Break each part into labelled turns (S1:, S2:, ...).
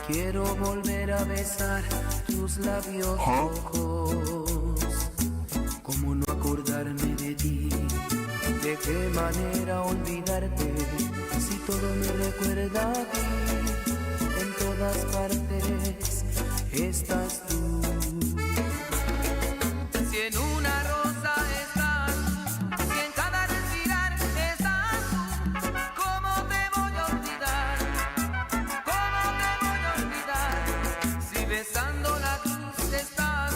S1: Quiero volver a besar tus labios rojos. ¿Cómo no acordarme de ti? ¿De qué manera olvidarte? Si todo me recuerda a ti, en todas partes estás tú. Si en una rosa estás tú, si en cada respirar estás tú, ¿cómo te voy a olvidar? ¿Cómo te voy a olvidar? Si besando la cruz estás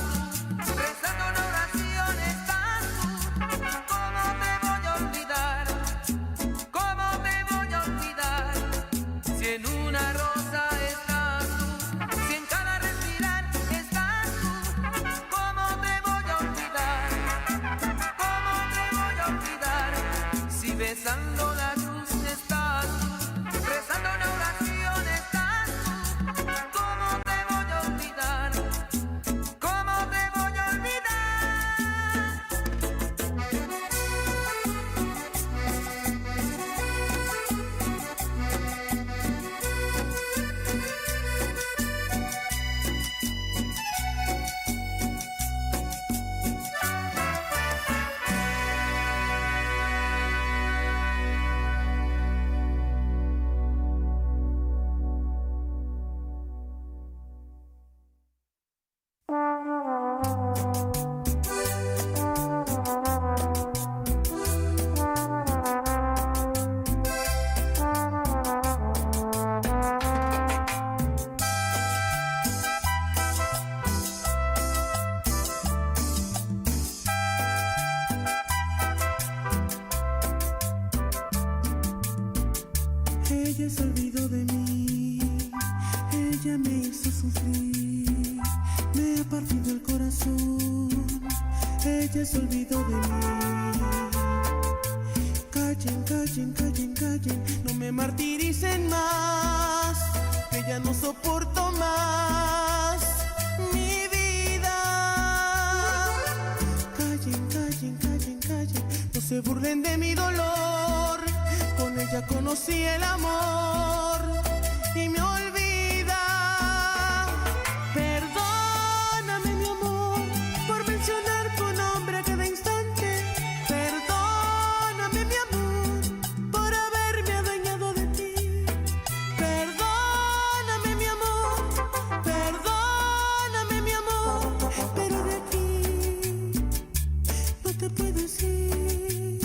S1: tú, rezando una oración estás tú, ¿cómo te voy a olvidar? ¿Cómo te voy a olvidar? Si en una rosa estás tú, si en cada respirar estás tú, ¿cómo te voy a olvidar? ¿Cómo te voy a olvidar? Si besando la cruz estás tú, rezando una oración estás tú, ¿cómo te voy a olvidar? ¿Cómo te voy a olvidar?
S2: Ella se olvidó de mí, ella me hizo sufrir, me ha partido el corazón, ella se olvidó de mí. Callen, callen, callen, callen, no me martiricen más, que ya no soporto más mi vida. Callen, callen, callen, callen, no se burlen de mi dolor. Con ella conocí el amor y me olvida. Perdóname, mi amor, por mencionar tu nombre a cada instante. Perdóname, mi amor, por haberme adueñado de ti. Perdóname, mi amor, perdóname, mi amor, pero de aquí no te puedes ir.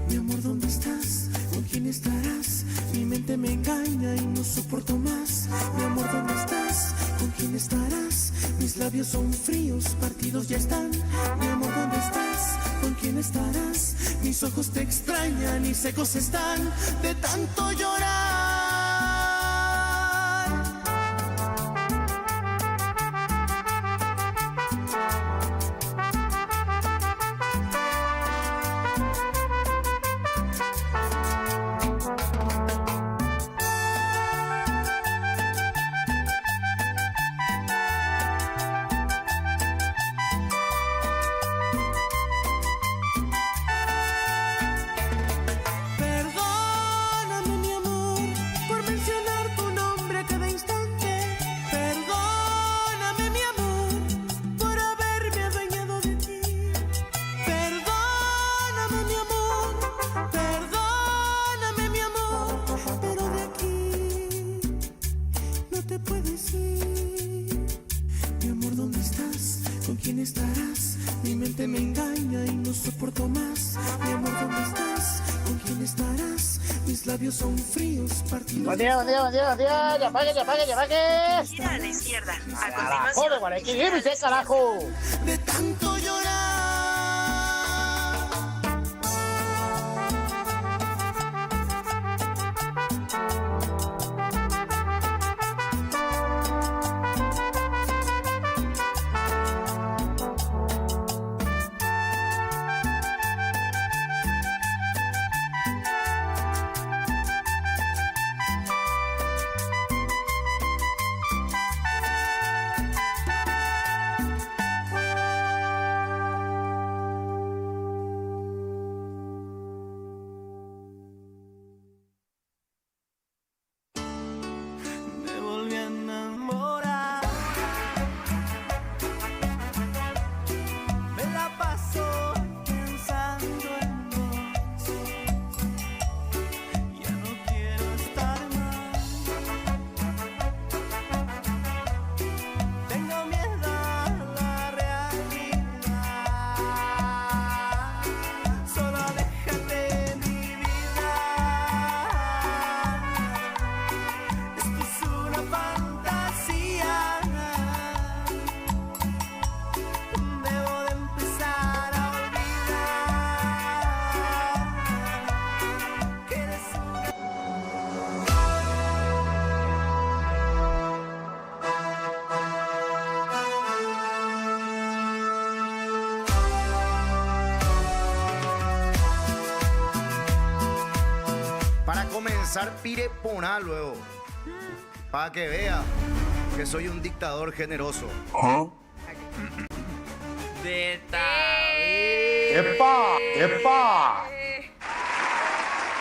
S2: Mi amor, ¿dónde estás? ¿Con quién estarás? Mi mente me engaña y no soporto más. Mi amor, ¿dónde estás? ¿Con quién estarás? Mis labios son fríos, partidos ya están. Mi amor, ¿dónde estás? ¿Con quién estarás? Mis ojos te extrañan y secos están de tanto llorar. Perdóname, mi amor, por mencionar tu nombre a cada instante. Perdóname, mi amor, por haberme adueñado de ti. Perdóname, mi amor, perdóname, mi amor, pero de aquí no te puedes ir. Mi amor, ¿dónde estás? ¿Con quién estarás? Mi mente me engaña y no soporto más. Mi amor, ¿dónde estás? ¿Con quién estarás? Mis labios son fríos, partidos.
S3: Buen día, buen día, buen día, buen día. Ya pague, ya pague, ya pague.
S4: Gira a la izquierda. A
S3: Carajo, de
S4: continuación,
S3: Guarequiri, ¿qué carajo?
S2: De tanto llorar.
S4: Para comenzar, pireponá luego. Para que vea que soy un dictador generoso.
S5: De
S3: ¡Epa! ¡Epa!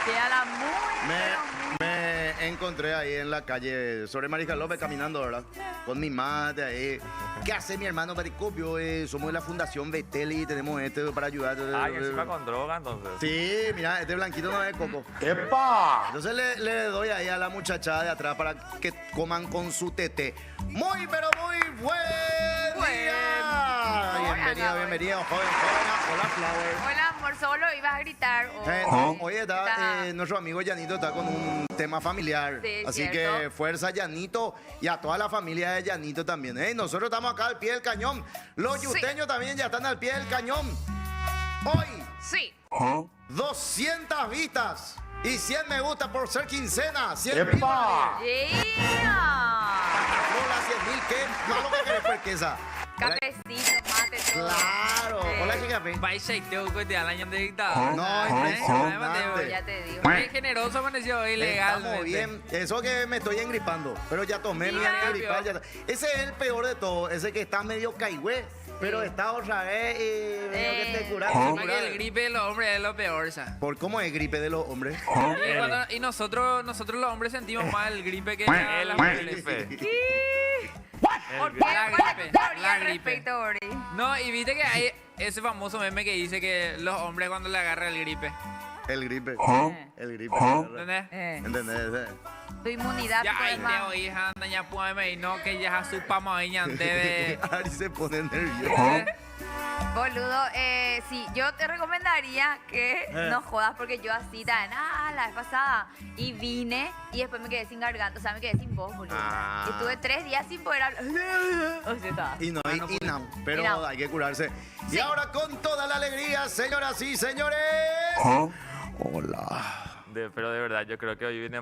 S6: Queda la muy, pero muy...
S4: Me encontré ahí en la calle sobre Mariscal López caminando, ¿verdad? Con mi madre ahí. ¿Qué hace mi hermano Maricopio? Somos de la Fundación Betel y tenemos esto para ayudar.
S7: Ah, y encima con droga, entonces.
S4: Sí, mira, este blanquito no es coco.
S3: ¡Epa!
S4: Entonces le doy ahí a la muchacha de atrás para que coman con su tete. Muy, pero muy buen día. Bienvenido, bienvenido, joven. Hola, Flower.
S6: Hola, amor, solo ibas a gritar.
S4: No, oye, nuestro amigo Yanito está con un tema familiar.
S6: Sí,
S4: así
S6: cierto.
S4: que fuerza, Yanito, y a toda la familia de Yanito también. Nosotros estamos acá al pie del cañón. Los
S6: Sí.
S4: yusteños también ya están al pie del cañón. Hoy,
S6: Sí.
S4: 200 vistas y 100 me gusta por ser quincena. 100
S3: ¡Epa!
S6: Yeah.
S4: Hola, 100.000, ¿qué? No lo que querés, perquesa.
S6: Cafecito, mate, todo.
S4: Claro.
S6: Sí.
S4: Hola, ¿qué café?
S5: Vai shaiteo que te da el año de dictador.
S4: No,
S6: Ya
S4: impresionante.
S6: te digo.
S5: Qué generoso amaneció hoy, legal.
S4: Estamos bien. Eso que me estoy engripando. Pero ya tomé mi
S5: Ya.
S4: antigripal. Ese es el peor de todo. Ese que está medio caigüe, pero está otra vez y medio que te curas.
S5: Encima que el gripe de los hombres es lo peor, ¿sabes?
S4: ¿Por cómo es gripe de los hombres?
S5: Y nosotros los hombres sentimos más el gripe que
S7: El
S5: las
S7: gripe.
S5: mujeres.
S6: ¿Por qué?
S5: La
S6: ¿Cuál es
S5: gripe,
S6: tu teoría
S5: la
S6: al
S5: gripe.
S6: respecto, Ori?
S5: No, y viste que hay ese famoso meme que dice que los hombres cuando le agarra el gripe.
S4: El gripe. El gripe.
S5: ¿Entendés?
S4: ¿Entendés?
S6: Tu inmunidad
S5: Ya
S6: pues,
S5: ahí
S6: más.
S5: te hija, ya puede no que ya su pama ahí antes de.
S4: Ari se pone nervioso.
S6: Boludo, sí, yo te recomendaría que no jodas porque yo así también, la vez pasada, y vine y después me quedé sin garganta, o sea, me quedé sin voz, boludo.
S4: Ah.
S6: Y estuve 3 días sin poder hablar. O sea, estaba.
S4: Y no, y no, pero
S6: Y no.
S4: hay que curarse. Y
S6: Sí.
S4: ahora con toda la alegría, señoras y señores. Hola.
S7: Pero de verdad, yo creo que hoy viene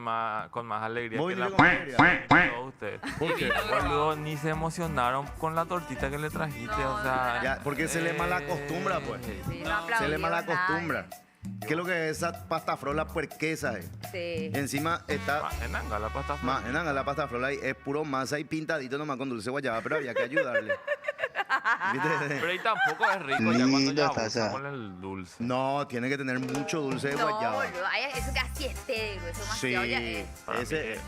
S7: con más alegría
S4: Voy
S7: que la
S4: con alegría.
S7: todos ustedes.
S4: ¿Por qué?
S7: Boludo, ni se emocionaron con la tortita que le trajiste,
S6: No,
S7: o sea...
S4: Ya, porque se le malacostumbra, pues.
S6: Sí, no,
S5: No,
S4: Se
S6: aplaudieron
S4: le malacostumbra.
S6: nadie.
S4: ¿Qué es lo que es esa pasta frola puerquesa?
S6: Sí.
S4: Encima está
S7: Enanga la pasta
S4: más enanga la pasta frola y es puro masa y pintadito nomás con dulce guayaba, pero había que ayudarle. ¿Viste?
S7: Pero ahí tampoco es rico ya cuando ya abusa con el dulce.
S4: No, tiene que tener mucho dulce de
S6: No,
S4: guayaba.
S6: boludo, eso que así esté, eso
S4: Sí,
S6: demasiado ya es.
S7: Para mí
S4: ese,
S7: es.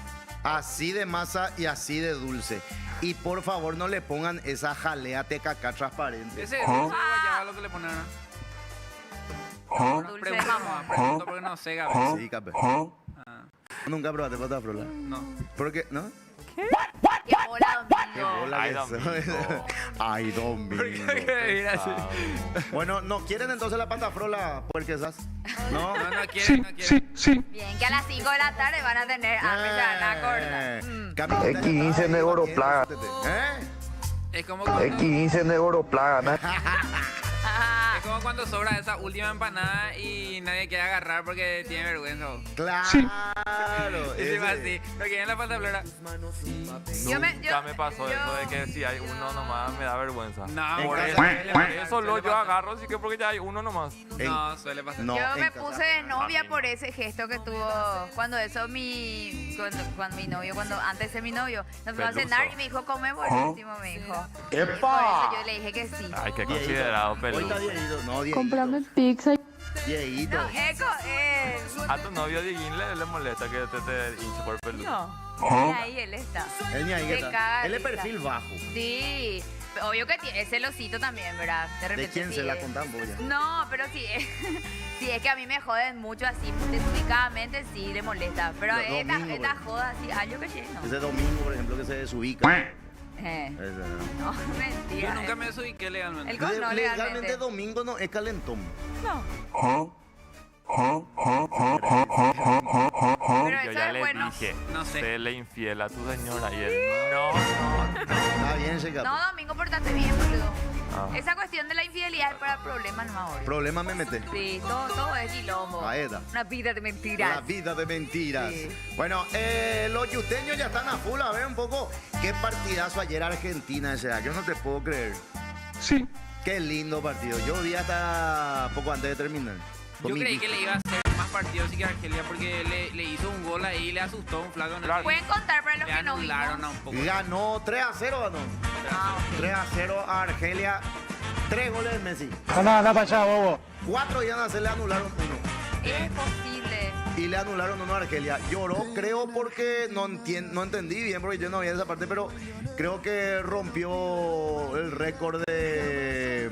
S4: así de masa y así de dulce. Y por favor no le pongan esa jalea tecacá transparente.
S5: Ese dulce de guayaba lo que le ponen.
S6: Dulce de jamón.
S5: Pregunto porque no sé, Gabriel.
S4: Sí, capé.
S5: Ah,
S4: Nunca probaste pasta frola.
S5: no.
S4: ¿Por qué? ¿No?
S6: ¡Qué bola,
S4: Qué
S6: Domingo!
S4: bola
S7: Ay,
S4: que soy.
S7: Domingo.
S4: Ay, Domingo.
S5: Mira, sí.
S4: Bueno, ¿no quieren entonces la pasta frola puerquesas? ¿No?
S5: No quieren, no quieren.
S6: Bien, que a las 5 de la tarde van a tener hambre, se van a acordar.
S4: Camila,
S3: X15 de Europlaga.
S4: ¿Eh?
S5: Es como cuando,
S3: X15 de Europlaga, ¿no?
S5: es como cuando sobra esa última empanada y nadie quiere agarrar porque tiene vergüenza.
S4: Claro.
S5: Y se va
S4: ese.
S5: así. No quieren la pasta flora.
S7: Nunca me pasó eso de que si hay uno nomás me da vergüenza.
S5: No,
S4: En
S5: por
S4: casa-
S5: eso.
S7: Por eso lo yo agarro, así que porque ya hay uno nomás.
S5: No, suele pasar.
S4: No,
S6: Yo
S4: en
S6: me
S4: casa-
S6: puse de novia por ese gesto que tuvo cuando mi novio, antes de mi novio, nos fuimos a
S7: Peluso.
S6: cenar y me dijo, come por último, me dijo. Por
S3: ¡Epa!
S6: eso yo le dije que sí.
S7: Ay, qué
S4: Dieguito.
S7: considerado
S4: Hoy
S7: peludo.
S4: está Dieguito. No, Dieguito.
S8: Comprame pizza.
S4: Dieguito.
S6: No, eco,
S7: A tu novio Dieguín le molesta que te hinche por peludo.
S6: no. Y ahí él está.
S4: Él ni ahí
S6: Se
S4: que está.
S6: caga
S4: Él es
S6: risa.
S4: perfil bajo.
S6: Sí, obvio que tiene, es celosito también, ¿verdad? De
S4: ¿De
S6: repente
S4: quién
S6: sí
S4: se la
S6: es.
S4: contamos ya?
S6: No, pero sí, sí, es que a mí me joden mucho así, desubicadamente sí le molesta. Pero
S4: Los
S6: esta
S4: domingos,
S6: joda así, yo que sé, no.
S4: Ese domingo, por ejemplo, que se desubica.
S6: Eh,
S4: Ese,
S6: no, mentira.
S5: Yo nunca me desubiqué legalmente.
S6: El gol no,
S4: Legalmente
S6: legalmente.
S4: domingo no es calentón.
S6: No. Pero
S7: Yo
S6: eso
S7: ya
S6: es
S7: le
S6: bueno.
S7: dije,
S5: No sé.
S7: séle infiel a tu señora y él, no.
S4: Está bien, Sheikha.
S6: No, Domingo, portate bien, boludo.
S7: Ah.
S6: Esa cuestión de la infidelidad es para problemas no ahora.
S4: Problema me mete.
S6: Sí, todo es quilombo.
S4: Ahí está.
S6: Una vida de mentiras.
S4: La vida de mentiras.
S6: Sí.
S4: Bueno, los yusteños ya están a full. A ver un poco qué partidazo ayer Argentina. O sea, yo no te puedo creer.
S3: Sí.
S4: Qué lindo partido. Yo vi hasta poco antes de terminar. Con
S5: Yo
S4: mi
S5: creí
S4: vista.
S5: que le iba a ser más partidos y que Argelia porque le hizo un gol ahí y le asustó un flaco en el
S7: Claro.
S6: Pueden contar para los
S5: le
S6: que no
S5: anularon
S6: vimos.
S5: a un poco.
S4: Ganó 3-0, ganó.
S6: Ah, ok.
S4: 3-0 a Argelia. 3 goles de Messi.
S8: Anda para allá, bobo.
S4: 4 iban a hacer, le anularon uno.
S6: Es posible.
S4: Y le anularon uno a Argelia. Lloró, creo, porque no entendí bien, porque yo no vi esa parte, pero creo que rompió el récord de...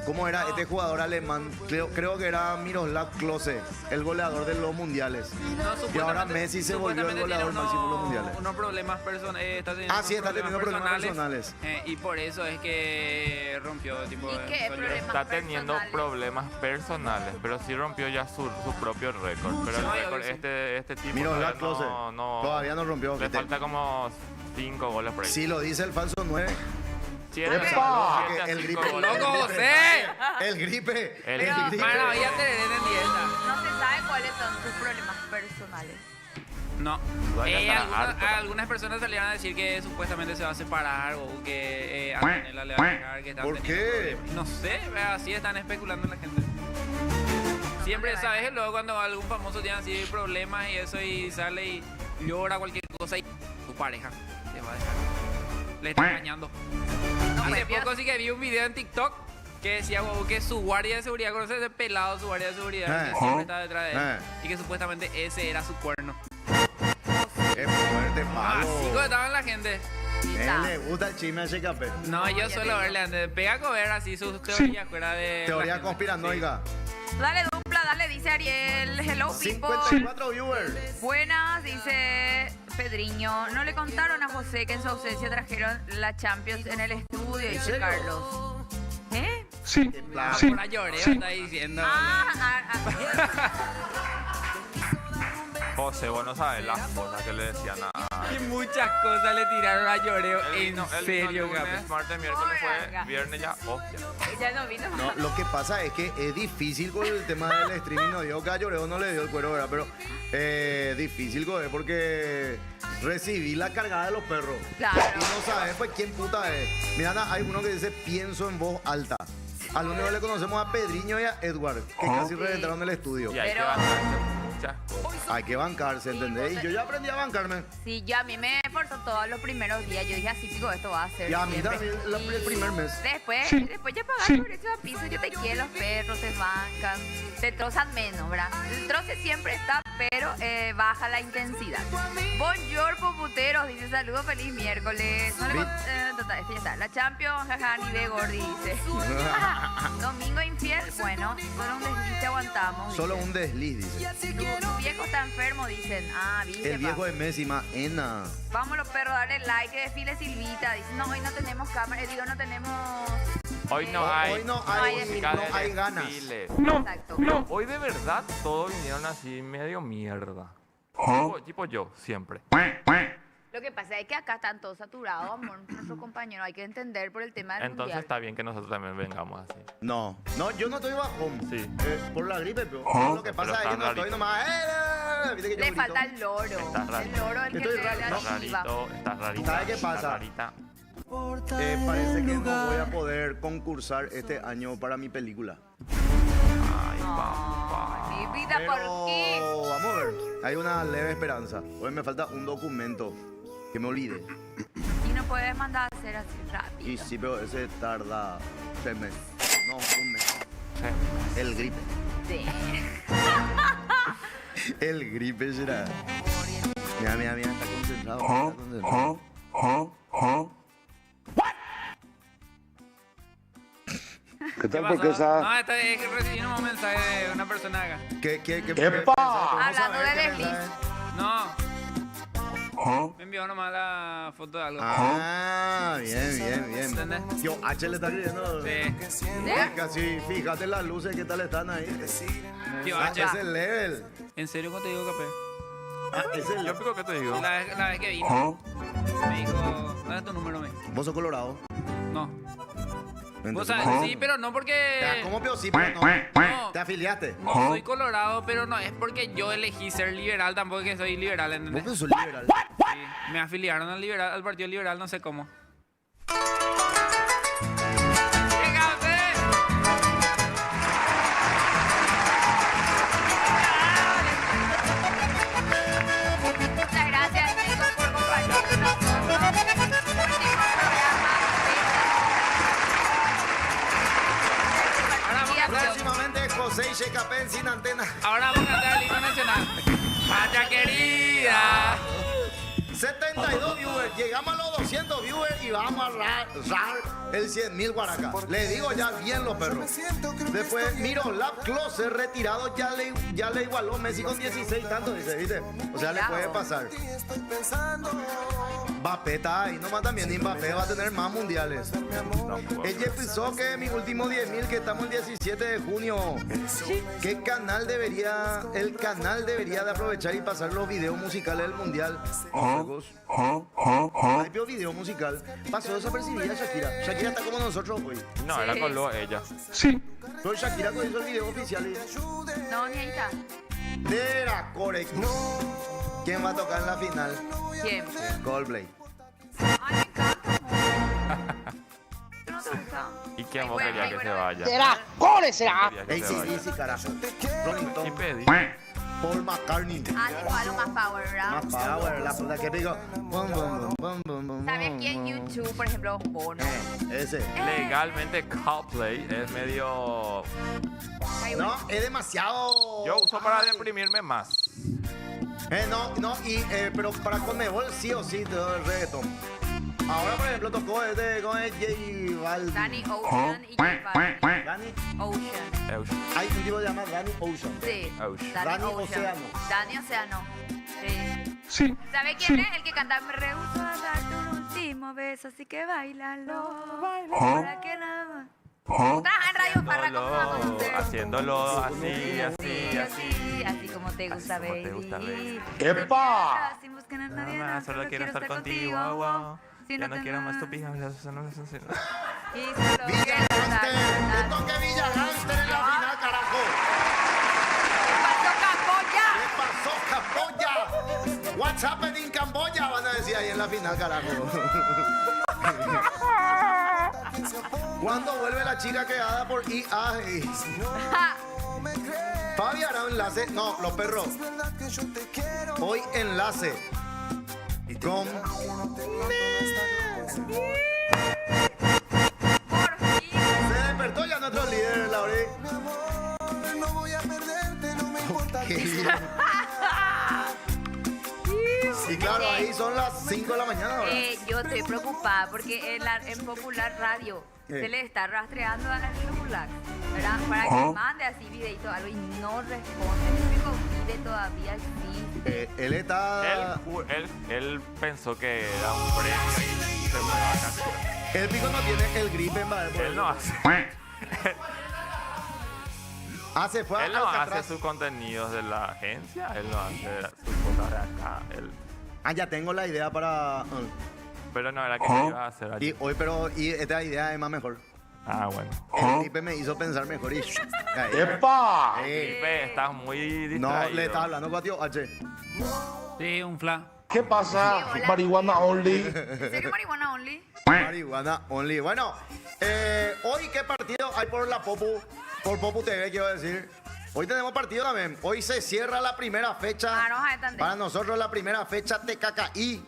S4: ¿Cómo era este jugador alemán? Creo que era Miroslav Klose, el goleador de los mundiales.
S5: No,
S4: Y ahora Messi se volvió el goleador máximo de los mundiales.
S5: Unos problemas personales.
S4: Sí, está teniendo problemas personales.
S5: Y por eso es que rompió tipo.
S6: ¿Y qué problemas
S7: Está teniendo
S6: personales?
S7: problemas personales, pero sí rompió ya su propio récord. Pero el
S5: Sí,
S7: récord,
S5: sí.
S7: este tipo
S4: Miroslav
S7: todavía
S4: Klose.
S7: no,
S4: Todavía no rompió.
S7: le falta como 5 goles por ahí.
S4: Si lo dice el falso 9.
S7: 7
S4: ¡Epa!
S7: a
S4: El
S7: 5
S4: gripe.
S7: goles.
S5: ¡Loco, José!
S4: El gripe.
S7: El
S4: El
S7: gripe.
S4: gripe.
S5: Mano, ya te entienda.
S6: No se sabe cuáles son sus problemas personales.
S5: No.
S7: Vaya a estar harto.
S5: Algunas personas salieron a decir que supuestamente se va a separar o que Antonella le va a dejar, que están
S4: ¿Por
S5: teniendo
S4: qué?
S5: problemas. No sé, así están especulando la gente. Siempre, ¿sabes? Luego cuando algún famoso tiene así problemas y eso y sale y llora cualquier cosa y tu pareja te va a dejar. Le está engañando. Hace
S6: pues,
S5: poco sí que vi un video en TikTok que decía wow, que su guardia de seguridad, conoce ese pelado, su guardia de seguridad, que siempre está detrás de él, y que supuestamente ese era su cuerno.
S4: Es fuerte,
S5: Así
S4: malo.
S5: estaban la gente.
S4: A él le gusta el chisme a Checape.
S5: No, yo
S6: ya
S5: suelo
S6: te
S5: verle antes. Pega a comer así sus teorías fuera de.
S4: Teoría
S5: la gente.
S4: conspiranoica.
S6: Dale dupla, dale, dice Ariel. Hello, people.
S4: 54 viewers.
S6: Buenas, dice Pedriño. No le contaron a José que en su ausencia trajeron la Champions en el estudio, dice
S4: serio?
S6: Carlos. ¿Eh?
S3: Sí,
S5: Ah,
S3: sí,
S5: pura lloreo
S3: sí.
S5: está diciendo.
S7: José, vos no sabes las cosas que le decían a...
S5: Y muchas cosas le tiraron a lloreo.
S7: Él
S5: En
S7: vino
S5: serio,
S7: lunes,
S5: Gabriel.
S7: martes, miércoles,
S6: Oiga.
S7: jueves, viernes ya, hostia.
S6: Ya no vino.
S4: No, lo que pasa es que es difícil con el tema del streaming. No digo que a Lloreo no le dio el cuero, ¿verdad? Pero difícil, güey, porque recibí la cargada de los perros.
S6: Claro.
S4: Y no sabes, pues, quién puta es. Mira, hay uno que dice pienso en voz alta. Al único que le conocemos a Pedriño y a Edward, que casi reventaron el estudio.
S7: Y hay
S6: Pero-
S7: que bancarse muchas cosas.
S4: Hay que bancarse, ¿entendés? Y yo ya aprendí a bancarme.
S6: Sí, yo a mí me esforzó todos los primeros días. Yo dije así, pico, esto va a ser.
S4: Y a mí
S6: siempre.
S4: también, el primer mes.
S6: Después,
S3: Sí.
S6: después ya pagas
S3: Sí.
S6: por eso a piso. Yo te quiero, los perros te bancan, te trozan menos, ¿verdad? El troce siempre está, pero baja la intensidad. Bonjour, puteros, dice saludos, feliz miércoles. No le total, este ya está. La Champions, jaja, ni de Gordi, dice. Domingo infiel, bueno, solo un desliz te aguantamos.
S4: Solo
S6: dice.
S4: un desliz, dice.
S6: Tu viejo está enfermo, dicen. Ah, viste.
S4: El viejo
S6: pa.
S4: de Messi, Maena.
S6: Vamos los perros, dale like, que desfile Silvita. Dice, no, hoy no tenemos cámara, digo, no tenemos...
S7: Hoy no
S6: eh,
S7: hay,
S4: Hoy no
S6: hay
S7: música
S4: no
S7: de
S4: hay ganas.
S7: desfile.
S3: No,
S6: Exacto.
S3: no.
S7: Hoy de verdad todos vinieron así medio mierda. Tipo yo, siempre.
S6: Lo que pasa es que acá están todos saturados, amor, nuestros compañeros. Hay que entender por el tema del
S7: Entonces
S6: mundial.
S7: está bien que nosotros también vengamos así.
S4: No, yo no estoy bajón.
S7: Sí.
S4: Por la gripe, pero lo que
S7: Pero
S4: pasa es que
S7: está
S4: no estoy
S7: rarito.
S4: nomás. Viste que yo
S6: Le
S4: grito.
S6: falta el loro.
S7: Está
S6: El
S7: raro.
S6: loro es el que
S4: Estoy
S6: te
S4: raro,
S6: la
S4: ¿no?
S6: activa.
S7: Estás rarita.
S4: ¿Sabe qué
S7: estás
S4: pasa?
S7: rarita.
S4: Parece que no voy a poder concursar este año para mi película.
S7: Ay,
S6: Ay, mi vida,
S4: Pero
S6: ¿por qué?
S4: vamos a ver, hay una leve esperanza. Hoy me falta un documento que me olvide.
S6: Y no puedes mandar a hacer así rápido.
S4: Y sí, pero ese tarda 3 meses. No, un mes.
S7: Sí.
S4: El gripe.
S6: Sí.
S4: El gripe será. Mira, está concentrado. Está concentrado.
S8: ¿Qué tal?
S5: ¿Qué
S8: Porque
S5: pasó?
S8: esa...
S5: No, es que recibimos un mensaje de una persona acá.
S4: ¿Qué?
S8: ¡Epa!
S6: Hablando de desliz.
S5: No, me envió nomás la foto de algo.
S4: Ah, bien.
S5: ¿Entendés?
S4: Yo, H le está escribiendo.
S5: Sí.
S4: Casi, fíjate las luces, ¿qué tal están ahí?
S5: Tío,
S4: Ah,
S5: H.
S4: es el level.
S5: ¿En serio cuando te digo capé?
S4: Ah, es el
S7: Yo pico que te digo.
S5: La vez que vino, me dijo, ¿dónde es tu número, me?
S4: ¿Vos sos colorado?
S5: No. Vos
S4: Entonces,
S5: sabés, sí, pero no porque...
S4: ¿cómo pio? Sí, pero no. ¿Te afiliaste?
S5: No soy colorado, pero no es porque yo elegí ser liberal, tampoco que soy liberal,
S4: ¿Vos
S5: ¿entendés?
S4: que sos liberal?
S5: Sí, me afiliaron al Partido Liberal, no sé cómo. ¡Fíjate!
S4: y vamos a rar el 100.000 guaracas. Le digo ya bien los perros. Después Miroslav Klose, retirado, ya le igualó Messi con 16 tantos, dice, ¿viste? O sea, le puede pasar. Mbappé está ahí nomás también. Y Mbappé va a tener más mundiales. Ella pensó que mi último 10.000, que estamos el 17 de junio. ¿Qué canal debería, el canal debería de aprovechar y pasar los videos musicales del mundial? Hay peor video musical. Pasó desapercibida Shakira. Shakira está como nosotros hoy.
S7: No,
S6: Sí.
S7: era con lo ella.
S3: Sí.
S4: Pero Shakira cuando hizo el video oficial.
S6: No, ni ahí está.
S4: Era correcto. ¿Quién va a tocar en la final?
S6: ¿Quién?
S4: Coldplay.
S6: Ay, me encanta. ¿Tú no te gusta?
S7: ¿Y quién
S6: Ay,
S7: vos
S6: bueno,
S7: querías
S6: ay,
S7: que
S6: bueno,
S7: se
S6: bueno.
S7: vaya?
S8: ¿Será? ¿Cómo será?
S7: Querías que
S4: Ey,
S7: se
S4: sí,
S7: vaya.
S4: sí, carajo. Rolling
S7: ¿Qué
S4: Stone.
S7: pedí?
S4: Paul McCartney.
S6: Ah, tipo algo más power, ¿verdad?
S4: Más power, la puta que digo. Bum, bum, bum, bum, bum,
S6: ¿Sabes
S4: bum,
S6: quién?
S4: bum.
S6: YouTube, por ejemplo, Bono.
S4: Ese.
S7: Legalmente Coldplay es medio...
S6: Ay,
S4: No,
S6: bueno.
S4: es demasiado.
S7: Yo uso para deprimirme más.
S4: Pero para Conmebol sí o sí te doy el reggaetón. Ahora, por ejemplo, tocó con el J Balvin.
S6: Danny Ocean y J Balvin.
S4: Dani.
S6: Ocean.
S4: Hay un tipo que se llama Danny Ocean.
S6: Sí.
S7: Ocean.
S6: Danny
S4: Danny
S6: Ocean.
S4: Océano.
S6: Danny Océano. Sí.
S3: Sí.
S6: ¿Sabe quién es? El que canta Me rehuso a darte un último beso, así que bailalo. Para que nada más. Trabaja en Radio Farra, ¿cómo va a conocer?
S7: Haciéndolo así, así, así.
S6: Así como te gusta,
S7: Así como te
S6: baby.
S7: gusta, baby.
S8: ¡Epa!
S6: Sin buscar a nadie
S7: Nada más, solo quiero estar contigo, wow.
S6: Si
S7: Ya no
S6: te
S7: quiero más
S6: nada.
S7: tu pijama, eso no es así.
S6: Y solo
S4: Villa
S6: quiero estar
S4: Gangster. Que
S6: contigo.
S4: toque Villa Gangster en la final, carajo.
S6: ¿Qué pasó, Camboya?
S4: ¿Qué pasó, Camboya? What's happening in Camboya? Van a decir ahí en la final, carajo. ¿Cuándo vuelve la chica creada por EA? Fabi hará un enlace. No, los perros. Hoy enlace con
S6: Por fin.
S4: se despertó ya nuestro líder, Lauri. Qué bien. Y claro, ahí son las 5 de la mañana ahora.
S6: Yo estoy preocupada porque en Popular Radio se le está rastreando a la celular, ¿verdad? Para que mande así videito algo y no responde. El único video todavía existe.
S4: Él está.
S7: Él pensó que era un premio y se fue a vacaciones.
S4: El pico no tiene el gripe en Badalona.
S7: Él no hace.
S4: Se fue
S7: Él
S4: a
S7: no hace
S4: Alcatraz.
S7: sus contenidos de la agencia, él no hace sus cosas de acá.
S4: Ya tengo la idea para.
S7: Pero no era que lo iba a hacer allí.
S4: Y esta idea es más mejor.
S7: Ah, bueno.
S4: El gripe me hizo pensar mejor y.
S8: ¡Epa!
S7: Felipe, estás muy distraído.
S4: No, le estaba hablando con tío H.
S5: Sí, un fla.
S8: ¿Qué pasa?
S6: Sí, hola.
S8: Marihuana only.
S6: ¿En serio marihuana only?
S4: Marihuana only. Bueno, hoy qué partido hay por la Popu, por Popu TV, quiero decir. Hoy tenemos partido también. Hoy se cierra la primera fecha.
S6: Ah, no, entendí.
S4: Para nosotros la primera fecha TKKI.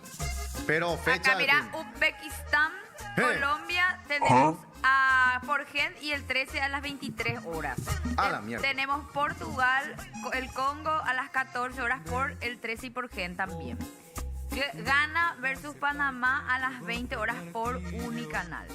S4: Pero fecha.
S6: Acá mira,
S4: de fin.
S6: Uzbekistán, Colombia, tenemos a Forgen y el 13 a las 23 horas.
S4: A la mierda.
S6: Tenemos Portugal, el Congo a las 14 horas por el 13 y por Gen también. Ghana versus Panamá a las 20 horas por Unicanal.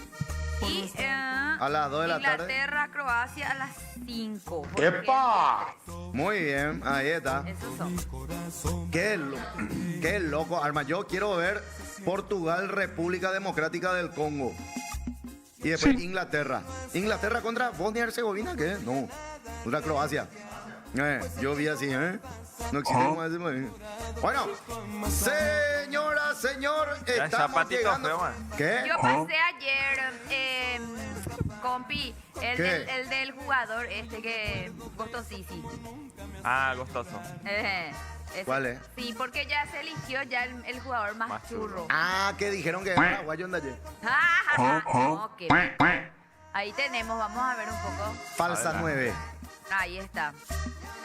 S6: Y
S4: a las 2 de la tarde.
S6: Inglaterra, Croacia a las 5. por
S8: ¡Epa!
S4: Muy bien, ahí está.
S6: Gen. Esos son.
S4: Qué loco, Arma. Yo quiero ver Portugal, República Democrática del Congo. Y después Inglaterra. Inglaterra contra Bosnia y Herzegovina, ¿qué? No, contra Croacia. Yo vi así, ¿eh? No existe como ese movimiento. Bueno, señora, señor,
S7: Ya,
S4: estamos
S7: zapatito
S4: llegando.
S7: feo, man.
S4: ¿Qué?
S6: Yo pasé ayer, compi,
S4: ¿Qué?
S6: el del jugador este que costosísimo.
S7: Ah, gustoso.
S6: Ese.
S4: ¿Cuál es?
S6: Sí, porque ya se eligió ya el jugador más,
S7: Más
S6: churro.
S7: churro.
S4: Que dijeron que era paraguayo de ayer.
S6: No, que ahí tenemos, vamos a ver un poco.
S4: Falsa
S7: A ver.
S4: 9.
S6: Ahí está.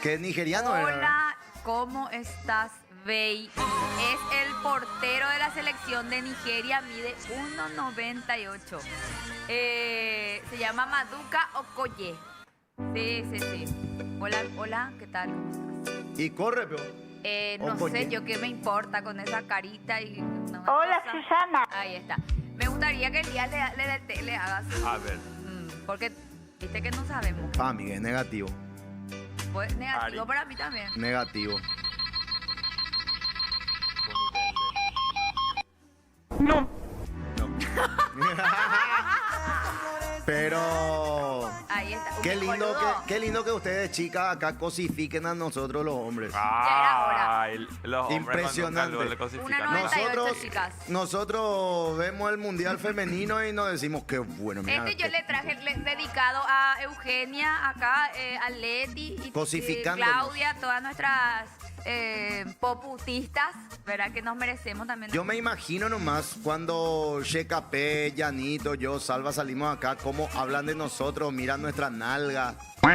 S4: Que nigeriano era.
S6: Hola, ¿cómo estás, Bey? Es el portero de la selección de Nigeria, mide 1.98. Se llama Maduka Okoye. Sí. Hola, ¿qué tal? ¿Cómo estás?
S4: Y corre, pero.
S6: No
S4: Okoye.
S6: sé, yo qué me importa con esa carita y... no me
S9: Hola,
S6: pasa.
S9: Susana.
S6: Ahí está. Me gusta gustaría que Elías le hagas.
S7: A ver.
S6: Porque viste que no sabemos.
S4: Para mí es negativo.
S6: Pues negativo
S7: Ari.
S6: para mí también.
S4: Negativo.
S3: No.
S4: Pero
S6: Ahí está.
S4: qué lindo
S6: Boludo.
S4: qué lindo que ustedes, chicas, acá cosifiquen a nosotros los hombres.
S7: Ay, los hombres
S4: Impresionante.
S7: cuando le cosifican.
S6: Una 98,
S4: Nosotros,
S6: chicas.
S4: nosotros vemos el mundial femenino y nos decimos qué bueno. Mira,
S6: Este yo le traje dedicado a Eugenia, acá, a Leti y
S4: Cosificándonos.
S6: Claudia, todas nuestras poputistas, ¿verdad? Que nos merecemos también.
S4: yo me imagino nomás cuando Shekapé, Yanito, yo, Salva salimos acá, cómo hablan de nosotros, miran nuestra nalga.
S6: y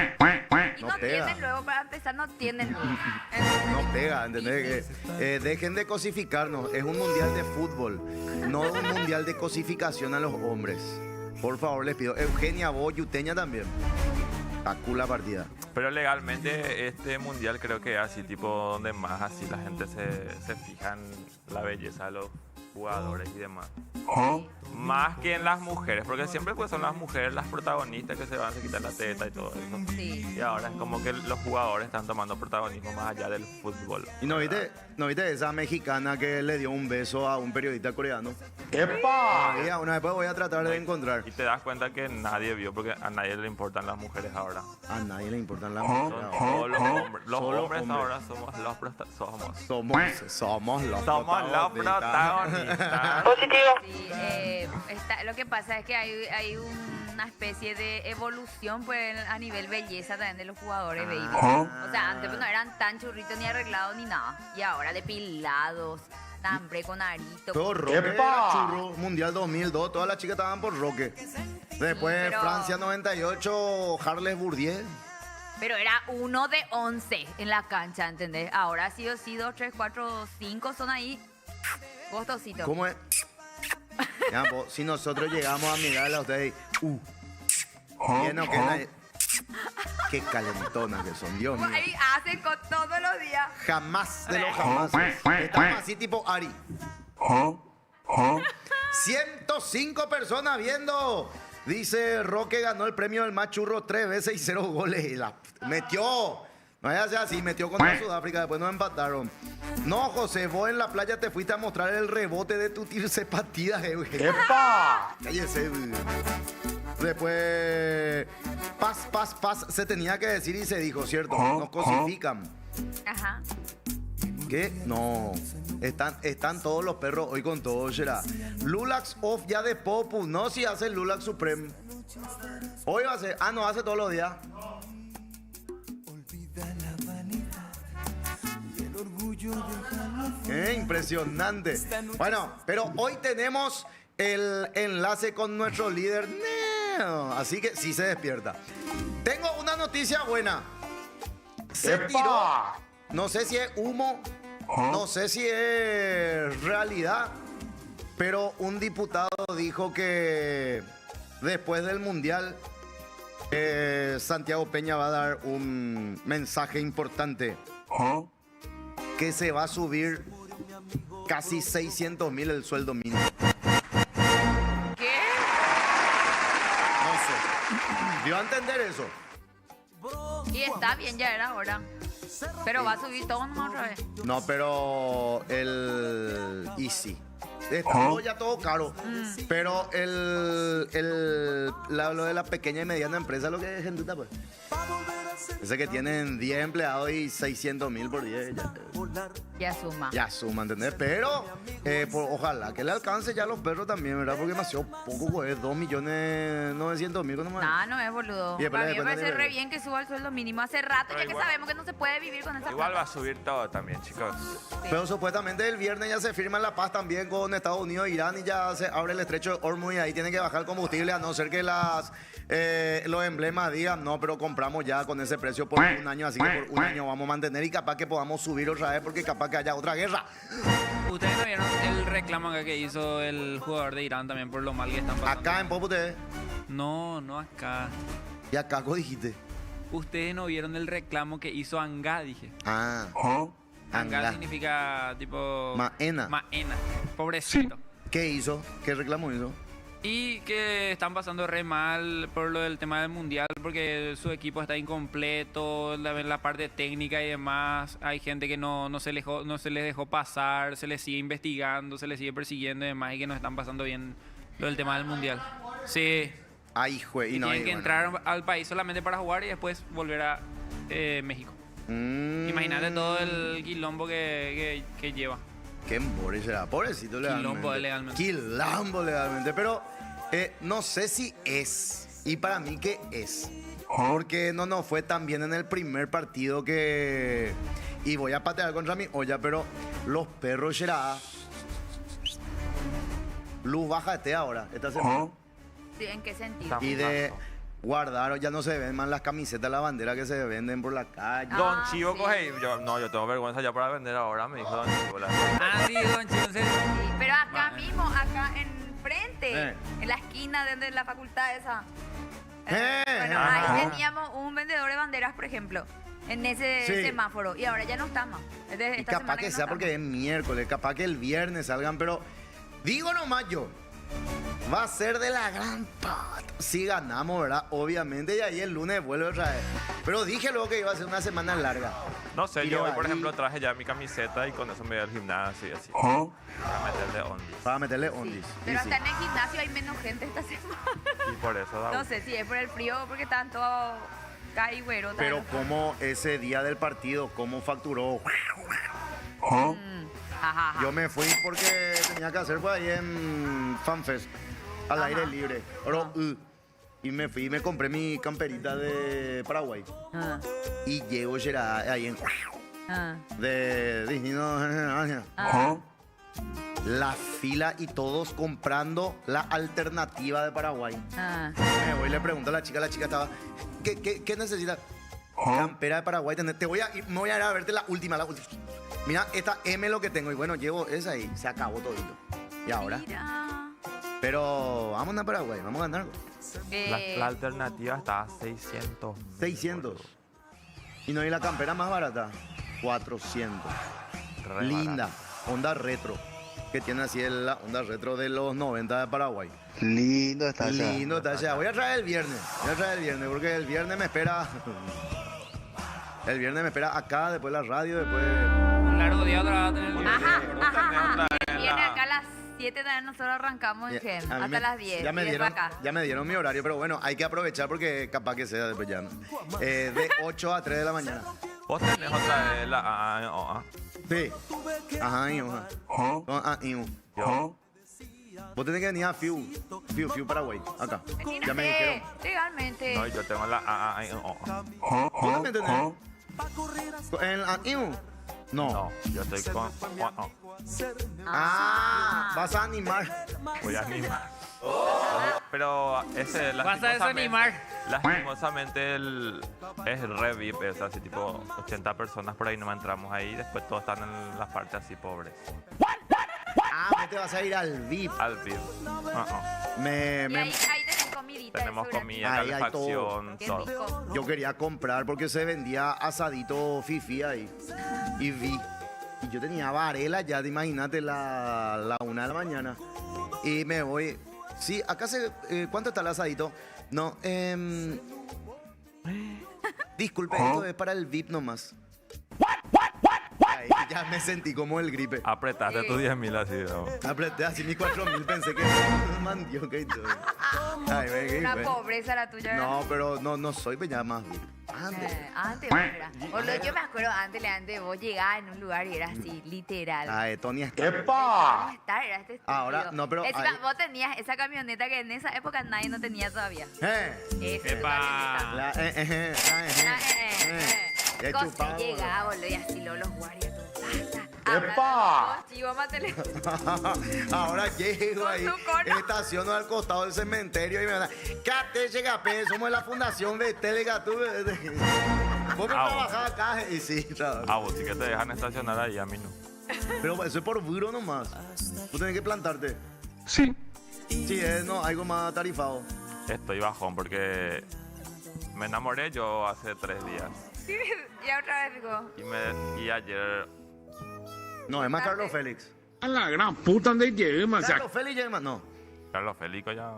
S4: no
S6: no
S4: pega.
S6: tienen luego, para empezar, no tienen.
S4: No pega, ¿entendés? Dejen de cosificarnos. Es un mundial de fútbol, no un mundial de cosificación a los hombres. Por favor, les pido. Eugenia, vos, Yuteña también. La partida.
S7: Pero legalmente este mundial creo que es así, tipo donde más así la gente se fija en la belleza de los jugadores y demás. Más que en las mujeres, porque siempre pues son las mujeres las protagonistas que se quitan la teta y todo eso.
S6: Sí.
S7: Y ahora es como que los jugadores están tomando protagonismo más allá del fútbol.
S4: ¿Y no viste esa mexicana que le dio un beso a un periodista coreano?
S8: ¡Epa!
S4: Ya, una después voy a tratar de encontrar.
S7: Y te das cuenta que nadie vio, porque a nadie le importan las mujeres ahora.
S4: A nadie le importan las
S7: Son
S4: mujeres.
S7: todos los hombres. Los
S4: Solo
S7: hombres
S4: hombres.
S7: ahora somos los protagonistas.
S4: Somos los
S7: Somos los protagonistas.
S6: Sí, lo que pasa es que hay una especie de evolución pues a nivel belleza también de los jugadores, baby. O sea, antes pues, no eran tan churritos ni arreglados ni nada. Y ahora depilados, hambre con arito.
S4: Todo Roque
S8: ¡Epa!
S4: era churro. Mundial 2002, todas las chicas estaban por Roque. Después
S6: pero-
S4: Francia 98, Harles Bourdieu.
S6: Pero era 1 de 11 en la cancha, ¿entendés? Ahora sí o sí, 2, 3, 4, 5 son ahí gustositos.
S4: ¿Cómo es? Ya, po, si nosotros llegamos a mirarla a ustedes, bien o qué, nadie- qué calentonas que son, Dios mío.
S6: Ahí hacen con todos los días.
S4: Jamás de los jamás. Estamos así tipo Ari. 105 personas viendo. Dice Roque ganó el premio del más churro 3 veces y 0 goles. Y la metió. No es así, metió contra Sudáfrica, después nos empataron. No, José, vos en la playa te fuiste a mostrar el rebote de tu tirse patidas, Eugenio.
S8: ¡Epa!
S4: Cállese. Después, paz, se tenía que decir y se dijo, ¿cierto? Nos cosifican.
S6: Ajá.
S4: ¿Qué? No. Están todos los perros hoy con todo, será. Lulax off ya de Popu. No, si hace el Lulax Supreme. Hoy va a ser. Ah, no, hace todos los días. Impresionante. Bueno, pero hoy tenemos el enlace con nuestro líder. Neo. Así que sí se despierta. Tengo una noticia buena. Se tiró.
S8: ¡Epa!
S4: No sé si es humo, no sé si es realidad, pero un diputado dijo que después del Mundial Santiago Peña va a dar un mensaje importante, que se va a subir casi 600,000 el sueldo mínimo.
S6: ¿Qué?
S4: No sé. ¿Dio a entender eso?
S6: Y está bien, ya era hora. Pero va a subir todo nomás otra vez.
S4: No, pero el Easy. Está todo ya todo caro. Pero lo de la pequeña y mediana empresa, lo que es gente, pues. Ese que tienen 10 empleados y 600,000 por 10.
S6: Ya suma.
S4: Ya suma, ¿entendés? Pero ojalá que le alcance ya a los perros también, ¿verdad? Porque demasiado poco, pues. 2.900.000.
S6: No, no es boludo.
S4: Y después
S6: Para mí me
S4: después
S6: parece
S4: de-
S6: re bien que suba el sueldo mínimo hace rato,
S7: Pero
S6: ya que
S7: igual-
S6: sabemos que no se puede vivir con esa
S7: Igual va a
S6: plata.
S7: subir todo también, chicos.
S4: Pero supuestamente el viernes ya se firma la paz también con Estados Unidos e Irán y ya se abre el estrecho de Hormuz y ahí tiene que bajar el combustible, a no ser que los emblemas digan, no, pero compramos ya con ese precio por un año, así que por un año vamos a mantener y capaz que podamos subir otra vez porque capaz que haya otra guerra.
S5: ¿Ustedes no vieron el reclamo acá que hizo el jugador de Irán también por lo mal que están pasando?
S4: Acá en Popu TV.
S5: No, no acá.
S4: Y acá, ¿cómo dijiste?
S5: Ustedes no vieron el reclamo que hizo Anga, dije.
S4: Ah,
S5: Anga
S4: Anga.
S5: significa tipo...
S4: Maena.
S5: Maena. Pobrecito.
S4: ¿Qué hizo? ¿Qué reclamo hizo?
S5: Y que están pasando re mal por lo del tema del mundial, porque su equipo está incompleto, la parte técnica y demás. Hay gente que no se les dejó pasar, se les sigue investigando, se les sigue persiguiendo y demás, y que no están pasando bien lo del tema del mundial. Sí,
S4: Ay, jue, y
S5: y
S4: no,
S5: tienen
S4: y
S5: que
S4: bueno.
S5: entrar al país solamente para jugar y después volver a México. Imagínate todo el quilombo que lleva.
S4: Qué embole será. Pobrecito legalmente.
S5: Quilombo legalmente.
S4: Quilombo legalmente. Pero no sé si es. Y para mí que es. Porque no fue tan bien en el primer partido que... Y voy a patear contra mi olla, pero los perros será... Luz, bájate ahora. Esta semana.
S6: Sí, ¿en qué sentido?
S4: Y de guardar, ya no se ven más las camisetas de la bandera que se venden por la calle.
S7: Don
S6: Ah,
S7: Chivo
S6: sí.
S7: coge. Yo tengo vergüenza ya para vender ahora, me dijo Don Chivo.
S5: Ah, sí, don Chivo, en serio.
S6: Sí, pero acá mismo, acá enfrente,
S4: Eh.
S6: en la esquina de la facultad esa. Bueno,
S4: Ajá.
S6: ahí teníamos un vendedor de banderas, por ejemplo, en ese
S4: Sí.
S6: semáforo. Y ahora ya no está más. Es de
S4: Y
S6: esta
S4: capaz
S6: semana
S4: que
S6: no
S4: sea
S6: está
S4: porque
S6: más.
S4: es miércoles, capaz que el viernes salgan, pero digo nomás yo, va a ser de la gran pata. Si ganamos, ¿verdad? Obviamente, y ahí el lunes vuelve otra vez. Pero dije luego que iba a ser una semana larga.
S7: No sé,
S4: Y
S7: yo
S4: de
S7: hoy, por
S4: ahí-
S7: ejemplo, traje ya mi camiseta y con eso me voy al gimnasio y así. Para meterle ondis.
S4: Para meterle
S6: Sí.
S4: ondis.
S6: Pero
S4: Y sí.
S6: hasta en el gimnasio hay menos gente esta semana.
S7: Y por eso da
S6: No sé si es por el frío o porque están todos caigüeros.
S4: Pero como ese día del partido, cómo facturó.
S6: Ajá.
S4: Yo me fui porque tenía que hacer pues ahí en FanFest, al
S6: Ajá.
S4: aire libre. Y me fui y me compré mi camperita de Paraguay.
S6: Ah,
S4: Y llego ya ahí en...
S6: ah,
S4: de Disney.
S6: ah.
S4: La fila y todos comprando la alternativa de Paraguay.
S6: Ah.
S4: Me voy y le pregunto a la chica estaba, ¿qué necesitas? Campera de Paraguay, me voy a ir a verte la última. Mira, esta M lo que tengo. Y bueno, llevo esa y se acabó todito. Y ahora,
S6: Mira.
S4: pero vamos a Paraguay, vamos a ganar.
S7: La alternativa está a 600.
S4: 600. Y no hay la campera más barata, 400.
S7: Re
S4: Linda, Honda Retro, que tiene así la Honda Retro de los 90 de Paraguay.
S3: Lindo está allá.
S4: Lindo está allá. Voy a traer el viernes, porque el viernes me espera. El viernes me espera acá, después la radio, después.
S5: Un largo día otra vez va a tener el
S6: Ajá,
S5: viernes.
S6: ajá. Viene acá a las 7 también, nosotros arrancamos en GEM,
S4: A mí
S6: hasta
S4: me-
S6: las 10.
S4: Ya me,
S6: y
S4: dieron,
S6: después acá.
S4: ya me dieron mi horario, pero bueno, hay que aprovechar porque capaz que sea después ya. De 8 a 3 de la mañana.
S7: Vos tenés otra vez la AAOA.
S4: Sí. Ajá,
S7: Yo.
S4: Vos tenés que venir a Fiu Paraguay, acá. Ya me dijeron.
S6: Legalmente.
S7: No, yo tengo la AAOA.
S4: ¿Vos también tenés? ¿En la IU?
S7: No, yo estoy con. Oh,
S4: Vas a animar.
S7: voy a animar. Pero ese
S5: Vas a desanimar.
S7: Lastimosamente es re VIP, es así tipo 80 personas por ahí no entramos ahí, después todos están en la parte así pobres.
S4: No te vas a ir al VIP.
S7: Al VIP.
S6: Y ahí tenés comidita.
S7: Tenemos
S6: eso,
S7: comida,
S4: Ahí hay
S7: calefacción,
S6: Qué
S7: todo.
S6: rico.
S4: Yo quería comprar porque se vendía asadito fifi ahí. Y vi. Y yo tenía varela ya, imagínate, la 1 de la mañana. Y me voy. Sí, acá ¿cuánto está el asadito? No, disculpe, esto es para el VIP nomás. Ahí ya me sentí como el gripe.
S7: Apretaste
S6: Sí.
S7: tus 10.000 así, ¿no?
S4: Apreté así mis 4.000, pensé que mandioca y todo. Ay, me gripe.
S6: Una pobreza la tuya.
S4: No, pero no soy pues ya más VIP.
S6: Antes, mira. Boludo, yo me acuerdo antes vos llegabas en un lugar y era así, literal.
S4: Ay, Tony está.
S6: ¿Cómo
S3: ¡Epa!
S6: estar? Era este estúpido.
S4: Ahora, no, pero
S6: Encima,
S4: ahí-
S6: vos tenías esa camioneta que en esa época nadie no tenía todavía. Esa
S5: Epa.
S6: camioneta.
S4: La, Ya
S6: Cosa
S4: chupado,
S6: llegaba, boludo, y así luego los guardias todos. Ahora,
S3: ¡Epa!
S6: vos, chivo, mátele.
S4: Ahora llego
S6: Con
S4: ahí,
S6: su cono.
S4: estaciono al costado del cementerio y me van a Cate, Chegapé, somos de la fundación Betel Gatú. Vos me
S7: Ah,
S4: trabajás acá y sí, trabajo.
S7: Ah, vos sí que te dejan estacionar ahí, a mí no.
S4: Pero eso es por burro nomás. Tú tenés que plantarte.
S3: Sí.
S4: Sí, es no, algo más tarifado.
S7: Estoy bajón porque me enamoré yo hace 3 días.
S6: Y otra vez digo,
S7: Y ayer
S4: No, es más Carlos Félix.
S8: A la gran puta de lleve,
S4: Carlos Félix ya es más, no.
S7: Carlos Félix ya.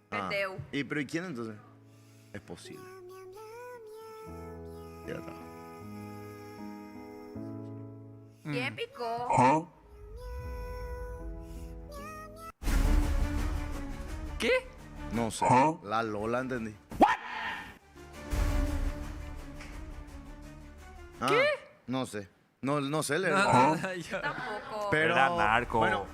S6: Peteu.
S4: Pero ¿y quién entonces? Es posible. Ya está.
S6: ¿Quién picó?
S8: Huh?
S5: ¿Qué?
S4: No sé.
S8: Huh?
S4: La Lola entendí. ¿Qué? No sé. No sé leer.
S5: Yo-
S6: Tampoco.
S4: Pero,
S7: Era narco.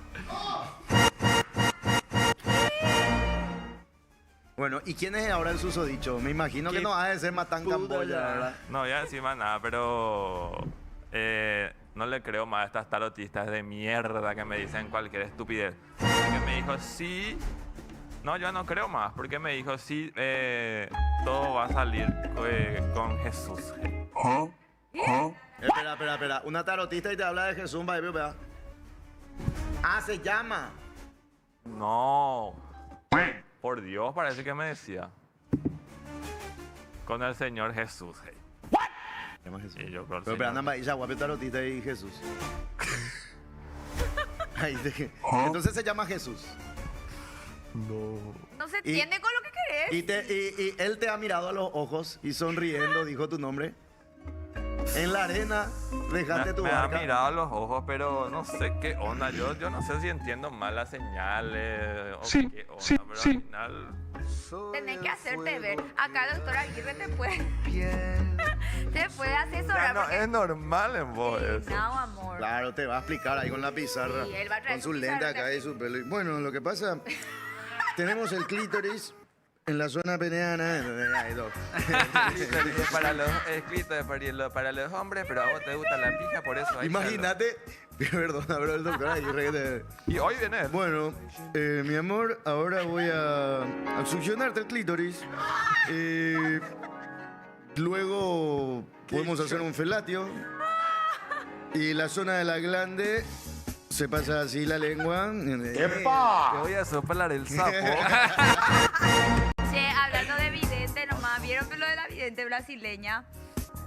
S4: Bueno, ¿y quién es ahora el susodicho? Me imagino que
S7: ¿Qué
S4: no ha de ser Matán Camboya, ¿verdad?
S7: No voy a decir más nada, pero no le creo más a estas tarotistas de mierda que me dicen cualquier estupidez. Porque me dijo, sí. No, yo no creo más, porque me dijo, sí, todo va a salir con Jesús.
S8: Huh? Huh?
S4: Espera. Una tarotista y te habla de Jesús, va, vea. Ah, se llama.
S7: No. Por Dios, parece que me decía. Con el Señor Jesús.
S4: Se llama Jesús.
S7: Y yo creo el
S4: Pero
S7: Señor.
S4: andan ahí, ya guapo tarotista y Jesús. Ahí
S8: ¿Ah?
S4: entonces se llama Jesús.
S6: No se entiende con lo que querés.
S4: Y él te ha mirado a los ojos y sonriendo dijo tu nombre. En la arena dejaste tu
S7: Me ha
S4: barca.
S7: mirado a los ojos, pero no sé qué onda. Yo no sé si entiendo mal las señales o
S3: Sí,
S7: qué onda,
S3: sí,
S7: pero
S3: sí.
S7: al final...
S6: Tenés que hacerte ver. Acá el doctor Aguirre te puede asesorar.
S7: Ya no,
S6: porque-
S7: es normal en vos
S6: Sí,
S7: eso.
S6: no, amor.
S4: Claro, te va a explicar ahí con la pizarra.
S6: Sí, él va a traer
S4: Con
S6: su
S4: su lente
S6: pizarra
S4: acá y su pelo. Bueno, lo que pasa, tenemos el clítoris en la zona peneana. Ahí, dos.
S7: Para los escritos para los hombres, pero a vos te gusta la pija, por eso hay
S4: Imagínate, perdona, pero el doctor Aguirre que te...
S7: Y hoy viene él.
S4: Bueno, mi amor, ahora voy a succionarte el clítoris. Luego podemos hacer un felatio. Y la zona de la glande se pasa así la lengua.
S7: Te
S8: ¡Epa!
S7: voy a soplar el sapo.
S6: Che, hablando de vidente nomás, ¿vieron que lo de la vidente brasileña?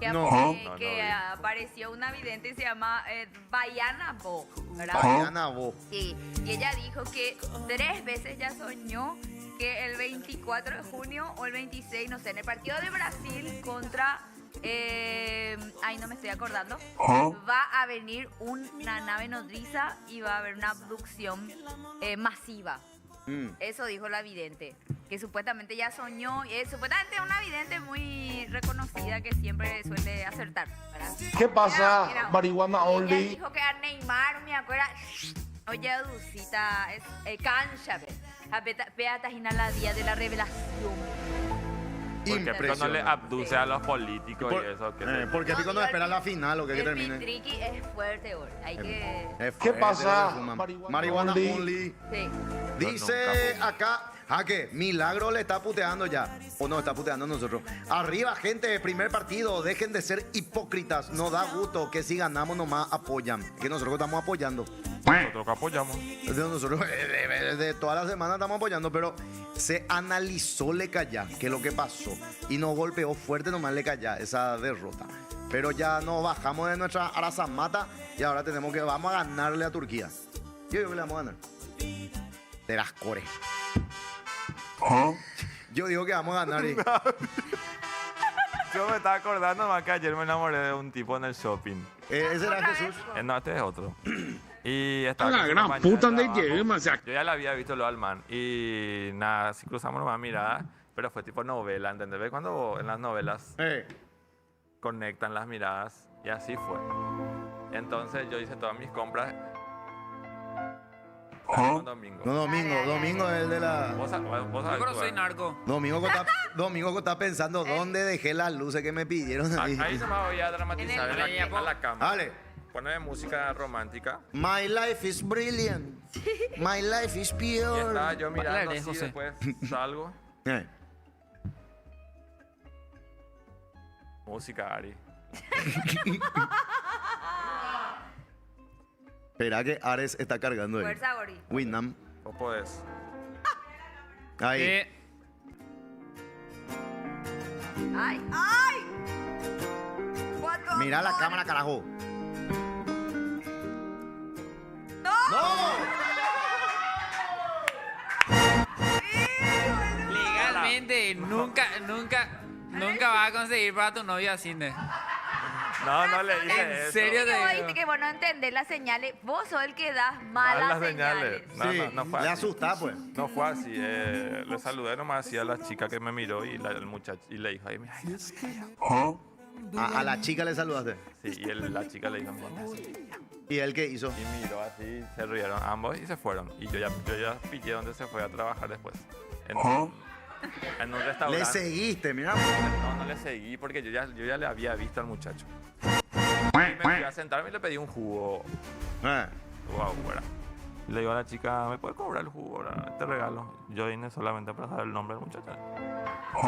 S6: Que,
S4: No.
S7: No,
S6: que
S7: no vi.
S6: apareció una vidente y se llama Baiana Bo, ¿verdad?
S4: Mariana, vos.
S6: Sí, y ella dijo que 3 veces ya soñó que el 24 de junio o el 26, no sé, en el partido de Brasil contra... ay, no me estoy acordando.
S8: Huh?
S6: Va a venir una nave nodriza y va a haber una abducción masiva. Eso dijo la vidente, que supuestamente ya soñó, supuestamente una vidente muy reconocida que siempre suele acertar, ¿verdad?
S8: ¿Qué pasa?
S6: Mira,
S8: Marihuana
S6: ella
S8: only.
S6: dijo que a Neymar, me acuerdo, oye, Dulcita, cancha, péate la día de la revelación.
S7: Porque Pico no le abduce a los políticos y eso. Que
S4: Porque Pico no
S6: y
S4: espera
S6: el
S4: la final o que
S6: el
S4: termine.
S6: Pitriqui es fuerte hoy, hay que...
S4: Es
S8: ¿Qué
S4: fuerte,
S8: pasa?
S4: lo que fuman.
S8: Marihuana
S4: Marihuana
S8: only.
S4: only.
S6: Sí.
S4: Dice
S7: nunca.
S4: acá, Jaque, Milagro le está puteando ya. O no, está puteando a nosotros. Arriba, gente, primer partido. Dejen de ser hipócritas. No da gusto que si ganamos nomás apoyan. Que nosotros estamos apoyando.
S7: nosotros que apoyamos.
S4: Nosotros de toda la semana estamos apoyando, pero se analizó Lecaya, que es lo que pasó. Y nos golpeó fuerte nomás Lecaya, esa derrota. Pero ya nos bajamos de nuestra arazamata y ahora vamos a ganarle a Turquía. Yo digo que le vamos a ganar. De las cores.
S8: Huh?
S4: Yo digo que vamos a ganar.
S7: Yo me estaba acordando más que ayer me enamoré de un tipo en el shopping.
S4: Ese era Jesús.
S7: No, este es otro. Y estaba
S8: A la
S7: con su
S8: gran
S7: compañera
S8: puta,
S7: de
S8: ¿dónde
S7: trabajo.
S8: llegué, man? O sea,
S7: Yo ya la había visto lo al man. Y nada, así cruzamos nomás miradas. Pero fue tipo novela, ¿entendés? ¿Ves cuando en las novelas conectan las miradas? Y así fue. Entonces yo hice todas mis compras
S8: Huh?
S7: un domingo.
S4: No, Domingo es el de la...
S7: Vos sabés
S5: Yo creo que soy
S7: actuar.
S5: narco.
S4: Domingo que está pensando dónde dejé las luces que me pidieron ahí.
S7: Ahí se me voy a dramatizar
S6: En el-
S7: a la cama.
S4: Dale.
S7: Poneme música romántica.
S4: My life is brilliant. My life is
S7: Y estaba
S4: pure.
S7: yo mirando
S5: Dale,
S7: así,
S5: José.
S7: después salgo. Música, Ari.
S4: Espera que Ares está cargando ahí.
S6: Fuerza, Gori.
S4: Winam.
S7: Vos podés.
S4: Ahí.
S6: ¡Ay, ay! ¿Cuánto
S4: Mira la
S6: amor?
S4: cámara, carajo.
S6: ¡No!
S4: ¡No!
S5: que nunca vas a conseguir para tu novia así, ¿no?
S7: No le
S5: ¿En
S7: dije eso.
S5: serio?
S6: Que vos dijiste que vos no entendés las señales. Vos sos el que das malas
S7: Malas
S6: señales.
S7: señales. No fue
S4: le
S7: así.
S4: asustás, pues.
S7: No fue así. Le saludé nomás así a la chica que me miró y el muchacho y le dijo, ay, mira, ay, sí,
S4: A la chica le saludaste.
S7: y la chica le dijo, "Mira, sí".
S4: ¿Y él qué hizo?
S7: Y miró así, se rieron ambos y se fueron. Y yo ya pillé dónde se fue a trabajar después. En un
S4: Le
S7: restaurante.
S4: seguiste, mira.
S7: No le seguí porque yo ya le había visto al muchacho. Y me fui a sentarme y le pedí un jugo. Wow, ¿verdad? Y le digo a la chica, ¿me puedes cobrar el jugo? ¿Verdad? Te regalo. Yo vine solamente para saber el nombre del muchacho.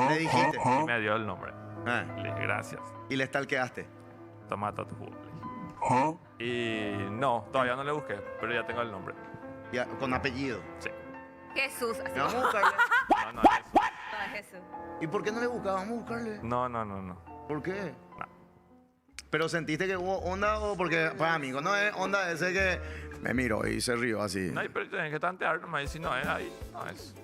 S4: Le dijiste.
S7: Y me dio el nombre. Le dije, gracias.
S4: Y le stalkeaste.
S7: Toma todo tu jugo. le dije. Y no, todavía no le busqué, pero ya tengo el nombre.
S4: Ya, con apellido.
S7: Sí.
S6: Jesús, así.
S4: Vamos a buscarle.
S7: No, es-
S6: No, Jesús.
S4: ¿Y por qué no le buscaba? Vamos a buscarle.
S7: no.
S4: ¿Por qué?
S7: No.
S4: ¿Pero sentiste que hubo onda o porque para mí no es onda ese que me miró y se rió así?
S7: No, pero tenés que tantear nomás. Y si no es ahí, no es.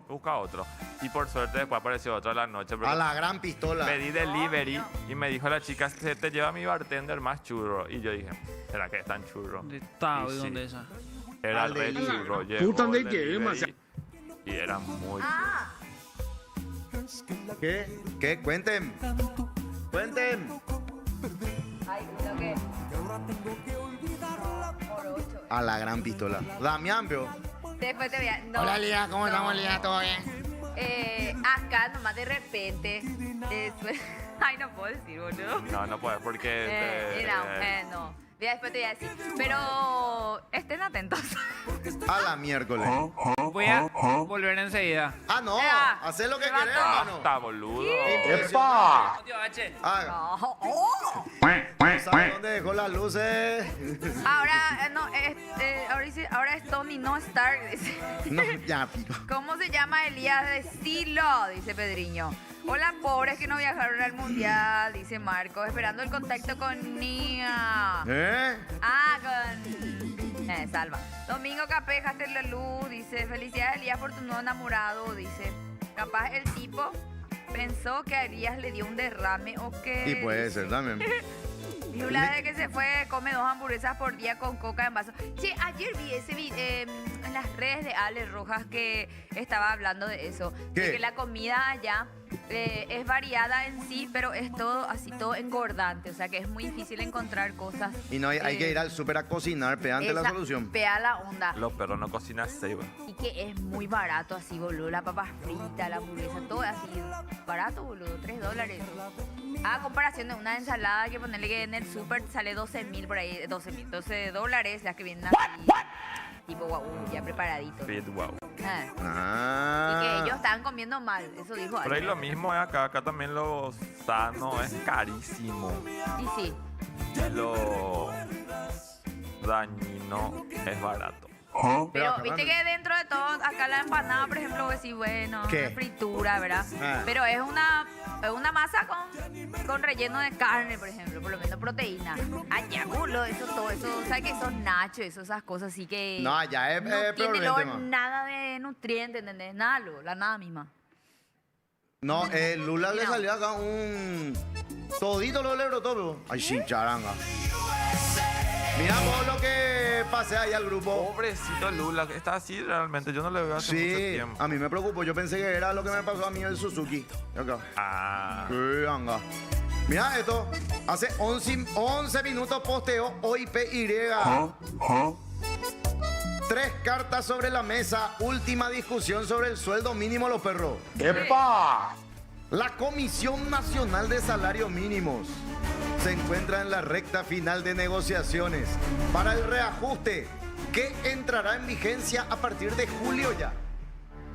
S7: Busca otro. Y por suerte después apareció otro a la noche. porque
S4: A la gran pistola.
S7: pedí delivery y me dijo la chica, se te lleva mi bartender más churro. Y yo dije, ¿será que es tan churro?
S5: ¿Dónde está?
S7: Y sí.
S5: ¿Dónde esa?
S7: Era
S4: Al
S7: re
S4: delivery.
S7: churro. Llegó
S8: Puta, ¿de
S7: el
S8: qué?
S7: delivery
S8: Demasiado.
S7: Y era muy
S6: Ah,
S4: ¿Qué? ¿Qué? Cuenten. Cuenten.
S6: ay, creo que. Por 8.
S4: A la gran pistola. Damián, pero.
S6: Después te voy a. No,
S8: Lía, ¿cómo estamos, Lía? ¿Todo bien?
S6: acá nomás de repente. Ay, no puedo decir, boludo.
S7: No puedes porque...
S6: No. Ya después te voy a decir. Pero estén atentos.
S4: A la miércoles.
S5: Voy a volver enseguida.
S4: Ah, no.
S6: Ya.
S4: Hacé lo que
S6: Se va
S4: querés,
S6: todo.
S4: hermano.
S7: Está boludo.
S8: ¡Epa!
S5: Tío H.
S4: Haga.
S6: No. Oh.
S4: ¿Sabes dónde dejó las luces?
S6: Ahora, no, ahora es Tony, no Stark. Dice.
S4: No, ya, pico.
S6: ¿Cómo se llama Elías de Estilo? Dice Pedriño. Hola, pobres que no viajaron al mundial, dice Marco. Esperando el contacto con Nia.
S4: ¿Eh?
S6: Ah, con. Salva. Domingo Capejas de la Luz, dice. Felicidades, Elías, por tu nuevo enamorado, dice. Capaz el tipo pensó que a Elías le dio un derrame o que.
S4: Y puede ser también.
S6: Y una vez que se fue, come 2 hamburguesas por día con coca en vaso. Che, ayer vi ese en las redes de Ale Rojas que estaba hablando de eso.
S4: ¿Qué?
S6: De que la comida allá es variada en sí, pero es todo así, todo engordante. O sea que es muy difícil encontrar cosas.
S4: Y no hay que ir al súper a cocinar, pegante la solución.
S6: Pea la onda.
S7: Los perros no cocinan ceiba.
S6: Y que es muy barato así, boludo. La papa frita, la hamburguesa, todo así. Barato, boludo. $3. A comparación de una ensalada que ponerle que en el súper sale 12.000 por ahí. $12, las que vienen así. Tipo guau, ya preparaditos.
S7: Fit, wow.
S6: Ah. Y
S4: Ah.
S6: que ellos estaban comiendo mal. Eso dijo
S7: Pero ahí
S6: Ale.
S7: lo mismo es acá. Acá también lo sano es carísimo.
S6: Y sí.
S7: Lo dañino es barato.
S6: Pero viste que dentro de todo, acá la empanada, por ejemplo, vos decís, bueno,
S4: ¿Qué?
S6: una fritura, ¿verdad?
S4: Ah.
S6: Pero es una masa con relleno de carne, por ejemplo, por lo menos proteína. Allá, culo, eso todo, eso, ¿sabes qué? Esos nachos, esas cosas así que
S4: No, ya es
S6: no
S4: peor
S6: tiene
S4: el
S6: luego
S4: tema.
S6: nada de nutriente, ¿entendés? Nada, luego, la nada misma.
S4: No, Lula le
S6: Mira.
S4: salió acá un. Todito lo le brotó, pero. Ay, sin charanga. Mira vos lo que pasé ahí al grupo.
S7: Pobrecito Lula, que está así realmente. Yo no le veo hace mucho
S4: Sí,
S7: tiempo.
S4: a mí me preocupó. Yo pensé que era lo que me pasó a mí el Suzuki. Acá.
S7: Ah,
S4: Sí, anga. Mira esto. Hace 11 minutos posteo hoy PY. 3 cartas sobre la mesa. Última discusión sobre el sueldo mínimo a los perros.
S8: ¡Epa!
S4: La Comisión Nacional de Salarios Mínimos se encuentra en la recta final de negociaciones para el reajuste que entrará en vigencia a partir de julio ya.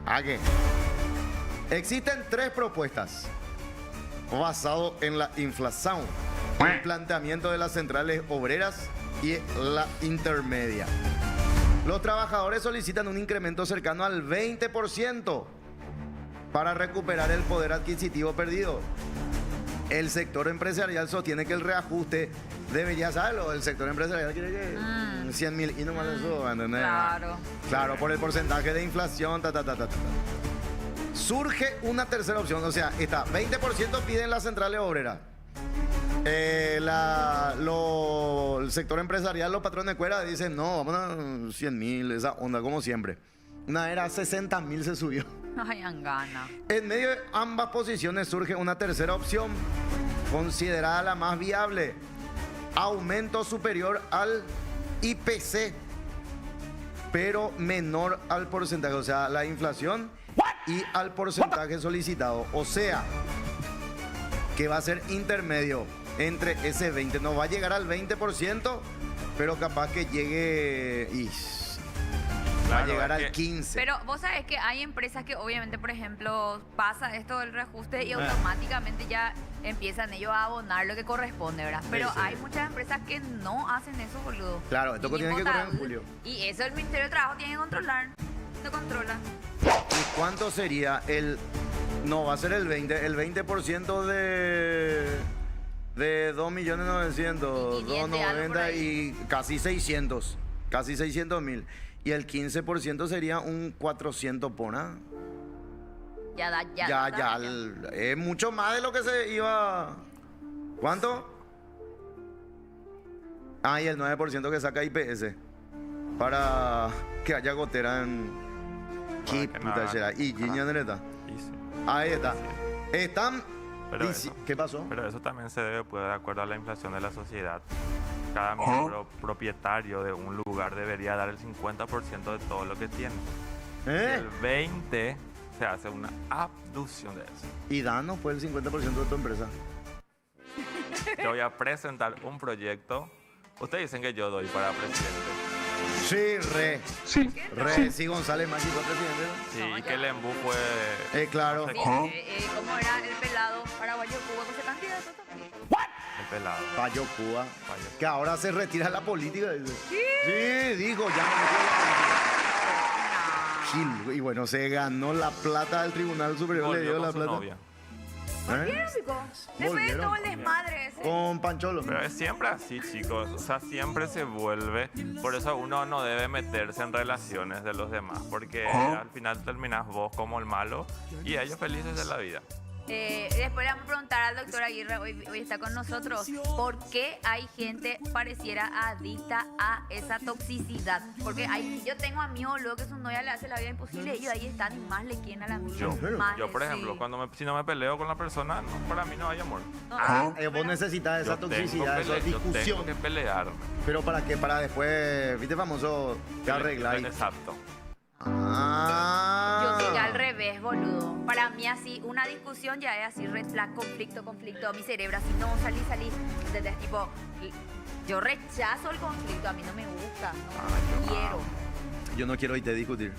S4: ¿A qué? Existen 3 propuestas basado en la inflación, el planteamiento de las centrales obreras y la intermedia. Los trabajadores solicitan un incremento cercano al 20% para recuperar el poder adquisitivo perdido. El sector empresarial sostiene que el reajuste debería, ¿sabes? El sector empresarial quiere que 100.000 y no más eso, ¿entendés?
S6: Claro.
S4: Claro, por el porcentaje de inflación, Surge una tercera opción, o sea, está 20% piden las centrales obreras. El sector empresarial, los patrones de cuera dicen, no, vamos a 100.000, esa onda, como siempre. Una era 60.000 se subió.
S6: Ay, angana.
S4: En medio de ambas posiciones surge una tercera opción, considerada la más viable. Aumento superior al IPC, pero menor al porcentaje, o sea, la inflación y al porcentaje solicitado. O sea, que va a ser intermedio entre ese 20. No va a llegar al 20%, pero capaz que llegue y va a
S7: Claro,
S4: llegar
S7: es
S4: al
S7: que-
S4: 15.
S6: Pero vos sabés que hay empresas que obviamente, por ejemplo, pasa esto del reajuste y automáticamente ya empiezan ellos a abonar lo que corresponde, ¿verdad? Pero
S4: sí.
S6: hay muchas empresas que no hacen eso, boludo.
S4: Claro, esto
S6: Y
S4: tiene que correr en
S6: Potabl,
S4: julio.
S6: Y eso el Ministerio de Trabajo tiene que controlar. No controla.
S4: ¿Y cuánto sería el... No, va a ser el 20%. El 20% de 2.900.000,
S6: Y 500 y algo por
S4: 290
S6: ahí.
S4: y casi 600. Casi 600.000. Y el 15% sería un 400 por nada.
S6: Ya da, ya.
S4: Ya,
S6: da,
S4: ya. Es mucho más de lo que se iba... ¿Cuánto? Ah, y el 9% que saca IPS. Para que haya gotera en... ¿Qué
S7: que no
S4: puta
S7: hagan-
S4: será? Y Giña Nereta.
S7: Y sí.
S4: Ahí está. Están...
S7: Pero
S4: dici-
S7: eso-
S4: ¿Qué pasó?
S7: Pero eso también se debe, pues, de acuerdo a la inflación de la sociedad. Cada miembro propietario de un lugar debería dar el 50% de todo lo que tiene.
S4: ¿Eh?
S7: El 20% se hace una abducción de eso.
S4: Y danos pues el 50% de tu empresa.
S7: Yo voy a presentar un proyecto. Ustedes dicen que yo doy para presidente.
S4: Sí,
S3: Sí.
S4: sí, González Maggi fue presidente.
S7: Sí,
S6: No,
S7: y
S6: ya.
S7: que el embú fue
S4: Claro.
S7: no sé
S6: Sí,
S7: cómo,
S6: ¿cómo era el pelado paraguayo Cuba con ese candidato también?
S7: el pelado.
S4: Falló Cuba.
S7: Falló.
S4: Que ahora se retira de la política. Dice. Sí, dijo, ya no me Gil. Y bueno, se ganó la plata del Tribunal Superior. Le
S7: Volvió
S4: dio
S7: con
S4: la
S7: su
S4: plata.
S7: novia.
S4: ¿Eh?
S6: Chico, después de
S4: Volvieron.
S6: todo el desmadre ese.
S4: Con Pancholo.
S7: Pero es siempre así, chicos. O sea, siempre se vuelve. Por eso uno no debe meterse en relaciones de los demás. Porque al final terminas vos como el malo y ellos felices de la vida.
S6: Después le vamos a preguntar al doctor Aguirre, hoy está con nosotros, ¿por qué hay gente pareciera adicta a esa toxicidad? Porque yo tengo amigos luego que su novia le hace la vida imposible y ellos ahí están y más le quieren a la amiga. Más
S7: Yo,
S6: le-
S7: por ejemplo,
S6: sí.
S7: cuando si no me peleo con la persona, no, para mí no hay amor.
S4: Vos necesitas esa
S7: Yo
S4: toxicidad, esa
S7: yo tengo
S4: discusión.
S7: que pelearme.
S4: Pero para qué, para después, viste famoso, te arreglar.
S7: Exacto.
S4: Ah.
S6: Yo soy al revés, boludo. Para mí así, una discusión ya es así, red flag, conflicto. Mi cerebro así, no, salí. ¿Entendés? Tipo, yo rechazo el conflicto, a mí no me gusta, no quiero.
S4: Yo no quiero irte a discutir.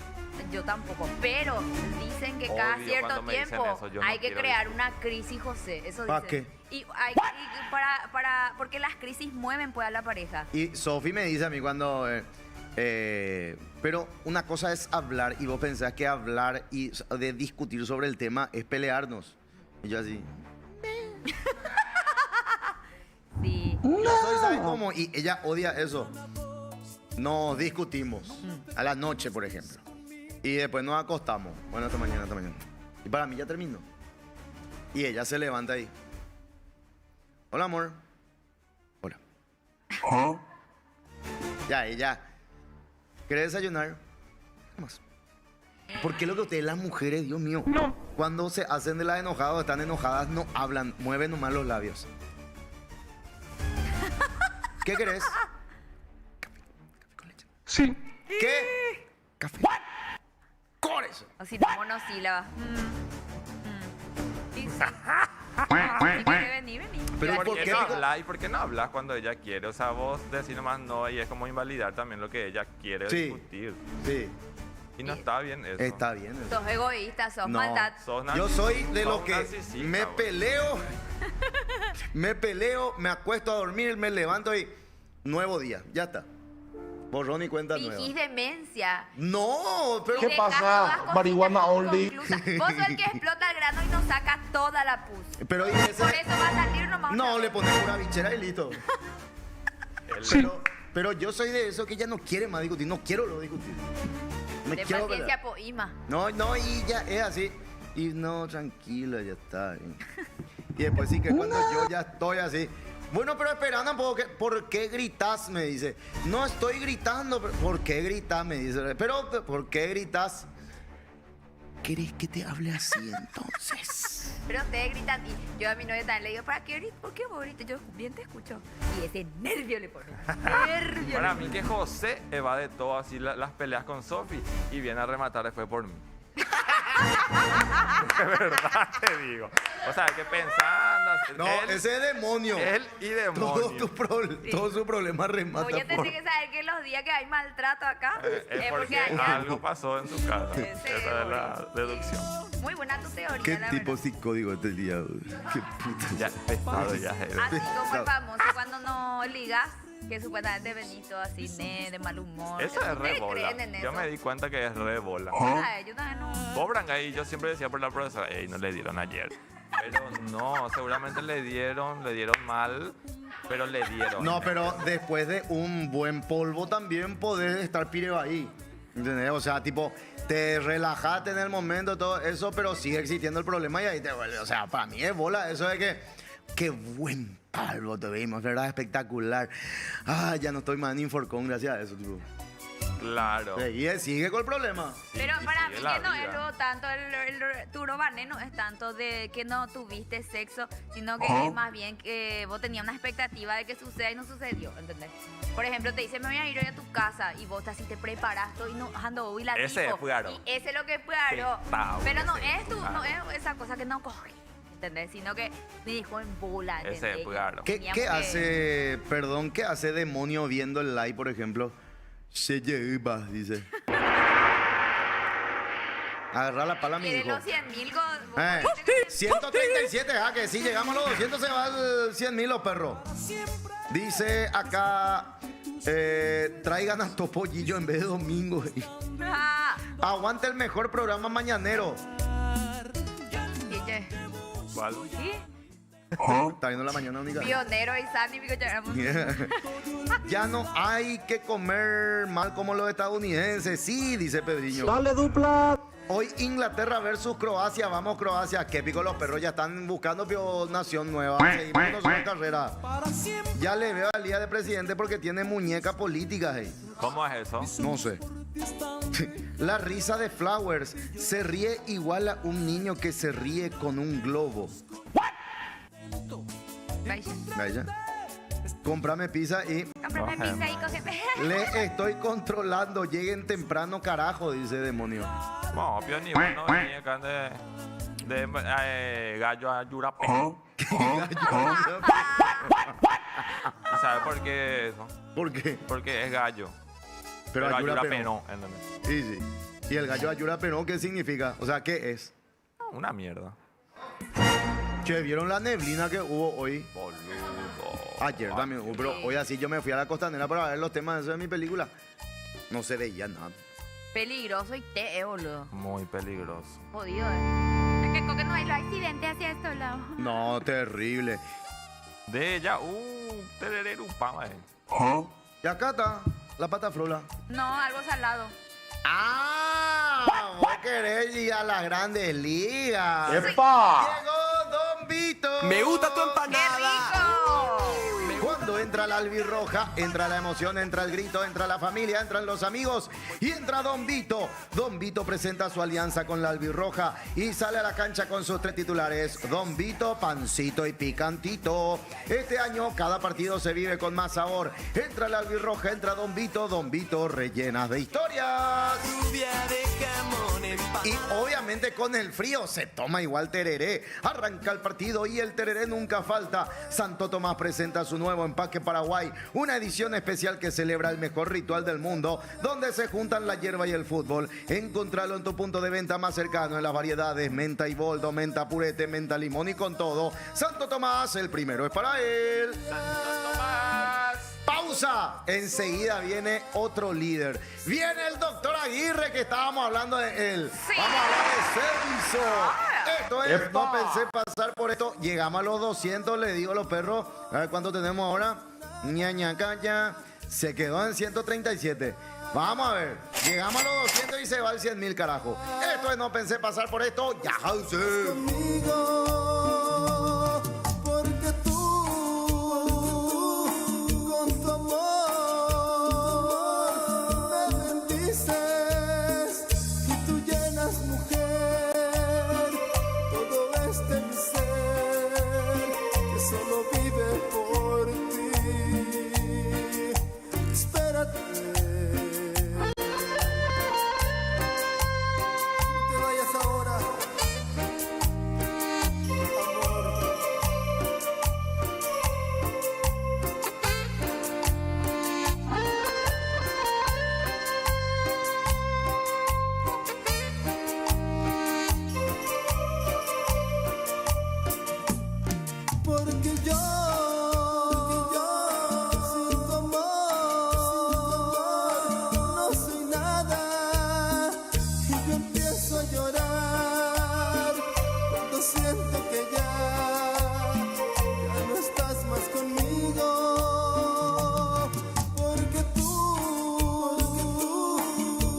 S6: Yo tampoco, pero dicen que cada
S7: Obvio,
S6: cierto
S7: cuando me dicen
S6: tiempo
S7: eso, yo no
S6: hay que
S7: quiero
S6: crear
S7: discutir.
S6: una crisis, José. Eso
S4: ¿Pa'
S6: dicen.
S4: qué?
S6: Y porque las crisis mueven pues a la pareja.
S4: Y Sofi me dice a mí cuando... pero una cosa es hablar y vos pensás que hablar y de discutir sobre el tema es pelearnos. Y yo así...
S6: Sí.
S4: Yo soy, ¿sabes cómo? Y ella odia eso. Nos discutimos. A la noche, por ejemplo. Y después nos acostamos. Bueno, hasta mañana, hasta mañana. Y para mí ya terminó. Y ella se levanta ahí. Hola, amor. Hola. Ya, ella. ¿Querés desayunar? ¿Qué más? ¿Por qué lo que ustedes, las mujeres, Dios mío?
S3: No.
S4: Cuando se hacen de las enojadas, están enojadas, no hablan, mueven nomás los labios. ¿Qué querés?
S3: Sí.
S4: ¿Qué? Café. Con eso.
S6: O si no, monosílabas. Sí, sí. Si quiere venir, vení.
S4: Pero
S6: Yo
S4: ¿por
S6: así
S4: qué
S6: que-
S4: no
S7: hablas? ¿Y por qué no hablas cuando ella quiere? O sea, vos decís nomás no y es como invalidar también lo que ella quiere
S4: Sí.
S7: discutir.
S4: Sí,
S7: Y no está bien eso.
S4: está bien. eso.
S6: Sos egoísta, sos
S4: No.
S6: maldad.
S7: Sos
S4: Yo soy de
S7: sos
S4: los que
S7: narcisista,
S4: me
S7: güey.
S4: peleo, me acuesto a dormir, me levanto y nuevo día, ya está. Borrón y cuenta nueva.
S6: Fingís demencia.
S4: No, pero
S6: Y
S8: ¿Qué
S6: dejás
S8: pasa?
S6: todas cositas
S8: Marihuana only.
S6: inconclusas. Vos sos el que explota el grano y nos saca toda la pus.
S4: pero ¿y ese?
S6: Por eso va a salir nomás.
S4: No,
S6: una
S4: le
S6: vez.
S4: pones una bichera y listo.
S3: Sí.
S4: Pero yo soy de eso que ella no quiere más discutir, no quiero lo discutir. Me
S6: De
S4: quiero
S6: paciencia
S4: pelear.
S6: poima.
S4: No, y ya es así. Y no, tranquilo, ya está. Y después sí que cuando yo ya estoy así. Bueno, pero esperando un poco, ¿por qué gritas? Me dice. No estoy gritando, pero ¿por qué gritas? Me dice. Pero, ¿por qué gritas? ¿Querés que te hable así entonces?
S6: Pero ustedes gritan y yo a mi novia también le digo, ¿para qué gritas? ¿Por qué vos gritas? Yo bien te escucho. Y ese nervio le pone. Nervio.
S7: Para mí que José evade todo así las peleas con Sofi y viene a rematar después por mí. De verdad te digo. O sea, que pensando.
S4: No,
S7: él,
S4: ese es demonio.
S7: Él y demonio.
S4: Todo su problema remata
S6: Oye,
S4: por...
S6: tenés que saber que los días que hay maltrato acá
S7: Es porque
S6: allá-
S7: algo pasó en su casa.
S6: Ese
S7: Esa es la deducción.
S6: Muy buena tu teoría,
S4: ¿Qué
S6: la
S4: tipo
S6: verdad.
S4: psicódico este día? Qué puta.
S7: Ya, pesado ya.
S6: Así como el famoso cuando no ligas, que supuestamente venís todo así, de mal humor.
S7: Eso es re
S6: ¿Ustedes
S7: bola.
S6: creen en
S7: Yo
S6: eso?
S7: me di cuenta que es re bola.
S6: Ay, yo también no.
S7: Cobran ahí, yo siempre decía por la profesora, ey, no le dieron ayer. Pero no, seguramente le dieron mal, pero le dieron.
S4: No, pero después de un buen polvo también podés estar pireo ahí. ¿Entendés? O sea, tipo, te relajaste en el momento, todo eso, pero sigue existiendo el problema y ahí te vuelve. O sea, para mí es bola eso de que, qué buen polvo tuvimos, ¿verdad? Espectacular. Ah, ya no estoy más en Inforcon gracias a eso, tipo.
S7: Claro.
S4: Sigue con el problema.
S6: Pero
S7: y
S6: para
S7: sigue
S6: mí
S7: la
S6: que no
S7: vida.
S6: es luego tanto el turobané, no es tanto de que no tuviste sexo, sino que es más bien que vos tenías una expectativa de que suceda y no sucedió, ¿entendés? Por ejemplo, te dicen, me voy a ir hoy a tu casa y vos así te preparas todo y no ando hoy la
S7: Ese
S6: tipo,
S7: es Fugaro.
S6: y ese es lo que es Fugaro.
S7: Pesado,
S6: Pero no
S7: ese
S6: es
S7: es
S6: tu,
S7: Fugaro.
S6: no es esa cosa que no coge, ¿entendés? Sino que me dijo en bola, ¿entendés?
S7: Ese es Fugaro.
S4: ¿Qué
S6: Teníamos que-
S4: hace, perdón, qué hace demonio viendo el live, por ejemplo? Se lleva, dice. Agarra la pala, mi
S6: Quiere
S4: hijo.
S6: los 100.000 con...
S4: 137, que si llegamos a los 200 se va al 100.000 los perros. Dice acá, traigan a Topollillo en vez de domingo.
S6: Ah,
S4: Aguante el mejor programa mañanero.
S6: y que-
S7: ¿Cuál?
S6: ¿Sí?
S4: Está viendo la mañana, única.
S6: Pionero y Sandy, porque ya éramos...
S4: Ya no hay que comer mal como los estadounidenses. Sí, dice Pedriño.
S2: Dale dupla.
S4: Hoy Inglaterra versus Croacia. Vamos, Croacia. Qué pico, los perros ya están buscando nación nueva. Seguimos nosotros en carrera. Ya le veo al día de presidente porque tiene muñecas políticas ahí.
S7: ¿Cómo es eso?
S4: No sé. La risa de Flowers. Se ríe igual a un niño que se ríe con un globo.
S6: Vaya.
S4: Vaya. Cómprame pizza y
S6: Cómprame pizza y cógeme.
S4: le estoy controlando. Lleguen temprano, carajo, dice demonio.
S7: No, obvio ni bueno, venía acá de gallo a Yurape. ¿Sabes por qué eso?
S4: ¿Por qué?
S7: Porque es gallo.
S4: Pero
S7: a
S4: Ayura
S7: Yurape
S4: Penó.
S7: no, ¿entendés?
S4: Sí, sí. ¿Y el gallo Ayura Penó qué significa? O sea, ¿qué es?
S7: Una mierda.
S4: Che, ¿vieron la neblina que hubo hoy?
S7: Boludo.
S4: Ayer también hubo, pero hoy así yo me fui a la costanera para ver los temas de eso de mi película. No se veía nada.
S6: Peligroso y te, boludo.
S7: Muy peligroso.
S6: Jodido, Es que Coque no hay los accidentes hacia estos lados.
S4: No, terrible.
S7: De ella, terereru, pama,
S4: Y acá está la pata flora.
S6: No, algo salado.
S4: ¡Ah! Vos querés ir a las grandes ligas.
S8: ¡Epa!
S4: Llegó Don Vito.
S2: Me gusta tu
S6: ¡Qué
S2: empanada.
S6: rico!
S4: Cuando entra la albirroja, entra la emoción, entra el grito, entra la familia, entran los amigos y entra Don Vito. Don Vito presenta su alianza con la albirroja y sale a la cancha con sus 3 titulares. Don Vito, pancito y picantito. Este año cada partido se vive con más sabor. Entra la albirroja, entra Don Vito rellenas de historias. Y obviamente con el frío se toma igual tereré. Arranca el partido y el tereré nunca falta. Santo Tomás presenta su nuevo empaque Paraguay, una edición especial que celebra el mejor ritual del mundo, donde se juntan la hierba y el fútbol. Encontralo en tu punto de venta más cercano en las variedades menta y boldo, menta purete, menta limón y con todo. Santo Tomás, el primero es para él. Pausa. Enseguida viene otro líder. Viene el doctor Aguirre, que estábamos hablando de él.
S6: Sí.
S4: Vamos a hablar de servicio. Esto es,
S8: ¡Epa!
S4: no pensé pasar por esto. Llegamos a los 200, le digo a los perros. A ver cuánto tenemos ahora. Ña, caña. Se quedó en 137. Vamos a ver. Llegamos a los 200 y se va al 100.000, carajo. esto es No Pensé Pasar por Esto. Ya, Jausen.
S2: Conmigo, porque tú, con tu amor, me bendices y tú llenas, mujer, todo este mi ser que solo vive por ti. Espérate. Porque yo sin tu amor no soy nada, y yo empiezo a llorar cuando siento que ya no estás más conmigo. Porque tú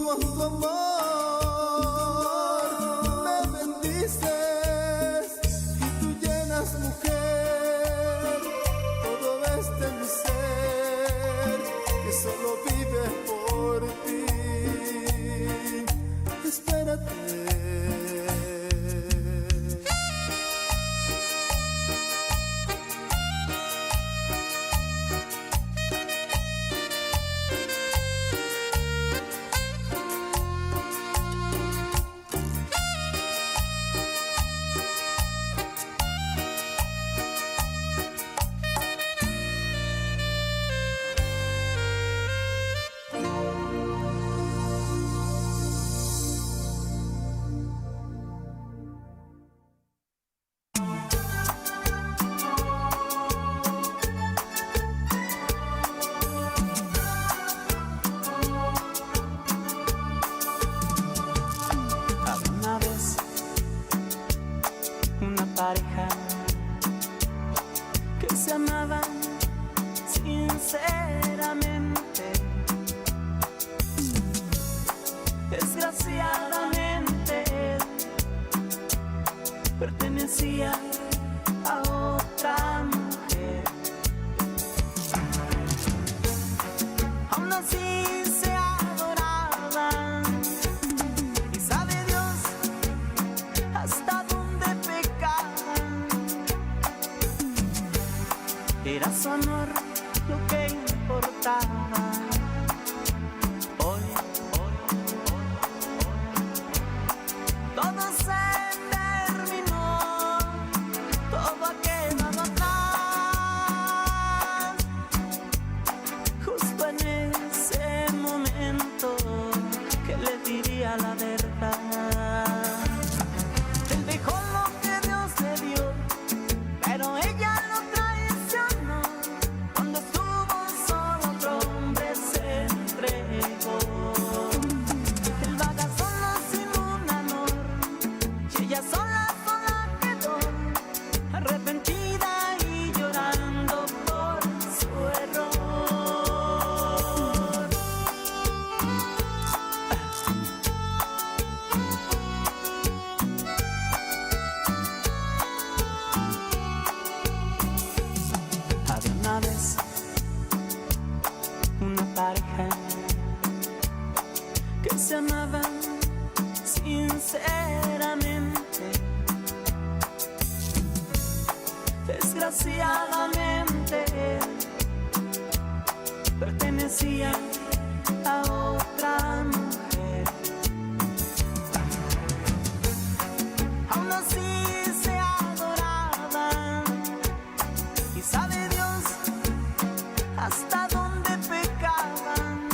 S2: con tu amor me bendices y tú llenas, mujer, todo este mi ser que solo vive por ti. Espérate. Una vez una pareja que se amaban sinceramente. Desgraciadamente pertenecía a otra mujer. Aún así se adoraban. Y sabe Dios hasta dónde pecaban. Era su amor lo que importaba. Hoy todo se terminó, todo ha quedado atrás. Justo en ese momento que le diría la verdad. Él dejó lo que Dios le dio, pero ella lo traicionó. Cuando estuvo solo, otro hombre se entregó. Él vaga solo sin un amor, y ella sola quedó, arrepentida y llorando por su error. Había una vez una pareja que se amaba sinceramente. Desgraciadamente pertenecía a otra mujer. Aún así se adoraban. Y sabe Dios hasta dónde pecaban.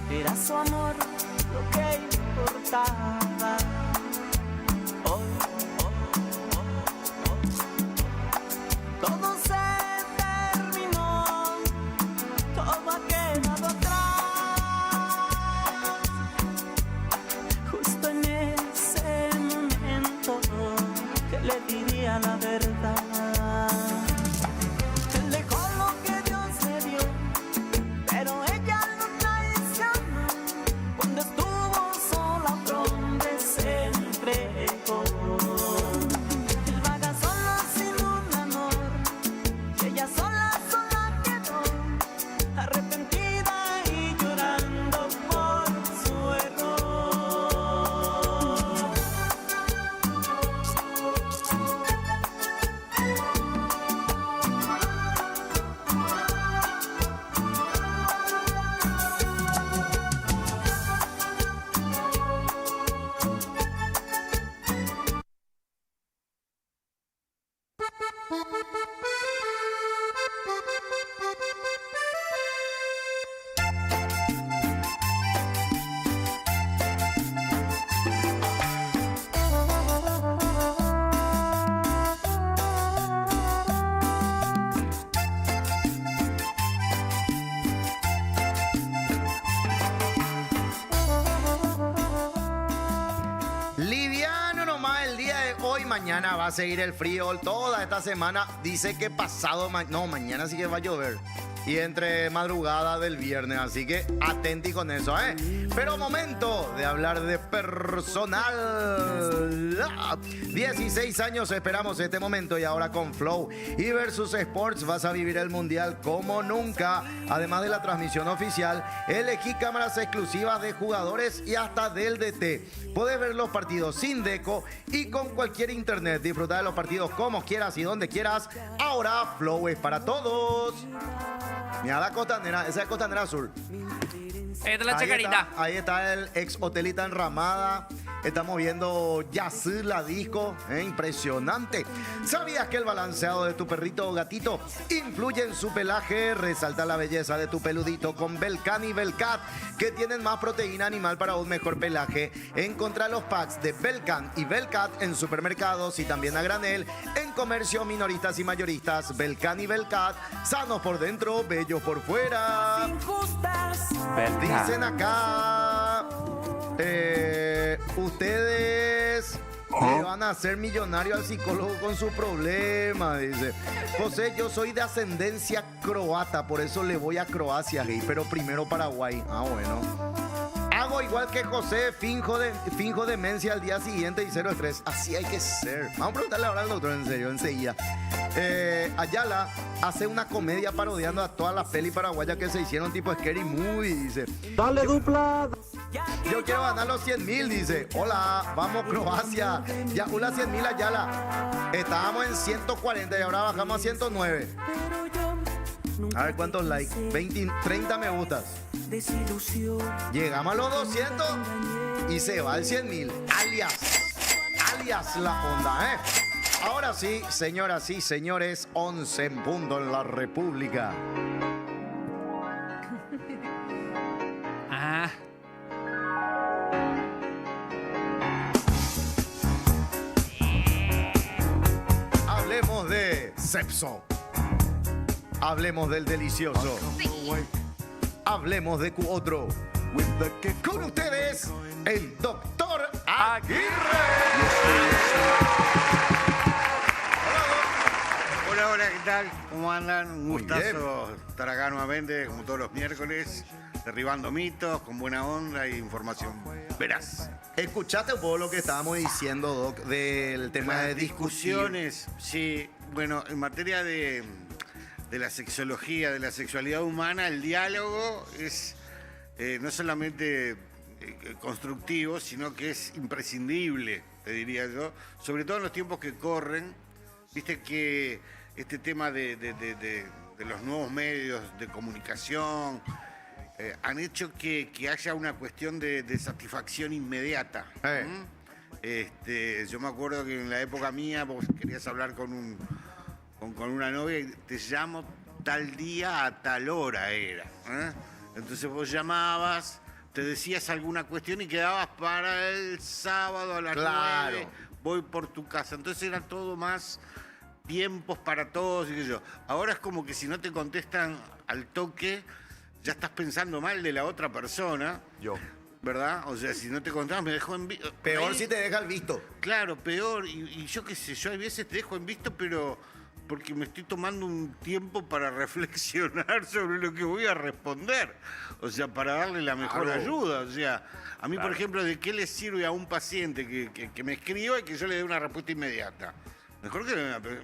S2: Era su amor lo que importaba. Hoy todo se terminó, todo ha quedado atrás. Justo en ese momento que le diría la verdad. Él dejó lo que Dios le dio, pero ella lo traicionó. Cuando estuvo
S4: mañana va a seguir el frío. Toda esta semana dice que pasado... no, mañana sí que va a llover. Y entre madrugada del viernes, así que atenti con eso, ¿eh? Pero momento de hablar de personal. 16 años esperamos este momento y ahora con Flow y Versus Sports vas a vivir el Mundial como nunca. Además de la transmisión oficial, elegí cámaras exclusivas de jugadores y hasta del DT. Puedes ver los partidos sin deco y con cualquier internet. Disfrutar de los partidos como quieras y donde quieras. Ahora Flow es para todos. Mira la costanera, esa es Costanera Sur.
S5: Esta es la chacarita.
S4: Ahí está el ex Hotelita Enramada. Estamos viendo Yazoo, la disco. Impresionante. ¿Sabías que el balanceado de tu perrito o gatito influye en su pelaje? Resalta la belleza de tu peludito con Belcan y Belcat, que tienen más proteína animal para un mejor pelaje. Encontrá los packs de Belcan y Belcat en supermercados y también a granel en comercios minoristas y mayoristas. Belcan y Belcat, sanos por dentro, bellos por fuera. Dicen acá, ustedes le van a hacer millonario al psicólogo con su problema, dice. José, yo soy de ascendencia croata, por eso le voy a Croacia, pero primero Paraguay. Ah, bueno. Hago igual que José, finjo demencia al día siguiente y cero estrés. Así hay que ser. Vamos a preguntarle ahora al doctor, en serio, enseguida. Ayala hace una comedia parodiando a todas las pelis paraguayas que se hicieron tipo Scary Movie, dice.
S2: Dale dupla.
S4: Yo quiero ganar los 100.000, dice. Hola, vamos Croacia. Ya, una 100.000 Ayala. Estábamos en 140 y ahora bajamos a 109. A ver cuántos likes. 30 me gustas. Llegamos a los 200 y se va al 100.000. Alias la onda, ¿eh? Ahora sí, señoras y señores, 11 en punto en la República.
S5: Ah.
S4: Hablemos de sexo. Hablemos del delicioso. Hablemos de otro. Con ustedes, el doctor Aguirre.
S9: Hola, hola, ¿qué tal? ¿Cómo andan? Un
S4: Muy
S9: gustazo estar acá nuevamente, como todos los miércoles, derribando mitos, con buena onda y información veraz.
S4: ¿Escuchaste un poco lo que estábamos diciendo, Doc, del tema de
S9: Las discusiones, sí. Bueno, en materia de la sexología, de la sexualidad humana, el diálogo es no solamente constructivo, sino que es imprescindible, te diría yo, sobre todo en los tiempos que corren. Viste que este tema de los nuevos medios de comunicación han hecho que haya una cuestión de satisfacción inmediata. Yo me acuerdo que en la época mía vos querías hablar con una novia y te llamo tal día a tal hora era. Entonces vos llamabas, te decías alguna cuestión y quedabas para el sábado a las 9, voy por tu casa. Entonces era todo más tiempos para todos y qué sé yo. Ahora es como que si no te contestan al toque, ya estás pensando mal de la otra persona.
S7: Yo.
S9: ¿Verdad? O sea, si no te contestan, me dejó en visto.
S4: Peor si te deja el visto.
S9: Claro, peor. Y yo qué sé, yo a veces te dejo en visto, pero porque me estoy tomando un tiempo para reflexionar sobre lo que voy a responder. O sea, para darle la mejor ayuda. O sea, a mí, por ejemplo, ¿de qué le sirve a un paciente que me escriba y que yo le dé una respuesta inmediata? Mejor que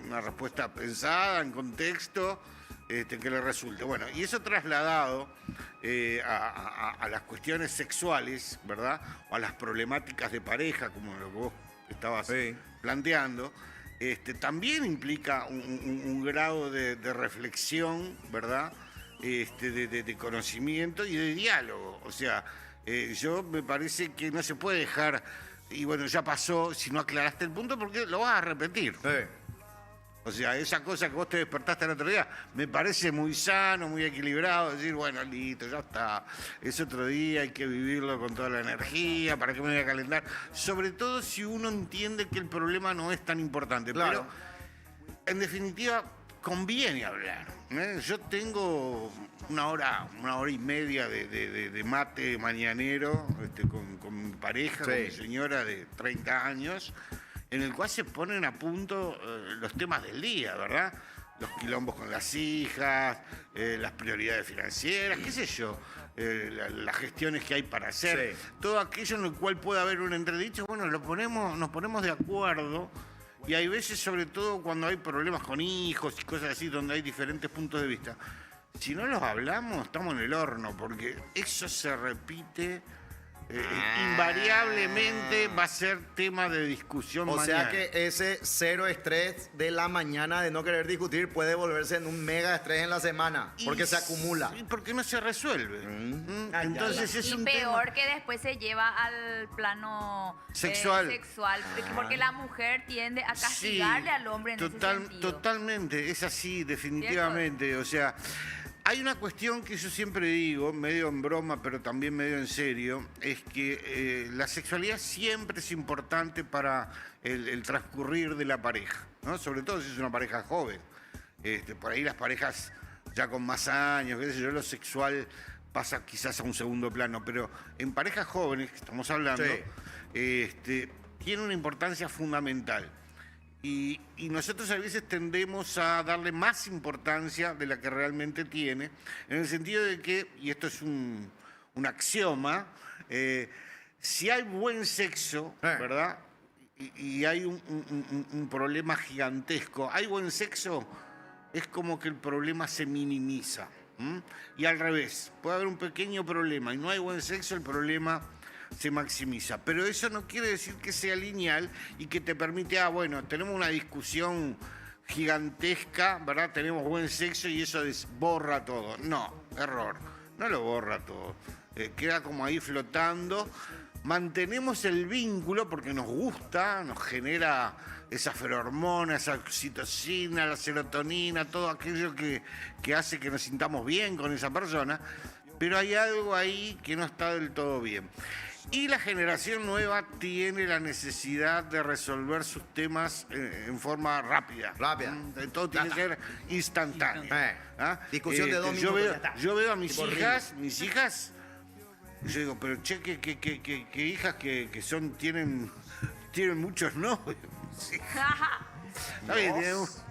S9: una respuesta pensada, en contexto, que le resulte. Bueno, y eso trasladado a las cuestiones sexuales, ¿verdad? O a las problemáticas de pareja, como lo que vos estabas planteando, también implica un grado de reflexión, ¿verdad? De conocimiento y de diálogo. O sea, yo me parece que no se puede dejar, y bueno, ya pasó, si no aclaraste el punto, porque lo vas a repetir. O sea, esa cosa que vos te despertaste el otro día, me parece muy sano, muy equilibrado, decir, bueno, listo, ya está, es otro día, hay que vivirlo con toda la energía, ¿para qué me voy a calentar? Sobre todo si uno entiende que el problema no es tan importante.
S4: Claro.
S9: Pero, en definitiva, conviene hablar. Yo tengo una hora y media de mate mañanero con mi pareja, con mi señora de 30 años, en el cual se ponen a punto los temas del día, ¿verdad? Los quilombos con las hijas, las prioridades financieras, qué sé yo, las gestiones que hay para hacer,
S4: Sí.
S9: todo aquello en lo cual puede haber un entredicho, bueno, nos ponemos de acuerdo. Y hay veces, sobre todo cuando hay problemas con hijos y cosas así, donde hay diferentes puntos de vista, si no los hablamos, estamos en el horno, porque eso se repite, invariablemente va a ser tema de discusión
S4: O sea
S9: mañana.
S4: que ese cero estrés de la mañana de no querer discutir puede volverse en un mega estrés en la semana, porque se acumula.
S9: Y porque no se resuelve.
S4: Ah, ya,
S9: Entonces es
S6: Y
S9: un
S6: peor
S9: tema
S6: que después se lleva al plano
S9: Sexual.
S6: sexual, porque la mujer tiende a castigarle al hombre en ese sentido.
S9: Totalmente, es así, definitivamente. O sea, hay una cuestión que yo siempre digo, medio en broma, pero también medio en serio, es que la sexualidad siempre es importante para el transcurrir de la pareja, ¿no? Sobre todo si es una pareja joven. Por ahí las parejas ya con más años, qué sé yo, lo sexual pasa quizás a un segundo plano, pero en parejas jóvenes, que estamos hablando, tiene una importancia fundamental. Y nosotros a veces tendemos a darle más importancia de la que realmente tiene, en el sentido de que, y esto es un axioma, si hay buen sexo, ¿verdad? Y hay un problema gigantesco, hay buen sexo, es como que el problema se minimiza. Y al revés, puede haber un pequeño problema y no hay buen sexo, el problema se maximiza. Pero eso no quiere decir que sea lineal y que te permite, bueno, tenemos una discusión gigantesca, ¿verdad? Tenemos buen sexo y eso borra todo. No, error. No lo borra todo. Queda como ahí flotando. Mantenemos el vínculo porque nos gusta, nos genera esa feromona, esa oxitocina, la serotonina, todo aquello que hace que nos sintamos bien con esa persona, pero hay algo ahí que no está del todo bien. Y la generación nueva tiene la necesidad de resolver sus temas en forma rápida.
S4: Rápida.
S9: Todo tiene que ser instantáneo. ¿Ah?
S4: Discusión de 2 minutos, ya está.
S9: Yo veo a mis
S4: Tipo
S9: hijas, y yo digo, pero che, que hijas que tienen muchos novios. Sí. Está bien,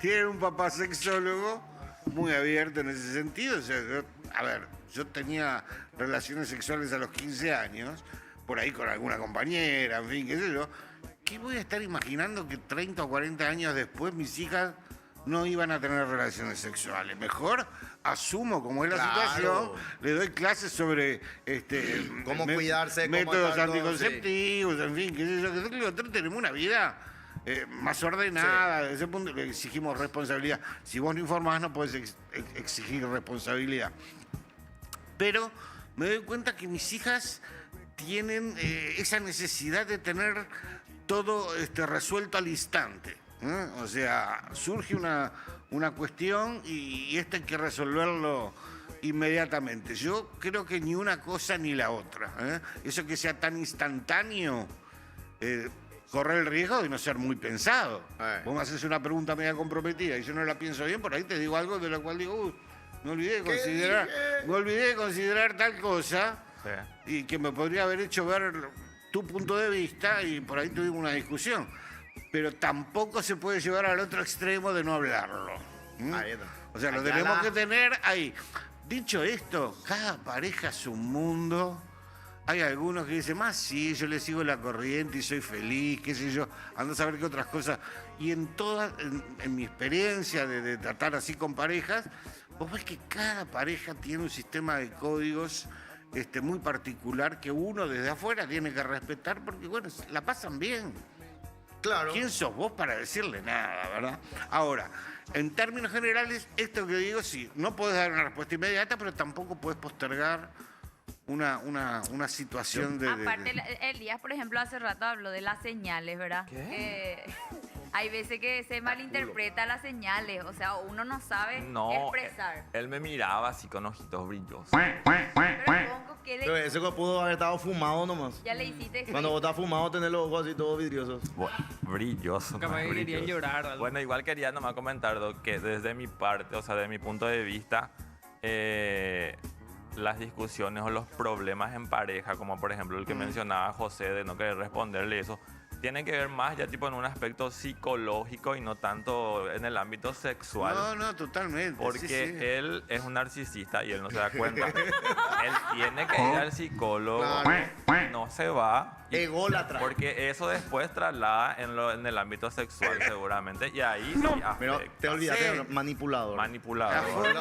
S9: tienen un papá sexólogo muy abierto en ese sentido. O sea, yo tenía relaciones sexuales a los 15 años, por ahí con alguna compañera, en fin, qué sé yo. ¿Qué voy a estar imaginando que 30 o 40 años después mis hijas no iban a tener relaciones sexuales? Mejor asumo como es la
S4: Claro.
S9: situación, le doy clases sobre
S4: Cómo cuidarse, cómo
S9: métodos
S4: estar todo,
S9: anticonceptivos, en fin, qué sé yo, que nosotros tenemos una vida más ordenada, desde ese punto que exigimos responsabilidad. Si vos no informás, no podés exigir responsabilidad. Pero me doy cuenta que mis hijas tienen esa necesidad de tener todo resuelto al instante. O sea, surge una cuestión y esto hay que resolverlo inmediatamente. Yo creo que ni una cosa ni la otra. Eso que sea tan instantáneo corre el riesgo de no ser muy pensado. Vos me haces una pregunta media comprometida y yo no la pienso bien, por ahí te digo algo de lo cual digo, me olvidé de considerar tal cosa y que me podría haber hecho ver tu punto de vista y por ahí tuvimos una discusión. Pero tampoco se puede llevar al otro extremo de no hablarlo.
S4: Ahí está.
S9: O sea, lo
S4: Allá
S9: tenemos
S4: la-
S9: que tener ahí. Dicho esto, cada pareja es un mundo. Hay algunos que dicen, sí, yo le sigo la corriente y soy feliz, qué sé yo, ando a saber qué otras cosas. Y en mi experiencia de tratar así con parejas, vos ves que cada pareja tiene un sistema de códigos muy particular que uno desde afuera tiene que respetar porque, bueno, la pasan bien.
S4: Claro.
S9: ¿Quién sos vos para decirle nada, verdad? Ahora, en términos generales, esto que digo, sí, no podés dar una respuesta inmediata, pero tampoco podés postergar una situación de...
S6: Aparte, Elías, por ejemplo, hace rato habló de las señales, ¿verdad? Hay veces que se malinterpreta las señales, o sea, uno no sabe
S7: No,
S6: expresar.
S7: él me miraba así con ojitos brillosos.
S6: Pero supongo que
S4: Pero ese que pudo haber estado fumado nomás.
S6: ya le hiciste...
S4: Cuando vos estás fumado, tenés los ojos así todos vidriosos.
S7: Brilloso.
S5: Capaz que querían llorar o algo.
S7: Bueno, igual quería nomás comentar que desde mi parte, o sea, de mi punto de vista, las discusiones o los problemas en pareja, como por ejemplo el que mencionaba José de no querer responderle eso, tiene que ver más ya tipo en un aspecto psicológico y no tanto en el ámbito sexual.
S9: No, no, totalmente.
S7: Porque
S9: sí, sí.
S7: él es un narcisista y él no se da cuenta. Él tiene que ir al psicólogo,
S4: Claro.
S7: no se va.
S4: Ególatra.
S7: Porque eso después traslada en el ámbito sexual seguramente. Y ahí sí
S4: Pero
S7: afecta.
S4: te olvidaste,
S9: Sí.
S4: manipulador.
S7: Manipulador.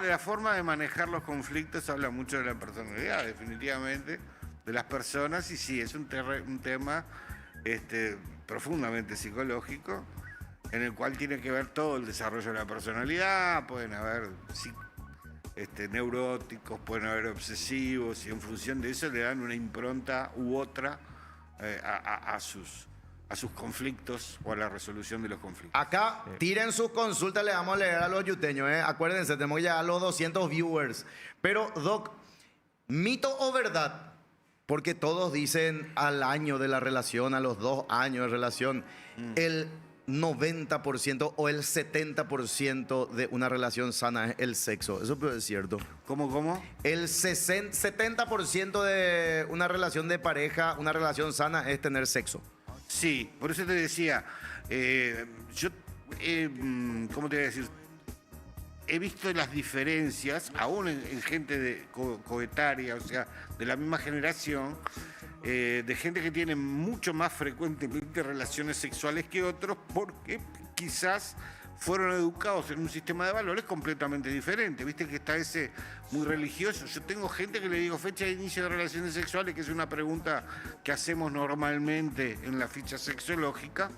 S9: La forma de manejar los conflictos habla mucho de la personalidad, definitivamente, de las personas. Y sí, es un tema profundamente psicológico, en el cual tiene que ver todo el desarrollo de la personalidad. Pueden haber neuróticos, pueden haber obsesivos, y en función de eso le dan una impronta u otra a sus conflictos o a la resolución de los conflictos.
S4: Acá, tiren sus consultas, le vamos a leer a los yuteños, ¿eh? Acuérdense, tenemos que llegar a los 200 viewers. Pero, Doc, ¿mito o verdad? Porque todos dicen al año de la relación, a los 2 años de relación, el 90% o el 70% de una relación sana es el sexo. Eso es cierto.
S9: ¿Cómo?
S4: El 70% de una relación de pareja, una relación sana, es tener sexo.
S9: Sí, por eso te decía, ¿cómo te voy a decir? He visto las diferencias, aún en gente coetaria, o sea, de la misma generación, de gente que tiene mucho más frecuentemente relaciones sexuales que otros, porque quizás fueron educados en un sistema de valores completamente diferente. Viste que está ese muy religioso. Yo tengo gente que le digo fecha de inicio de relaciones sexuales, que es una pregunta que hacemos normalmente en la ficha sexológica,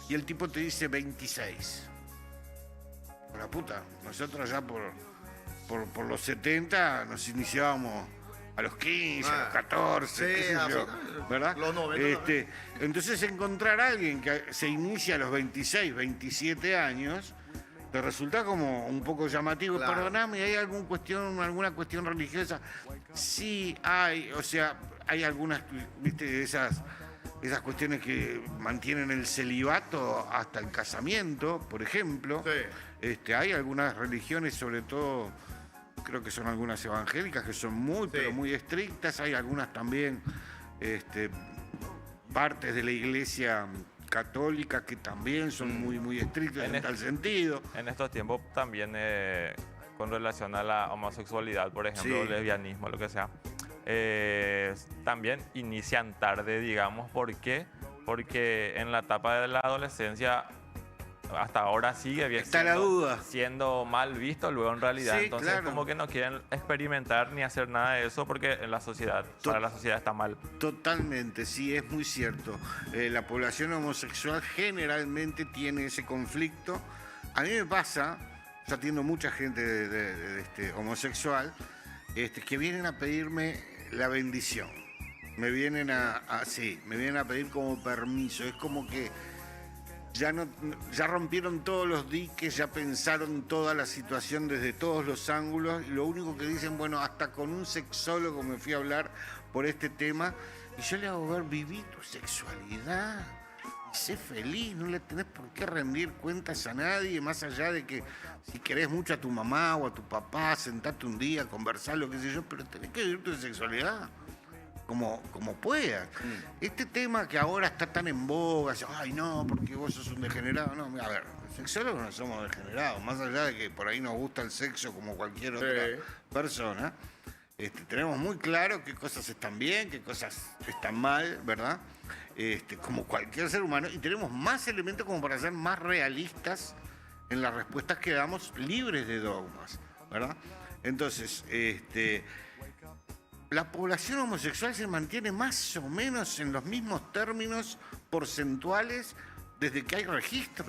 S9: y el tipo te dice 26. La puta, nosotros ya por los 70 nos iniciábamos a los 15, a los 14,
S4: sí,
S9: qué sé yo, ¿verdad?
S4: los 90
S9: entonces encontrar a alguien que se inicia a los 26, 27 años, te resulta como un poco llamativo.
S4: Claro.
S9: Perdóname, ¿hay alguna cuestión religiosa? Sí, hay, o sea, hay algunas, viste, esas cuestiones que mantienen el celibato hasta el casamiento, por ejemplo.
S4: Sí.
S9: Hay algunas religiones, sobre todo, creo que son algunas evangélicas, que son muy, pero muy estrictas. Hay algunas también partes de la iglesia católica que también son muy, muy estrictas en tal sentido.
S7: En estos tiempos también con relación a la homosexualidad, por ejemplo,
S9: Sí.
S7: lesbianismo, lo que sea, también inician tarde, digamos. ¿Por qué? Porque en la etapa de la adolescencia hasta ahora sigue
S9: Está la duda.
S7: siendo mal visto luego en realidad.
S9: Sí,
S7: Entonces
S9: claro.
S7: como que no quieren experimentar ni hacer nada de eso porque en la sociedad, para la sociedad está mal.
S9: Totalmente, sí, es muy cierto. La población homosexual generalmente tiene ese conflicto. A mí me pasa, yo atiendo mucha gente homosexual, que vienen a pedirme la bendición. Me vienen me vienen a pedir como permiso. Es como que ya rompieron todos los diques, ya pensaron toda la situación desde todos los ángulos, y lo único que dicen, bueno, hasta con un sexólogo me fui a hablar por este tema, y yo le hago ver, viví tu sexualidad, y sé feliz, no le tenés por qué rendir cuentas a nadie, más allá de que si querés mucho a tu mamá o a tu papá, sentate un día, conversarlo, qué sé yo, pero tenés que vivir tu sexualidad como puedas. Este tema que ahora está tan en boga, ay no, porque vos sos un degenerado. No, a ver, sexólogos no somos degenerados, más allá de que por ahí nos gusta el sexo como cualquier otra persona. Tenemos muy claro qué cosas están bien, qué cosas están mal, ¿verdad? Como cualquier ser humano, y tenemos más elementos como para ser más realistas en las respuestas que damos, libres de dogmas, ¿verdad? Entonces, la población homosexual se mantiene más o menos en los mismos términos porcentuales desde que hay registros.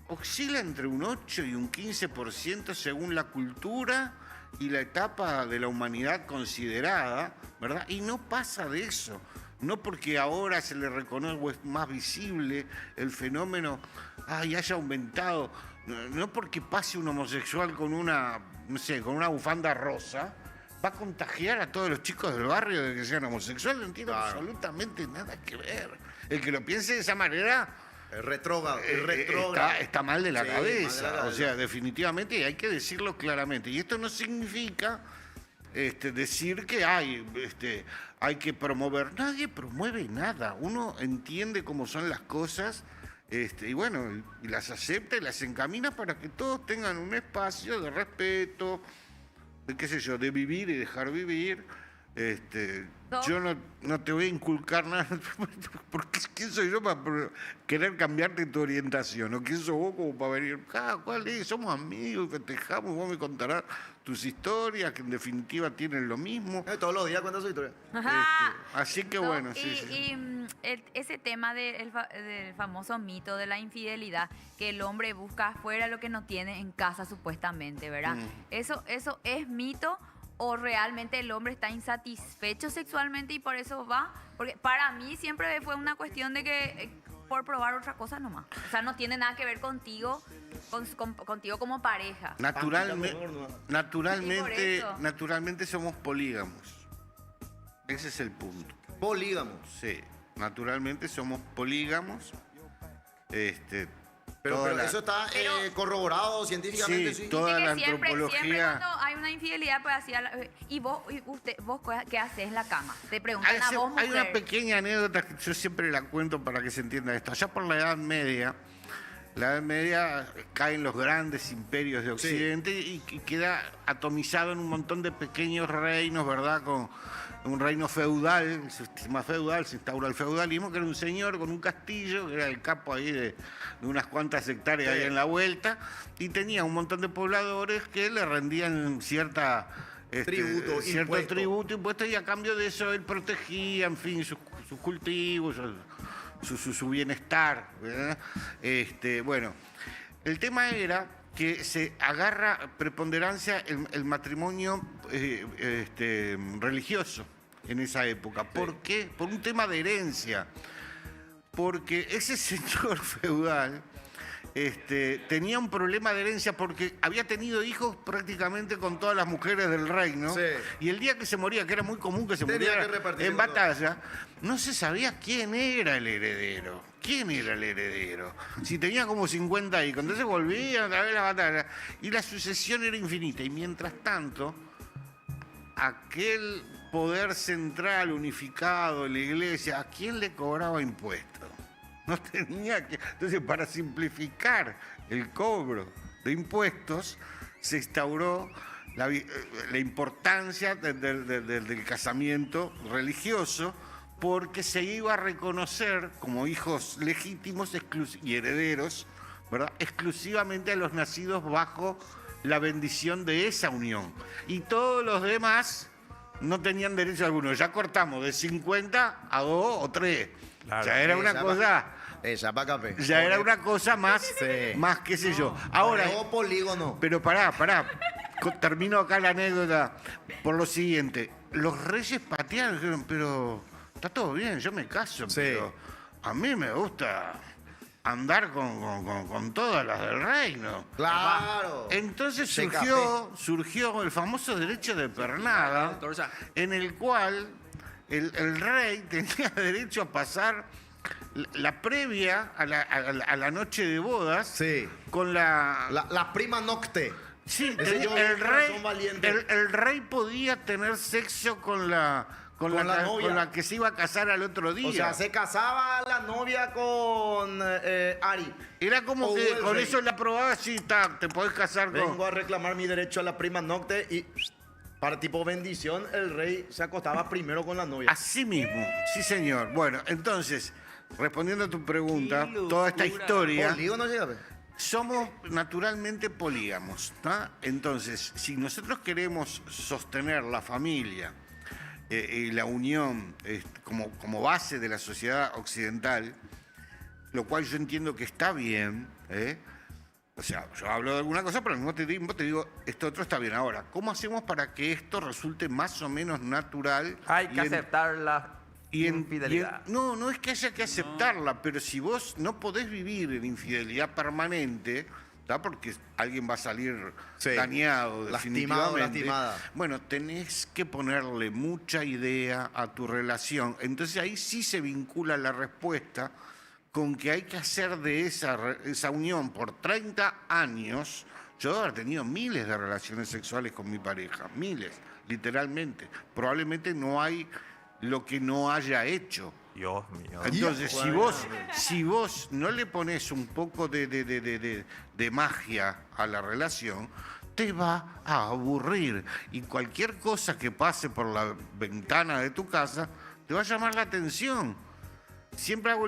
S9: Oscila entre un 8 y un 15% según la cultura y la etapa de la humanidad considerada, ¿verdad? Y no pasa de eso. No porque ahora se le reconoce o es más visible el fenómeno, haya aumentado. No porque pase un homosexual con una bufanda rosa, va a contagiar a todos los chicos del barrio de que sean homosexuales. No tiene absolutamente nada que ver. El que lo piense de esa manera
S4: retrógrado.
S9: Está mal de la cabeza.
S4: Mal de la
S9: O sea, definitivamente, y hay que decirlo claramente. Y esto no significa decir que hay que promover. Nadie promueve nada. Uno entiende cómo son las cosas y bueno, y las acepta y las encamina para que todos tengan un espacio de respeto, de qué sé yo, de vivir y dejar vivir. Yo no te voy a inculcar nada, porque ¿quién soy yo para querer cambiarte tu orientación? ¿O quién sos vos como para venir? ¿Cuál es? Somos amigos, festejamos, vos me contarás tus historias, que en definitiva tienen lo mismo.
S4: Todos los días cuenta su historia.
S9: Así que bueno, sí.
S6: Ese tema del famoso mito de la infidelidad, que el hombre busca afuera lo que no tiene en casa supuestamente, ¿verdad? ¿Eso es mito o realmente el hombre está insatisfecho sexualmente y por eso va? Porque para mí siempre fue una cuestión de que por probar otra cosa nomás. O sea, no tiene nada que ver contigo, contigo como pareja.
S9: Naturalmente somos polígamos. Ese es el punto.
S4: Polígamos.
S9: Sí, naturalmente somos polígamos.
S4: Pero eso está corroborado científicamente,
S9: sí.
S4: sí.
S9: Toda la
S6: siempre
S9: antropología.
S6: cuando hay una infidelidad, pues así, y vos ¿qué haces en la cama? Te preguntan a vos, mujer.
S9: Hay una pequeña anécdota que yo siempre la cuento para que se entienda esto. Allá por la Edad Media caen los grandes imperios de Occidente y queda atomizado en un montón de pequeños reinos, ¿verdad? Con un reino feudal, el sistema feudal, se instaura el feudalismo, que era un señor con un castillo, que era el capo ahí de unas cuantas hectáreas ahí en la vuelta, y tenía un montón de pobladores que le rendían cierto tributo, impuesto, y a cambio de eso él protegía, en fin, sus cultivos, su bienestar, ¿verdad? Bueno, el tema era que se agarra preponderancia el matrimonio religioso en esa época. ¿Por qué? Por un tema de herencia. Porque ese señor feudal tenía un problema de herencia porque había tenido hijos prácticamente con todas las mujeres del reino.
S4: Sí.
S9: Y el día que se moría, que era muy común que se
S4: Tenía
S9: muriera
S4: que repartirse
S9: en
S4: con
S9: batalla, no se sabía quién era el heredero. ¿Quién era el heredero? Si tenía como 50 hijos, entonces volvían otra vez la batalla. Y la sucesión era infinita. Y mientras tanto, aquel poder central unificado en la iglesia, ¿a quién le cobraba impuestos? No tenía que... Entonces, para simplificar el cobro de impuestos, se instauró la importancia del casamiento religioso, porque se iba a reconocer como hijos legítimos y herederos, ¿verdad?, exclusivamente a los nacidos bajo la bendición de esa unión. Y todos los demás no tenían derecho alguno. Ya cortamos de 50 a 2 o 3.
S7: Claro.
S9: Ya era una cosa...
S4: café.
S9: Ya era una cosa más qué sé yo. Ahora...
S4: polígono.
S9: Pero pará. Termino acá la anécdota por lo siguiente. Los reyes patearon y dijeron, pero está todo bien, yo me caso, pero a mí me gusta andar con todas las del reino.
S4: Claro.
S9: Entonces surgió el famoso derecho de pernada, en el cual el rey tenía derecho a pasar la previa a la noche de bodas con
S4: la prima nocte.
S9: Sí,
S4: el
S9: el rey podía tener sexo con la novia, con la que se iba a casar al otro día.
S4: O sea, se casaba la novia con Ari.
S9: Era como que con eso la aprobaba, sí, te podés casar con...
S4: Vengo a reclamar mi derecho a la prima nocte y para tipo bendición el rey se acostaba primero con la novia.
S9: Así mismo, sí señor. Bueno, entonces, respondiendo a tu pregunta, toda esta historia...
S4: Polígono llega.
S9: Somos naturalmente polígamos, ¿tá? Entonces, si nosotros queremos sostener la familia y la unión como base de la sociedad occidental, lo cual yo entiendo que está bien, o sea, yo hablo de alguna cosa, pero al mismo tiempo te digo, esto otro está bien. Ahora, ¿cómo hacemos para que esto resulte más o menos natural?
S7: Hay que aceptar la infidelidad.
S9: No es que haya que aceptarla, pero si vos no podés vivir en infidelidad permanente, ¿tá?, porque alguien va a salir dañado, definitivamente.
S4: Lastimada.
S9: Bueno, tenés que ponerle mucha idea a tu relación. Entonces ahí sí se vincula la respuesta con que hay que hacer de esa unión por 30 años. Yo debo haber tenido miles de relaciones sexuales con mi pareja, miles, literalmente. Probablemente no hay lo que no haya hecho.
S7: Dios mío.
S9: Entonces, si vos no le pones un poco de magia a la relación, te va a aburrir. Y cualquier cosa que pase por la ventana de tu casa te va a llamar la atención. Siempre hago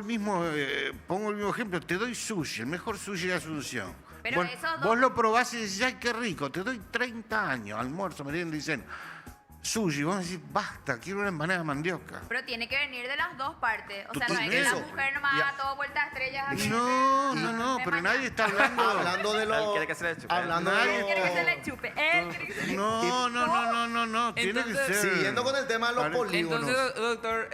S9: pongo el mismo ejemplo. Te doy sushi, el mejor sushi de Asunción.
S6: Pero
S9: Vos,
S6: esos dos-
S9: vos lo probás y decís, ay, qué rico. Te doy 30 años, almuerzo, merienda, dicen sushi. Vos decís, basta, quiero una empanada de mandioca.
S6: Pero tiene que venir de las dos partes. O sea, no
S4: Tú-
S6: hay que la
S4: eso.
S6: mujer nomás haga todo vuelta a estrellas. aquí.
S9: No, pero nadie está hablando.
S4: Hablando de
S7: Él
S4: los...
S7: quiere que se le chupe.
S4: Hablando de
S9: Nadie
S6: Él quiere que se
S4: los...
S6: le chupe. Él quiere que se le
S9: No. Tiene que
S5: Entonces,
S9: ser.
S4: Siguiendo con el tema de los
S9: Pare-
S4: polígonos.
S5: Entonces, doctor,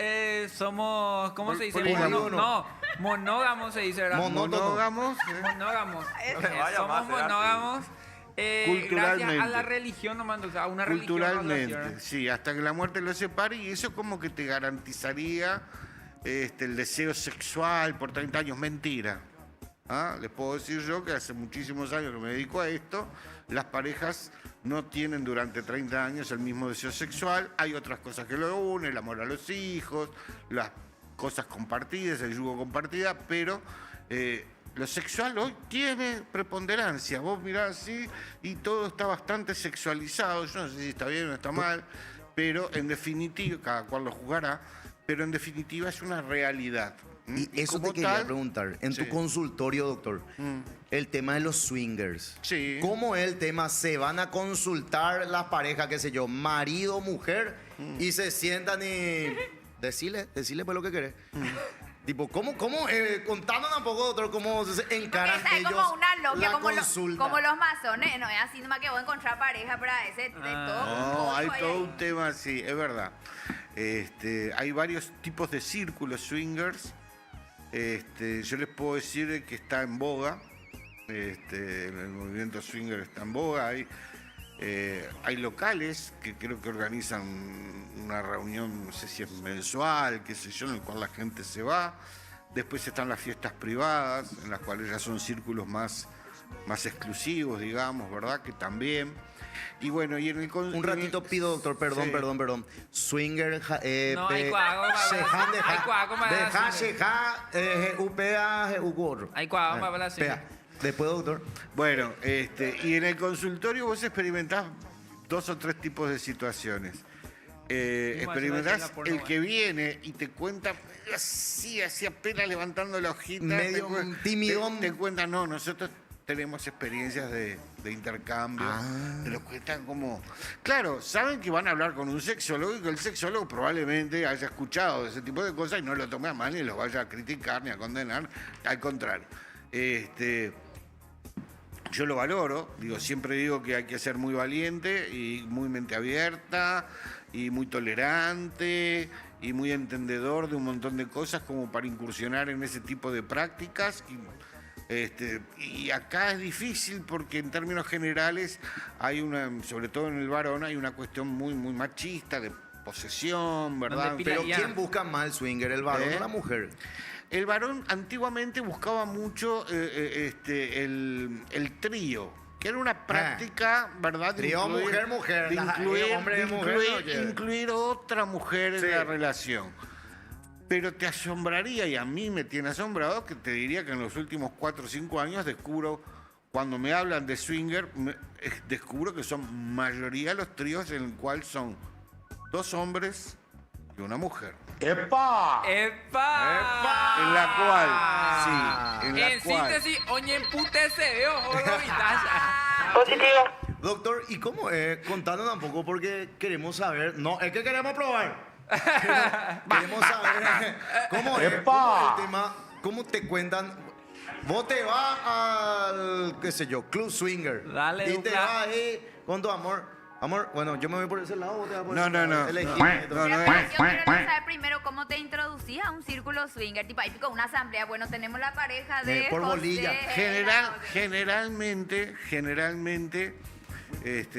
S5: somos, ¿cómo se dice?
S9: Polígono.
S5: No, monógamos se dice, ¿verdad?
S9: Monógamos.
S5: Monógamos.
S7: Vaya
S5: Somos
S7: más, será
S5: monógamos.
S9: Culturalmente.
S5: Gracias a la religión nomás, o sea, a una religión.
S9: Culturalmente, sí, hasta que la muerte los separe y eso como que te garantizaría el deseo sexual por 30 años. Mentira. ¿Ah? Les puedo decir yo que hace muchísimos años que me dedico a esto, las parejas no tienen durante 30 años el mismo deseo sexual, hay otras cosas que lo unen, el amor a los hijos, las cosas compartidas, el yugo compartida, pero lo sexual hoy tiene preponderancia. Vos mirás así y todo está bastante sexualizado. Yo no sé si está bien o está mal, pero en definitiva, cada cual lo juzgará, pero en definitiva es una realidad.
S4: Y eso
S9: como
S4: te quería
S9: tal,
S4: preguntar. En
S9: sí.
S4: tu consultorio, doctor, el tema de los swingers.
S9: Sí.
S4: ¿Cómo es el tema? Se van a consultar las parejas, qué sé yo, marido, mujer, y se sientan y... Decile pues lo que querés. Tipo, ¿cómo? Contanos un poco, doctor, cómo se
S6: Porque
S4: encaran
S6: esa es
S4: ellos
S6: como una logia,
S4: la consulta.
S6: como los masones. No es así nomás que voy a encontrar pareja para ese de todo.
S9: No, hay
S6: hay
S9: todo
S6: ahí.
S9: un tema así, es verdad. Hay varios tipos de círculos swingers. Yo les puedo decir que está en boga. El movimiento swinger está en boga. Hay locales que creo que organizan una reunión, no sé si es mensual, qué sé yo, en el cual la gente se va. Después están las fiestas privadas, en las cuales ya son círculos más exclusivos, digamos, ¿verdad? Que también. Y bueno, y en el...
S4: Un ratito pido, doctor, perdón,
S9: Sí.
S4: perdón. Swinger,
S5: No, hay cuago, hay cuago,
S4: deja, sheja, upea, ucor.
S5: Hay cuago, para hablar así.
S4: Después, doctor.
S9: Bueno, y en el consultorio vos experimentás 2 o 3 tipos de situaciones. Experimentás
S5: la porno,
S9: el
S5: bueno.
S9: que viene y te cuenta así apenas levantando la hojita.
S4: Medio tímido.
S9: Te cuenta, no, nosotros tenemos experiencias de intercambio. Te lo cuentan como... Claro, saben que van a hablar con un sexólogo y que el sexólogo probablemente haya escuchado ese tipo de cosas y no lo tome a mal ni lo vaya a criticar ni a condenar. Al contrario. Yo lo valoro, siempre digo que hay que ser muy valiente y muy mente abierta y muy tolerante y muy entendedor de un montón de cosas como para incursionar en ese tipo de prácticas. Y acá es difícil porque en términos generales hay sobre todo en el varón, hay una cuestión muy, muy machista de posesión, ¿verdad?
S5: Donde
S4: Pero
S5: Ya.
S4: ¿quién busca más el swinger, el varón o la mujer?
S9: El varón antiguamente buscaba mucho el trío, que era una práctica, ¿verdad? de
S4: Trío
S9: incluir-
S4: mujer-mujer,
S9: de incluir,
S4: hombre
S9: de
S4: de mujer,
S9: incluir-
S4: oye.
S9: incluir otra mujer
S4: Sí.
S9: en la relación. Pero te asombraría, y a mí me tiene asombrado, que te diría que en los últimos 4 o 5 años descubro, cuando me hablan de swinger, descubro que son mayoría los tríos en el cual son 2 hombres y una mujer.
S8: ¡Epa!
S5: ¡Epa!
S9: En la cual, sí, en la
S5: En
S9: cual...
S5: síntesis, oye, emputece, veo, oro, vitalla.
S4: Doctor, ¿y cómo es? Contanos un poco porque queremos saber. No, es que queremos probar. Queremos saber cómo es,
S8: ¡Epa!
S4: cómo es el tema, cómo te cuentan. Vos te vas al, qué sé yo, club swinger.
S5: Dale,
S4: y te
S5: Dupla.
S4: vas ahí con tu amor. Amor, bueno, yo me voy por ese lado, vos te vas por
S9: No,
S4: ese
S9: no,
S4: lado.
S9: no.
S4: Elegí.
S9: No,
S6: Pero
S9: no
S6: yo
S9: es.
S6: quiero saber primero cómo te introducías a un círculo swinger, tipo ahí con una asamblea. Bueno, tenemos la pareja de
S4: Por
S6: José,
S4: bolilla.
S9: Generalmente,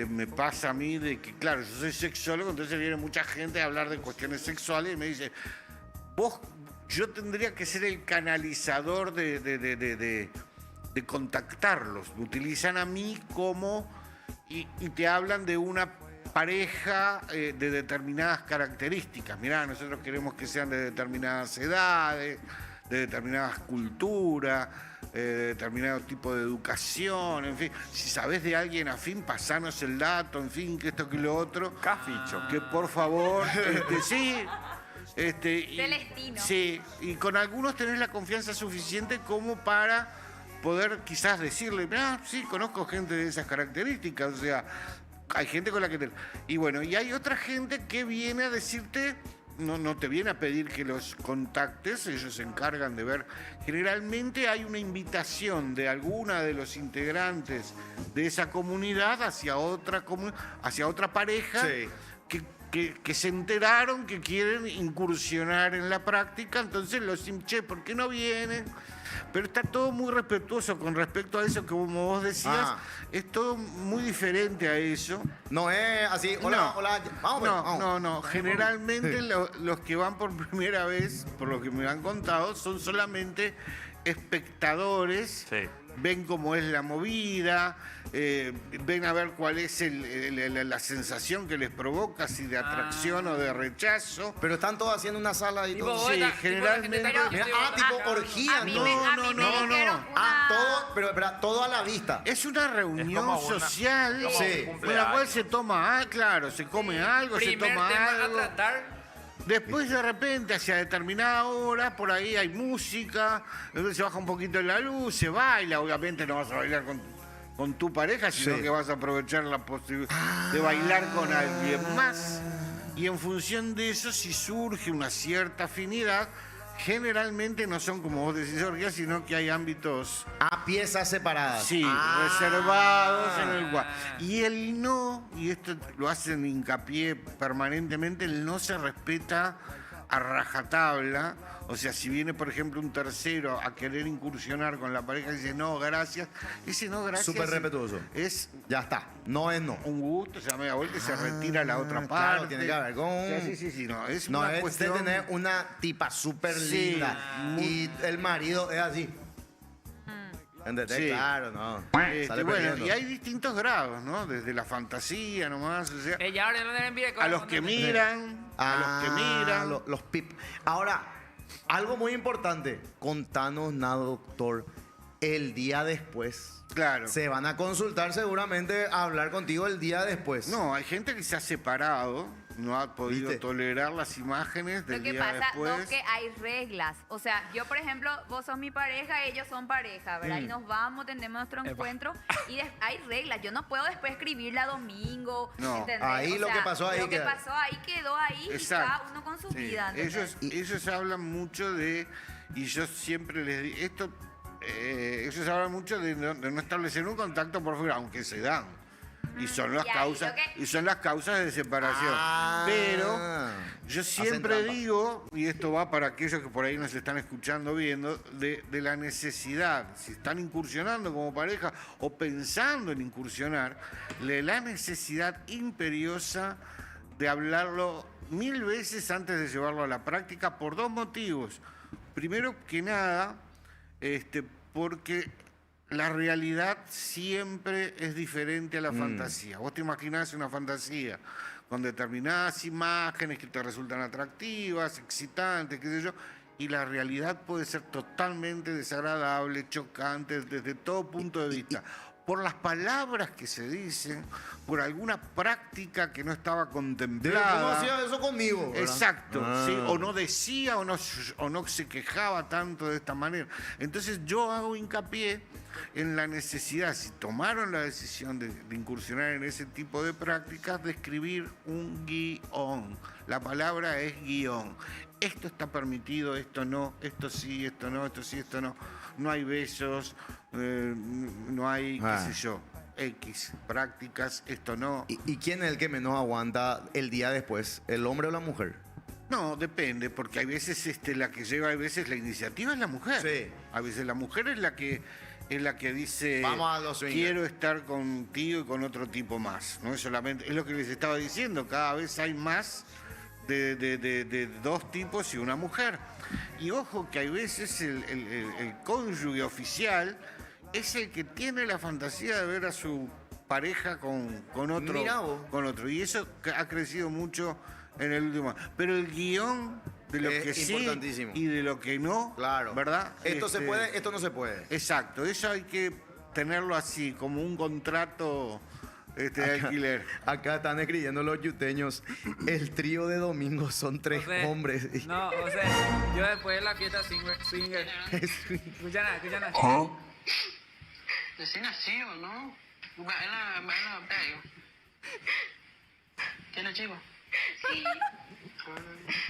S9: me pasa a mí de que, claro, yo soy sexólogo, entonces viene mucha gente a hablar de cuestiones sexuales y me dice, yo tendría que ser el canalizador de de contactarlos. Me utilizan a mí como... y te hablan de una pareja de determinadas características. Mirá, nosotros queremos que sean de determinadas edades, de determinadas culturas, de determinado tipo de educación, en fin. Si sabés de alguien afín, pasanos el dato, en fin, que esto, que lo otro.
S7: Caficho.
S9: Que por favor, sí.
S6: Celestino.
S9: Sí, y con algunos tenés la confianza suficiente como para poder quizás decirle, sí, conozco gente de esas características, o sea, hay gente con la que Y bueno, y hay otra gente que viene a decirte, no te viene a pedir que los contactes, ellos se encargan de ver. Generalmente hay una invitación de alguna de los integrantes de esa comunidad hacia otra pareja
S4: Sí.
S9: que se enteraron que quieren incursionar en la práctica, entonces los che, ¿por qué no vienen? Pero está todo muy respetuoso con respecto a eso que como vos decías, es todo muy diferente a eso.
S4: No es así, hola,
S9: No.
S4: hola, vamos, pues, vamos.
S9: No. Generalmente los que van por primera vez, por lo que me han contado, son solamente espectadores.
S7: Sí.
S9: Ven cómo es la movida, ven a ver cuál es la sensación que les provoca, si de atracción o de rechazo.
S4: Pero están todos haciendo una sala y
S5: Tipo,
S4: todo.
S5: vos
S9: Sí,
S5: estás- tipo, la gente está
S9: generalmente-
S5: con-
S4: Mira, tipo orgía,
S6: A mí
S4: no.
S6: me
S9: no.
S6: dijeron
S4: Pero todo a la vista.
S9: Es una reunión
S7: como una-
S9: social
S4: Sí.
S9: en la
S7: cumpleaños.
S9: cual se toma, claro, se come algo, se
S5: Primer
S9: toma
S5: tema
S9: algo.
S5: a tratar.
S9: Después de repente, hacia determinada hora, por ahí hay música, entonces se baja un poquito la luz, se baila, obviamente no vas a bailar con tu pareja, sino
S4: Sí.
S9: que vas a aprovechar la posibilidad de bailar con alguien más. Y en función de eso, si surge una cierta afinidad, generalmente no son como vos decís, orgías, sino que hay ámbitos
S4: Piezas separadas.
S9: sí, reservados en el cual. Y el no, y esto lo hacen hincapié permanentemente, el no se respeta a rajatabla. O sea, si viene, por ejemplo, un tercero a querer incursionar con la pareja y dice no, gracias, ese no, gracias.
S4: Súper respetuoso.
S9: Es
S4: Ya está. No es no.
S9: un gusto, se da media vuelta y se retira a la otra parte.
S4: Claro, tiene que haber con...
S9: O sea, sí, no. Es
S4: No,
S9: una
S4: es
S9: cuestión...
S4: de tener una tipa súper
S9: Sí,
S4: linda. Y el marido es así. ¿Entendés?
S9: Sí.
S4: Claro, no. Sale
S9: Bueno,
S4: perdiendo.
S9: y hay distintos grados, ¿no? Desde la fantasía nomás, o sea...
S5: Ya ahora no deben
S9: A los que miran, a los que miran.
S4: Los pip. Ahora, algo muy importante. Contanos, nada, doctor, el día después.
S9: Claro.
S4: Se van a consultar seguramente a hablar contigo el día después.
S9: No, hay gente que se ha separado, no ha podido
S4: ¿Viste?
S9: tolerar las imágenes del
S6: Lo que
S9: día
S6: pasa
S9: después.
S6: es que hay reglas. O sea, yo, por ejemplo, vos sos mi pareja, ellos son pareja, ¿verdad? Y nos vamos, tenemos nuestro encuentro y hay reglas. Yo no puedo después escribirla domingo.
S9: No,
S6: ¿entendés?
S4: ahí lo que pasó ahí
S6: Lo que
S4: queda.
S6: pasó ahí quedó ahí y cada uno con su
S9: Sí.
S6: vida. ¿entendés?
S9: Ellos hablan mucho de, y yo siempre les digo, ellos hablan mucho de no establecer un contacto por fuera, aunque se dan. Y son las
S6: Y ahí
S9: causas,
S6: lo que-
S9: y son las causas de separación.
S4: Ah.
S9: Pero yo
S4: Hacen
S9: siempre
S4: trampa.
S9: digo, y esto va para aquellos que por ahí nos están escuchando, viendo, de la necesidad, si están incursionando como pareja o pensando en incursionar, de la necesidad imperiosa de hablarlo 1000 veces antes de llevarlo a la práctica por dos motivos. Primero que nada, porque la realidad siempre es diferente a la fantasía. Vos te imaginás una fantasía con determinadas imágenes que te resultan atractivas, excitantes, qué sé yo, y la realidad puede ser totalmente desagradable, chocante desde todo punto de vista. Por las palabras que se dicen, por alguna práctica que no estaba
S4: ¿Cómo
S9: contemplada.
S4: hacía eso conmigo? ¿verdad?
S9: Exacto,
S4: Ah.
S9: sí, o no decía o no se quejaba tanto de esta manera. Entonces yo hago hincapié en la necesidad, si tomaron la decisión de incursionar en ese tipo de prácticas, de escribir un guión. La palabra es guión. Esto está permitido, esto no, esto sí, esto no, esto sí, esto no. No hay besos, no hay, qué sé yo, X prácticas, esto no.
S4: ¿Y quién es el que menos aguanta el día después? ¿El hombre o la mujer?
S9: No, depende, porque hay veces la que lleva, hay veces la iniciativa es la mujer.
S4: Sí.
S9: A veces la mujer es la que dice
S4: Vamos a los swingers.
S9: quiero estar contigo y con otro tipo más. No es solamente, es lo que les estaba diciendo, cada vez hay más de dos tipos y una mujer. Y ojo que hay veces el cónyuge oficial es el que tiene la fantasía de ver a su pareja con otro.
S4: Mirá vos.
S9: Con otro. Y eso ha crecido mucho en el último año. Pero el guión de lo
S4: Es
S9: que sí
S4: importantísimo.
S9: y de lo que no,
S4: Claro.
S9: ¿verdad?
S4: Esto se puede, esto no se puede.
S9: Exacto, eso hay que tenerlo así, como un contrato de alquiler.
S4: Acá están escribiendo los yuteños. El trío de domingo son 3
S5: José,
S4: hombres.
S5: No, o sea, yo después de la fiesta swinger. Escucha nada.
S8: Recién nacido, ¿no? Baila, ¿Tiene chivo? Sí.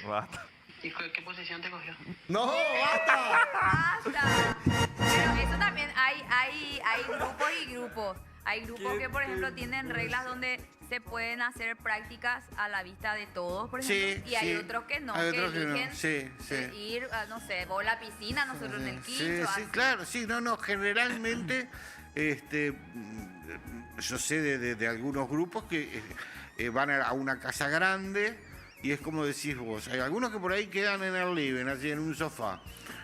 S7: Basta.
S8: ¿Y qué posición te cogió?
S4: ¡No, basta!
S6: ¡Basta! Pero eso también hay grupos y grupos. Hay grupos que, por ejemplo, tienen reglas donde se pueden hacer prácticas a la vista de todos, por ejemplo.
S9: Sí,
S6: y hay
S9: sí.
S6: otros que no,
S9: Hay
S6: que
S9: otros que no.
S6: eligen
S9: Sí.
S6: ir, no sé, o a la piscina, nosotros en el
S9: Sí,
S6: quincho.
S9: sí,
S6: así.
S9: claro, sí, no, generalmente, yo sé de algunos grupos que van a una casa grande y es como decís vos, hay algunos que por ahí quedan en el living, así en un sofá,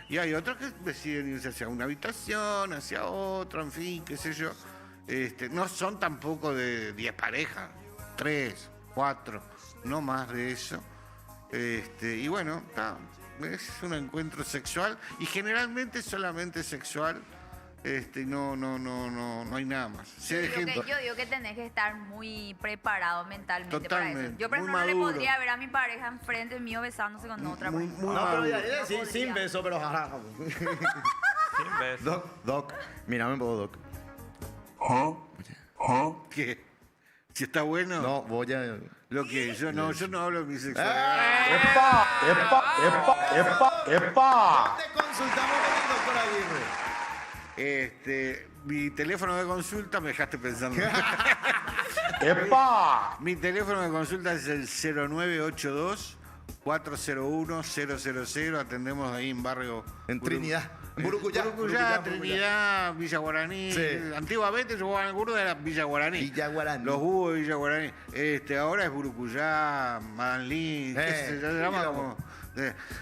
S9: y hay otros que deciden irse hacia una habitación, hacia otra, en fin, qué sé yo. No son tampoco de 10 parejas, 3, 4, no más de eso. Y bueno, es un encuentro sexual y generalmente solamente sexual. No hay nada más.
S6: Yo digo que tenés que estar muy preparado mentalmente para eso.
S9: Totalmente,
S6: Yo, por
S9: muy
S6: ejemplo, no le
S9: maduro.
S6: podría ver a mi pareja enfrente mío besándose con otra
S9: Muy-
S6: persona.
S9: muy
S4: No, pero ya,
S9: maduro.
S4: sí, sin beso, pero...
S7: Sin beso.
S4: Doc, mírame un poco, Doc.
S9: ¿Qué? Si está bueno,
S4: No, voy a...
S9: lo que yo no hablo de mi sexualidad.
S8: ¡Epa!
S4: Te consultamos con el doctor Aguirre.
S9: Mi teléfono de consulta, me dejaste pensando.
S8: ¡Epa!
S9: Mi teléfono de consulta es el 0982-401-000. Atendemos ahí en barrio...
S4: En Trinidad. En Burucuyá.
S9: Burucuyá, Trinidad, Villa Guaraní.
S4: Sí.
S9: Antiguamente se jugaban el burro de la Villa Guaraní.
S4: Villa Guaraní.
S9: Los jugos de Villa Guaraní. Ahora es Burucuyá, Madanlín, qué sé yo, se llama como...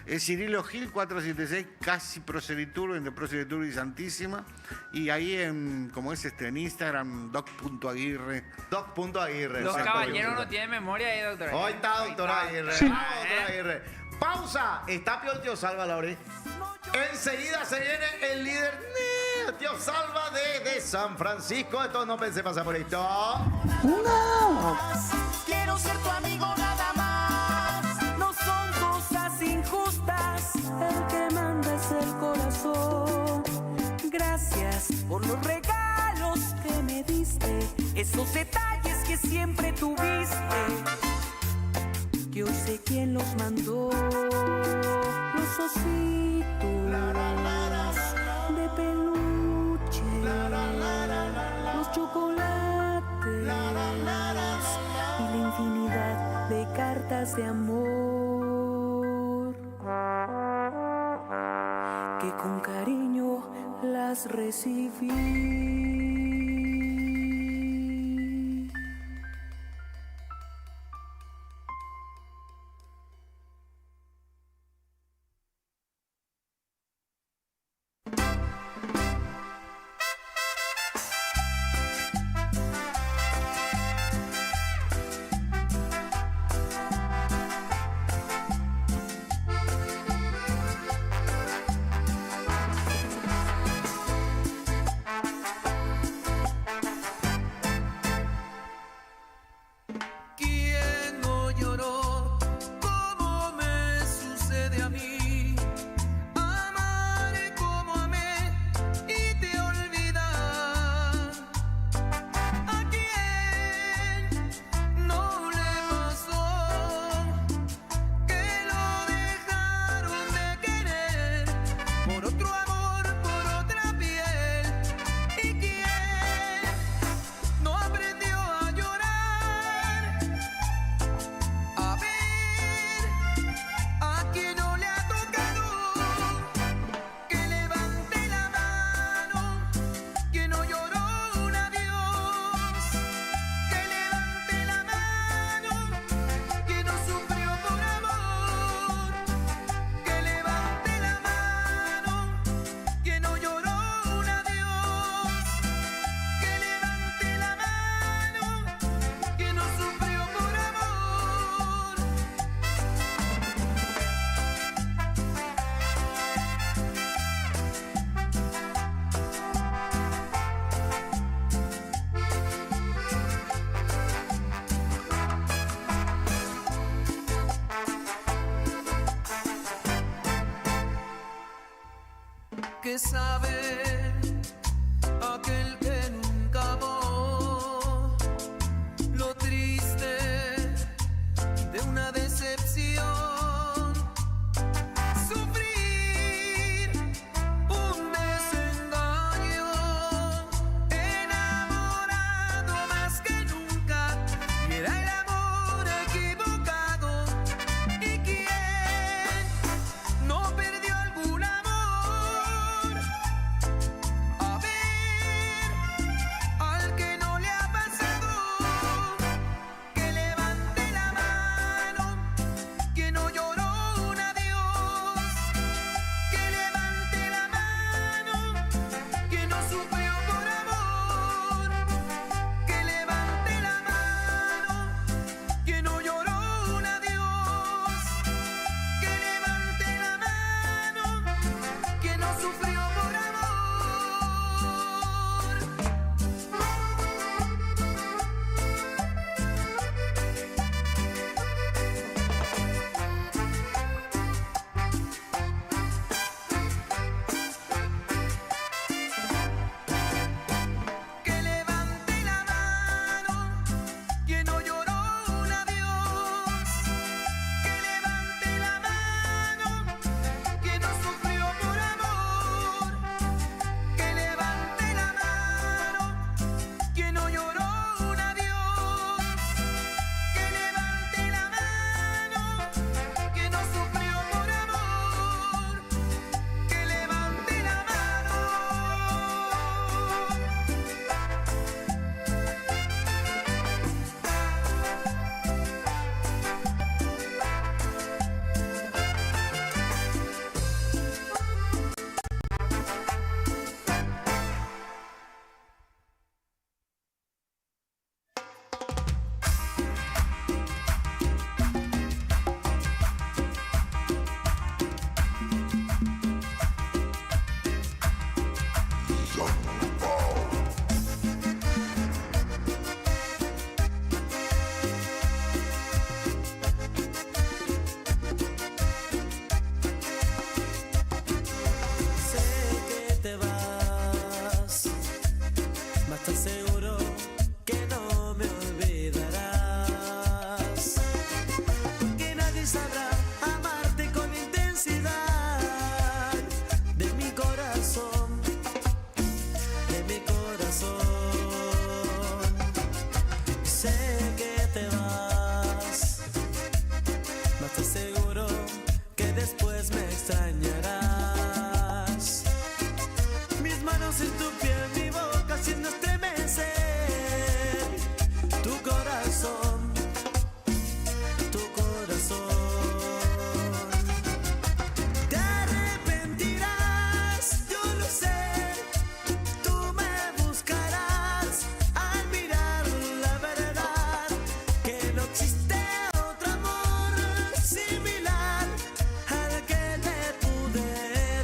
S9: Es Cirilo Gil 476, casi Proseritur, entre Proseritur y Santísima. Y ahí en Instagram, doc.aguirre.
S4: Doc.aguirre.
S5: Los
S4: exacto.
S5: caballeros no tienen memoria ahí, doctor.
S4: Hoy está, doctor Aguirre.
S3: Sí.
S4: Vamos, doctor Aguirre. Pausa. Está Pío el tío Salva, Laure. Enseguida se viene el líder, el tío Salva de San Francisco. Esto no pensé pasar por esto.
S2: Quiero ser tu amigo nada más. No son cosas injustas. El que manda es el corazón. Gracias por los regalos que me diste. Esos detalles que siempre tuviste. Que hoy sé quién los mandó. Los ositos de peluche. Los chocolates. Y la infinidad de cartas de amor que con cariño las recibí.
S1: que sabe aquel que nunca amó lo triste de una decepción, sufrir un desengaño, enamorado más que nunca, y era el amor equivocado. ¿Y quién no perdió algún amor? A ver, al que no le ha pasado, que levante la mano, que no lloró un adiós, que levante la mano, que no sufrió por amor, que levante la mano, que no lloró un adiós, que levante la mano, que no sufrió por amor. Que levante la mano, que no lloró un adiós, que levante la mano, que no sufrió por amor, que levante la mano, que no lloró un adiós, que levante la mano, que no sufrió por amor, que levante la mano.
S2: Sé que te vas, mas te aseguro que no me olvidarás, porque nadie sabrá amarte con intensidad de mi corazón, de mi corazón. Sé que te vas, mas te aseguro que después me extrañarás. Mis manos en tu piel, mi boca haciendo estremecer tu corazón, tu corazón. Te arrepentirás, yo lo sé. Tú me buscarás al mirar la verdad, que no existe otro amor similar al que te pude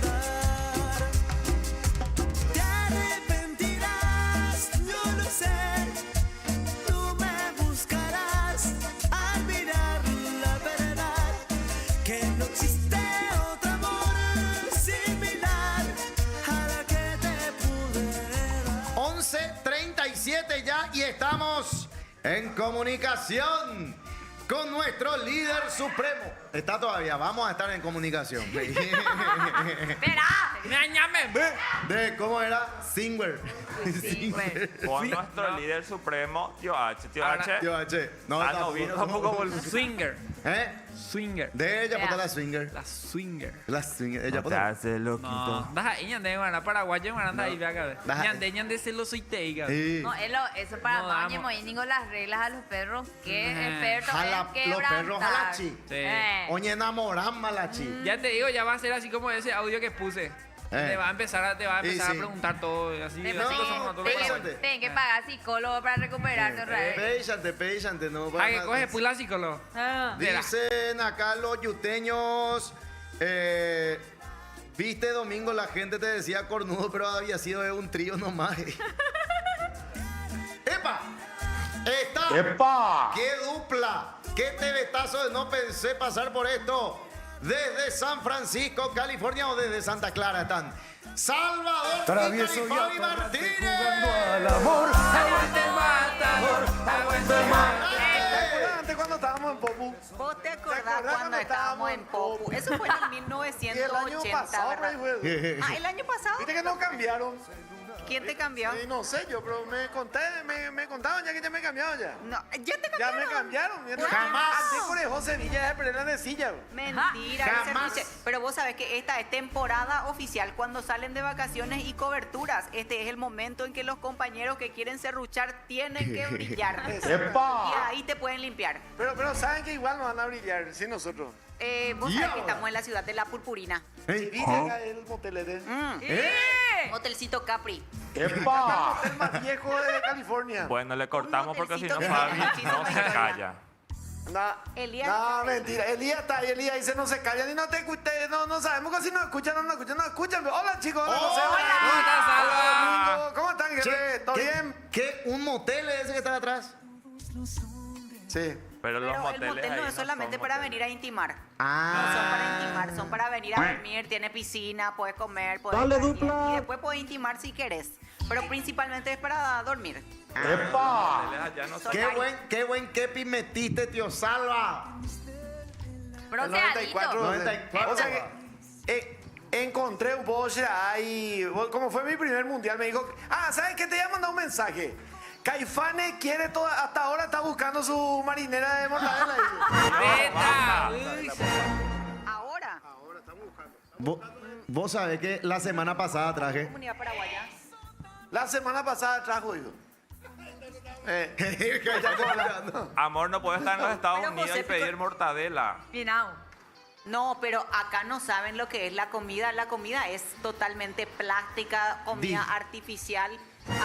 S2: dar. Te arrepentirás, yo lo sé. Tú me buscarás al mirar la verdad, que no existe otro amor similar al que te pude dar.
S4: 11:37 ya y estamos en comunicación con nuestro líder supremo. Está todavía, vamos a estar en comunicación.
S6: Espera.
S4: De ¿cómo era? Singer.
S6: Singer.
S7: Con nuestro líder supremo, Tío H. Tío
S5: Ahora-
S7: H.
S4: Tío H. No,
S7: Ah, no vino tampoco por
S5: Swinger.
S4: ¿Eh?
S5: Swinger.
S4: De ella,
S6: Vea.
S4: puta la swinger.
S5: La swinger.
S4: La swinger. Ella,
S7: No te
S4: puta.
S7: hace loquito.
S5: No, das ahí, ñande, bueno, paraguayo, bueno, anda ahí, ve acá.
S4: Das-
S5: Ñande, se lo soy teiga.
S4: Sí.
S6: No, eso para
S5: No,
S6: baño,
S5: vamos.
S6: muy ningo las reglas a los perros. Qué experto
S4: Jala-
S6: en
S4: los
S6: quebrantar.
S4: perros jalachi.
S5: Sí.
S4: Oye, enamoran malachi.
S5: Ya te digo, ya va a ser así como ese audio que puse. Te va a empezar a
S4: Y
S5: a
S4: sí.
S5: preguntar todo, así.
S6: Después
S5: así
S6: tienen
S5: como todo lo
S6: tienen-
S4: pásate.
S6: tienen que pagar psicólogo para recuperarte otra vez.
S4: Péchate, no.
S5: Ah, que coge pula psicólogo.
S6: Ah.
S4: Dicen acá los yuteños, viste domingo la gente te decía cornudo, pero había sido de un trío nomás. ¡Epa!
S8: ¡Epa!
S4: ¡Qué dupla! ¡Qué tebetazo! No pensé pasar por esto. Desde San Francisco, California, o desde Santa Clara están. Salvador
S2: Travieso y
S4: Fabi
S2: atorrante jugando
S4: Martínez.
S2: al amor.
S5: Aguante el matador, aguante el matador.
S10: Antes cuando estábamos en Popu.
S11: ¿Vos te acordás
S10: acordás
S11: cuando estábamos en Popu? Eso fue en el
S10: Y el año
S11: 1980,
S10: pasado,
S11: ¿verdad?
S10: pues,
S11: Ah, ¿el año pasado?
S10: viste que nos cambiaron.
S11: ¿Quién te cambió?
S10: Sí, no sé yo, pero me contaban ya que ya me cambiaron ya.
S11: No, ¿ya te
S10: Ya
S11: cambiaron?
S10: me cambiaron.
S4: Jamás.
S10: Antes por el José Villa de Perela de silla.
S11: Mentira,
S4: Jamás.
S11: ese Ruche. Pero vos sabés que esta es temporada oficial cuando salen de vacaciones y coberturas. Este es el momento en que los compañeros que quieren serruchar tienen que brillar. Y ahí te pueden limpiar.
S10: Pero saben que igual nos van a brillar, sí nosotros.
S11: Vos sabés que estamos en la ciudad de La Purpurina.
S10: Y viste acá el motelete.
S11: Hotelcito Capri.
S10: El motel más viejo de California.
S7: Bueno, le cortamos porque si no
S11: motelcito que
S7: Fabi
S11: tiene muchísima
S7: no se
S11: historia.
S7: calla.
S11: Elías.
S10: No, mentira. Elías está ahí, Elías dice no se callan y no te escuchan, no sabemos que si nos escuchan o no nos escuchan. Hola chicos, hola José.
S5: ¿Cómo estás, Salva?
S10: Domingo. ¿Cómo están,
S4: Che,
S10: jefe? ¿Todo bien?
S4: ¿Qué? ¿Un motel es ese que está atrás?
S10: Sí.
S7: Pero los
S11: Pero el
S7: moteles
S11: motel no
S7: ahí
S11: es solamente
S7: son
S11: para
S7: moteles.
S11: venir a intimar.
S4: Ah.
S11: No son para intimar, son para venir a dormir, tiene piscina, puedes comer, puedes
S2: Dale,
S11: estar
S2: dupla.
S11: bien, y después puedes intimar si querés. Pero principalmente es para dormir.
S7: Los moteles allá no son-
S4: Qué buen kepi metiste, tío Salva.
S6: Bronceadito.
S4: 94.
S10: O sea que encontré un voucher ahí. Como fue mi primer mundial, me dijo, ¿sabes qué? Te voy a mandar un mensaje. Caifanes quiere toda, hasta ahora está buscando su marinera de mortadela.
S5: Beta.
S11: Ahora,
S4: Vos sabés que la semana pasada traje.
S11: comunidad paraguaya.
S10: La semana pasada trajo, hijo.
S7: Amor, no puede estar en los Estados
S11: Pero,
S7: Unidos
S11: José,
S7: y pedir mortadela.
S11: No, pero acá no saben lo que es la comida. La comida es totalmente plástica, comida artificial.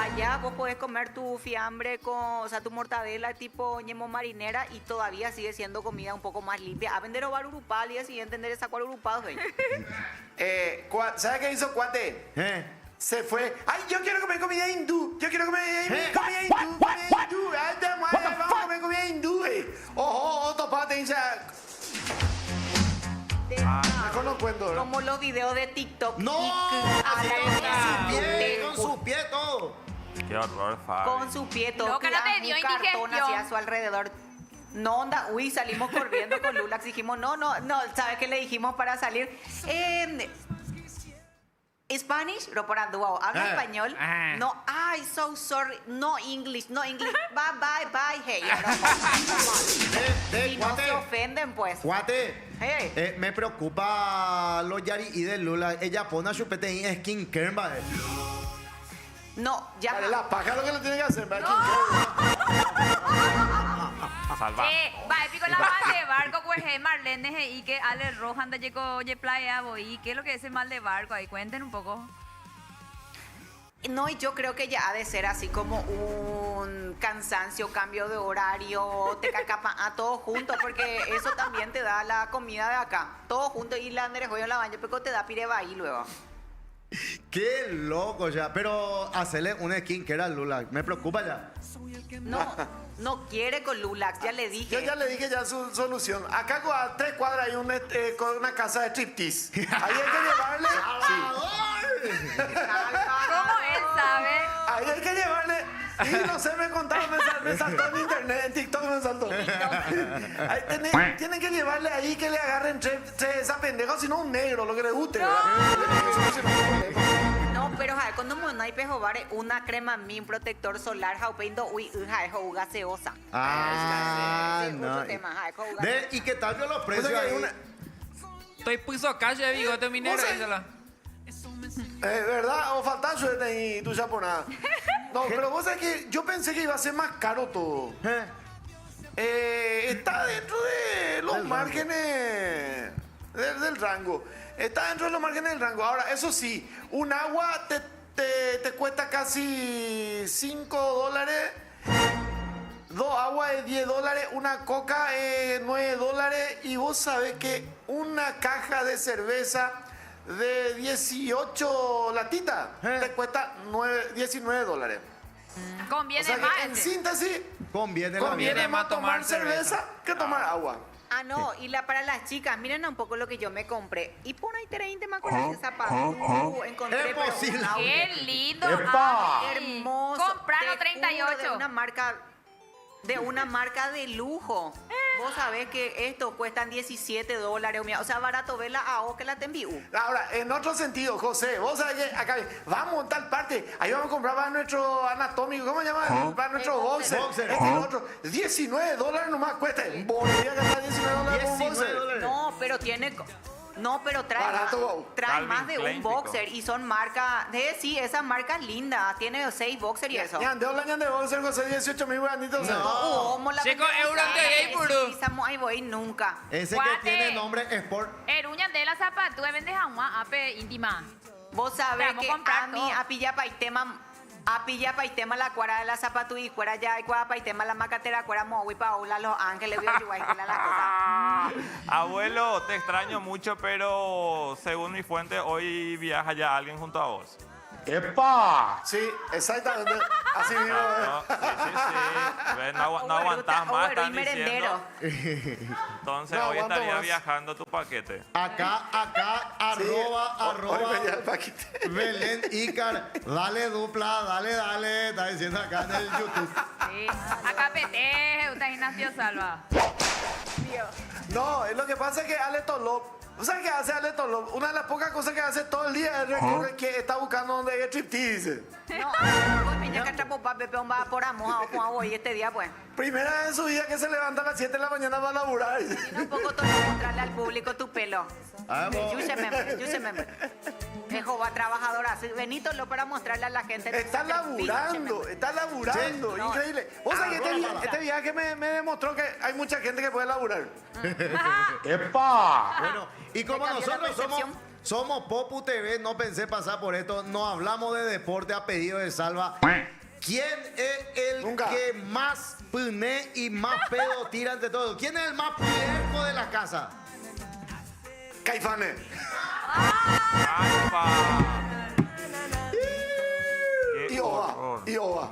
S11: Allá vos podés comer tu fiambre o sea, tu mortadela tipo ñemo marinera y todavía sigue siendo comida un poco más limpia. A vender ovar urupal y así entender esa cual urupal, güey.
S10: ¿Sabes qué hizo Cuate? Se fue. ¡Ay, yo quiero comer comida hindú! ¡Yo quiero comer comida hindú! ¡Comida hindú! ¡Ay, vamos a comer comida hindú! ¡Ojo, topate! Mejor no cuento, ¿verdad?
S11: Como los videos de TikTok.
S4: ¡No! Con sus pies todo.
S7: Qué horror, Fabi.
S11: Con su pie todo.
S6: No, que no te dio
S11: un cartón
S6: indigestión.
S11: hacia su alrededor. No, onda, salimos corriendo con Lulax. Dijimos, no, ¿sabes qué le dijimos para salir? Spanish, Roporandua, ¿habla español? No, so sorry, no English. Bye, hey. Y no se ofenden, pues.
S4: Guate,
S11: Hey.
S4: me preocupa los Yari y de Lula. Ella pone a chupete en skincare, ¿vale?
S11: No, ya.
S10: Vale, la paja lo que le tiene que hacer, ¿verdad?
S7: Salva.
S6: Va, pico la mal de barco, pues, Marlene, y que Ale Roja anda llegó, oye, playa, voy, ¿qué es lo que es el mal de barco? Ahí cuenten un poco.
S11: No, y yo creo que ya ha de ser así como un cansancio, cambio de horario, te cacapa a todo junto, porque eso también te da la comida de acá. Todo junto y la nerejoyo en la baña, pero te da pireba ahí luego.
S4: Qué loco ya. Pero hacerle un skincare a Lula, me preocupa ya.
S11: No quiere con Lulax, ya le dije.
S10: Yo ya le dije ya su solución. Acá a 3 cuadras hay una casa de striptease. Ahí hay que llevarle.
S6: ¿Cómo él sabe?
S10: Ahí hay que llevarle. Y no sé, me contaron, me saltó en internet, en TikTok me saltó. Ahí tienen que llevarle ahí que le agarren esa pendeja, si no un negro, lo que le guste.
S11: No, pero cuando no hay pejobare, una crema min protector solar, jaupeindo, gaseosa.
S4: No.
S11: Otro tema,
S4: ¿Y qué tal que los precios ahí?
S5: Estoy puso calle de bigote minero.
S10: ¿Vos
S5: dísela.
S10: ¿Verdad? O falta suerte y tu japonada. No, pero vos sabés que yo pensé que iba a ser más caro todo. Está dentro de los márgenes del rango. Está dentro de los márgenes del rango. Ahora, eso sí, un agua te cuesta casi $5. 2 aguas de $10, una coca $9. Y vos sabés que una caja de cerveza de 18 latitas te cuesta $19.
S6: Conviene
S10: O sea que
S6: más.
S10: en síntesis,
S4: Conviene
S10: conviene
S4: la
S10: más tomar cerveza que tomar agua.
S11: Ah, no, y para las chicas, miren un poco lo que yo me compré. Y por ahí 30 me acuerdo de zapatos. Encontré
S4: Es
S11: pero
S4: posible.
S11: un outlet
S6: ¡Qué lindo!
S10: ¡Epa!
S6: Ay.
S11: hermoso.
S6: Compralo
S11: te juro,
S6: 38.
S11: de una marca de lujo. Vos sabés que esto cuestan $17. O sea, barato verla a vos que la te envío.
S10: Ahora, en otro sentido, José, vos sabés que acá vamos en tal parte, ahí vamos a comprar para nuestro anatómico, ¿cómo se llama? Para nuestro boxer.
S4: Boxer.
S10: Este y lo otro, $19 nomás cuesta. Bolivia gasta $19 por un boxer.
S11: No, pero tiene... No, pero trae,
S10: Barato.
S11: trae
S7: Calvin
S11: más de
S7: Klein,
S11: un boxer y son marcas... Sí, esas marcas lindas. Tiene 6 boxers y eso.
S10: Ya, de boxer, José, 18.000 guanitos.
S11: ¿Cómo la
S5: Chico,
S11: vendemos?
S5: euro de gay, puro.
S11: Estamos ahí voy nunca.
S4: Ese que
S6: Guate.
S4: tiene nombre Sport.
S6: Eruñan de la zapatu, vendes a una ape íntima.
S11: Vos sabés
S6: Vamos
S11: que
S6: a comprar
S11: a mí,
S6: todo.
S11: a pilla paitema la cuara de la zapatu y cuara ya y cuara paitema la macatera cuara mowi paula Los Ángeles voy a ayudar a la cosa.
S7: Abuelo, te extraño mucho, pero según mi fuente, hoy viaja ya alguien junto a vos.
S10: ¡Epa! Sí, exactamente. Así mismo.
S7: No, sí, sí. Ves, no aguantás más, están diciendo. Entonces
S10: No
S7: hoy
S10: aguanto
S7: estaría
S10: más.
S7: viajando tu paquete.
S4: Acá, arroba Belén Icar. Dale dupla, dale. Está diciendo acá en el YouTube.
S6: Sí. Acá pete, usted Ignacio Salva.
S10: No, lo que pasa es que Ale Tolop, ¿sabes qué hace Ale Tolop? Una de las pocas cosas que hace todo el día es recurre que está buscando donde hay striptease.
S11: No, voy piña que trapo pa pepe un va por amor a hoy este día pues.
S10: Primera vez en su vida que se levanta a las 7 de la mañana para laburar.
S11: Y un poco todo mostrarle al público tu pelo.
S4: Vamos.
S11: You remember. Dejo va trabajadora. Así, Benito lo para mostrarle a la gente.
S10: Está laburando,
S11: Sí. No.
S10: increíble. Vos sabés que
S11: Arroba.
S10: este viaje me demostró que hay mucha gente que puede laburar.
S9: ¡Epa!
S4: Bueno, y como
S11: Me cambió la
S4: nosotros somos,
S11: percepción.
S4: somos Popu TV, no pensé pasar por esto, no hablamos de deporte a pedido de Salva. ¿Quién es el
S10: Nunca.
S4: que más pune y más pedo tira entre todos? ¿Quién es el más puerco de la casa?
S10: Caifanes.
S7: ¡Ay, pa!
S10: Y
S7: ¡Qué
S10: Oba.
S7: horror!
S10: Y Oba.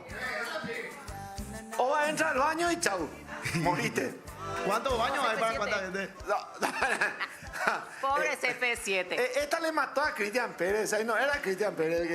S10: Oba entra al baño y chau. Moriste.
S4: ¿Cuántos baños hay para cuánta
S11: CP7.
S4: gente?
S11: Pobre CP7.
S10: Esta le mató a Cristian Pérez. Ahí no era Cristian Pérez el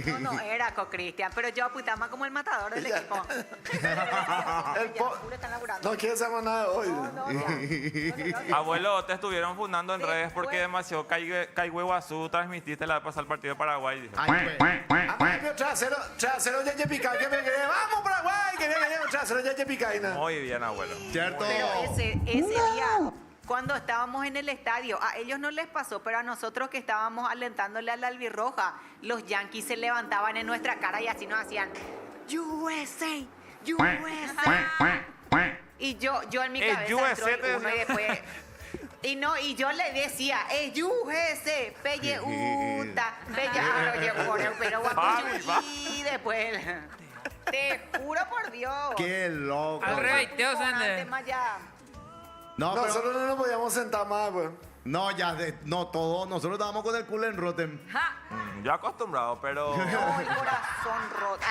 S10: que.
S11: No era con Cristian, pero yo apuntaba como el matador del equipo.
S10: El
S11: Ya,
S10: po-
S11: puro están laburando.
S10: No quiere saber nada hoy.
S11: No, ya.
S7: Abuelo, te estuvieron fundando en redes porque
S11: Después-
S7: demasiado Caigüeguazú transmitiste la vez pasada el partido de Paraguay. Dije.
S4: Ay, pues.
S10: Trasero Yeye Picay, que me quedé. ¡Vamos, Paraguay! Que viene trasero Yeye Picay.
S7: Muy bien, abuelo.
S4: Cierto.
S11: Pero ese día, cuando estábamos en el estadio, a ellos no les pasó, pero a nosotros que estábamos alentándole a la albirroja, los yanquis se levantaban en nuestra cara y así nos hacían USA, USA. Y yo en mi
S7: El
S11: cabeza
S7: USA
S11: entró el uno y
S7: te
S11: después... Y yo le decía, USA, pelle uta, pero y después... Te juro por Dios.
S4: Qué loco.
S5: Al revés, te vas a
S11: Antes
S5: entender.
S11: más ya.
S4: No, pero,
S10: Nosotros no nos podíamos sentar más, pues.
S4: no, no, todos. Nosotros estábamos con el culo en Rotten.
S6: Ja.
S7: Yo acostumbrado, pero...
S11: No, el corazón roto.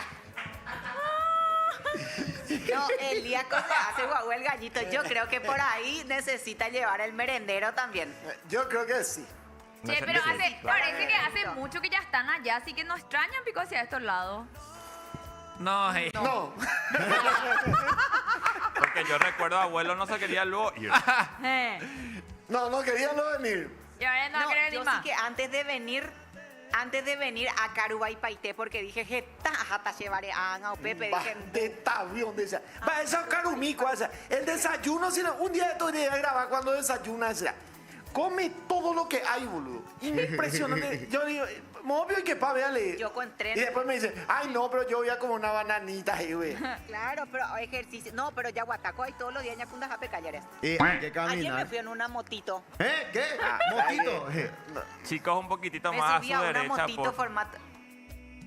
S11: No, el día que se hace guagua el gallito, yo creo que por ahí necesita llevar el merendero también.
S10: Yo creo que sí.
S6: Che, pero parece que hace mucho que ya están allá, así que no extrañan pico hacia estos lados.
S5: No,
S10: No.
S7: Porque yo recuerdo, abuelo no se quería luego ir.
S10: No querían no venir.
S6: Y ahora no,
S11: No,
S6: creo ni
S11: yo sí
S6: más.
S11: que antes de venir a Carubay Paité, porque dije, jeta, jata llevaré a Pepe, dije,
S10: De tabión de esa. Va, esa carumico esa. El desayuno, un día de estos días a grabar cuando desayuna esa. Come todo lo que hay, boludo. Impresionante. Yo digo, obvio y que pa, véale.
S11: yo con tren.
S10: Y después me dice, ay no, pero yo voy a como una bananita ahí, güey.
S11: Claro, pero ejercicio. No, pero ya Guataco ahí todos los días ya Cunda Jape Callares.
S4: Y hay que
S11: Ayer me
S4: caminar.
S11: fui en una motito.
S4: ¿Eh? ¿Qué? ¿Motito?
S7: Chicos, un poquito
S11: Me
S7: más a
S11: subí
S7: su
S11: a una
S7: derecha,
S11: motito
S7: por...
S11: formato.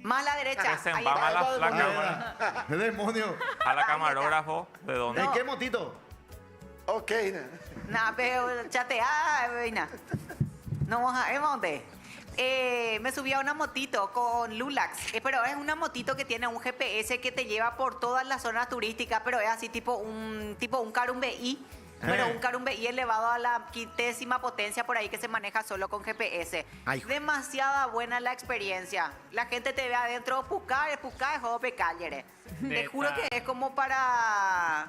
S11: Más a la derecha.
S7: Que se
S11: ahí
S7: embama
S11: está.
S7: la cámara.
S4: ¿Qué demonio?
S7: A la camarógrafo, ¿de dónde?
S4: ¿En qué motito?
S10: Ok.
S11: Nada, pero chateada, veina. No vamos a monte. Me subí a una motito con Lulax, pero es una motito que tiene un GPS que te lleva por todas las zonas turísticas, pero es así tipo un Carumbeí, pero un Carumbe y elevado a la 5ª potencia por ahí que se maneja solo con GPS.
S4: Ay.
S11: Demasiada buena la experiencia. La gente te ve adentro, pucar, es jope callere. Te
S5: Neta.
S11: juro que es como para...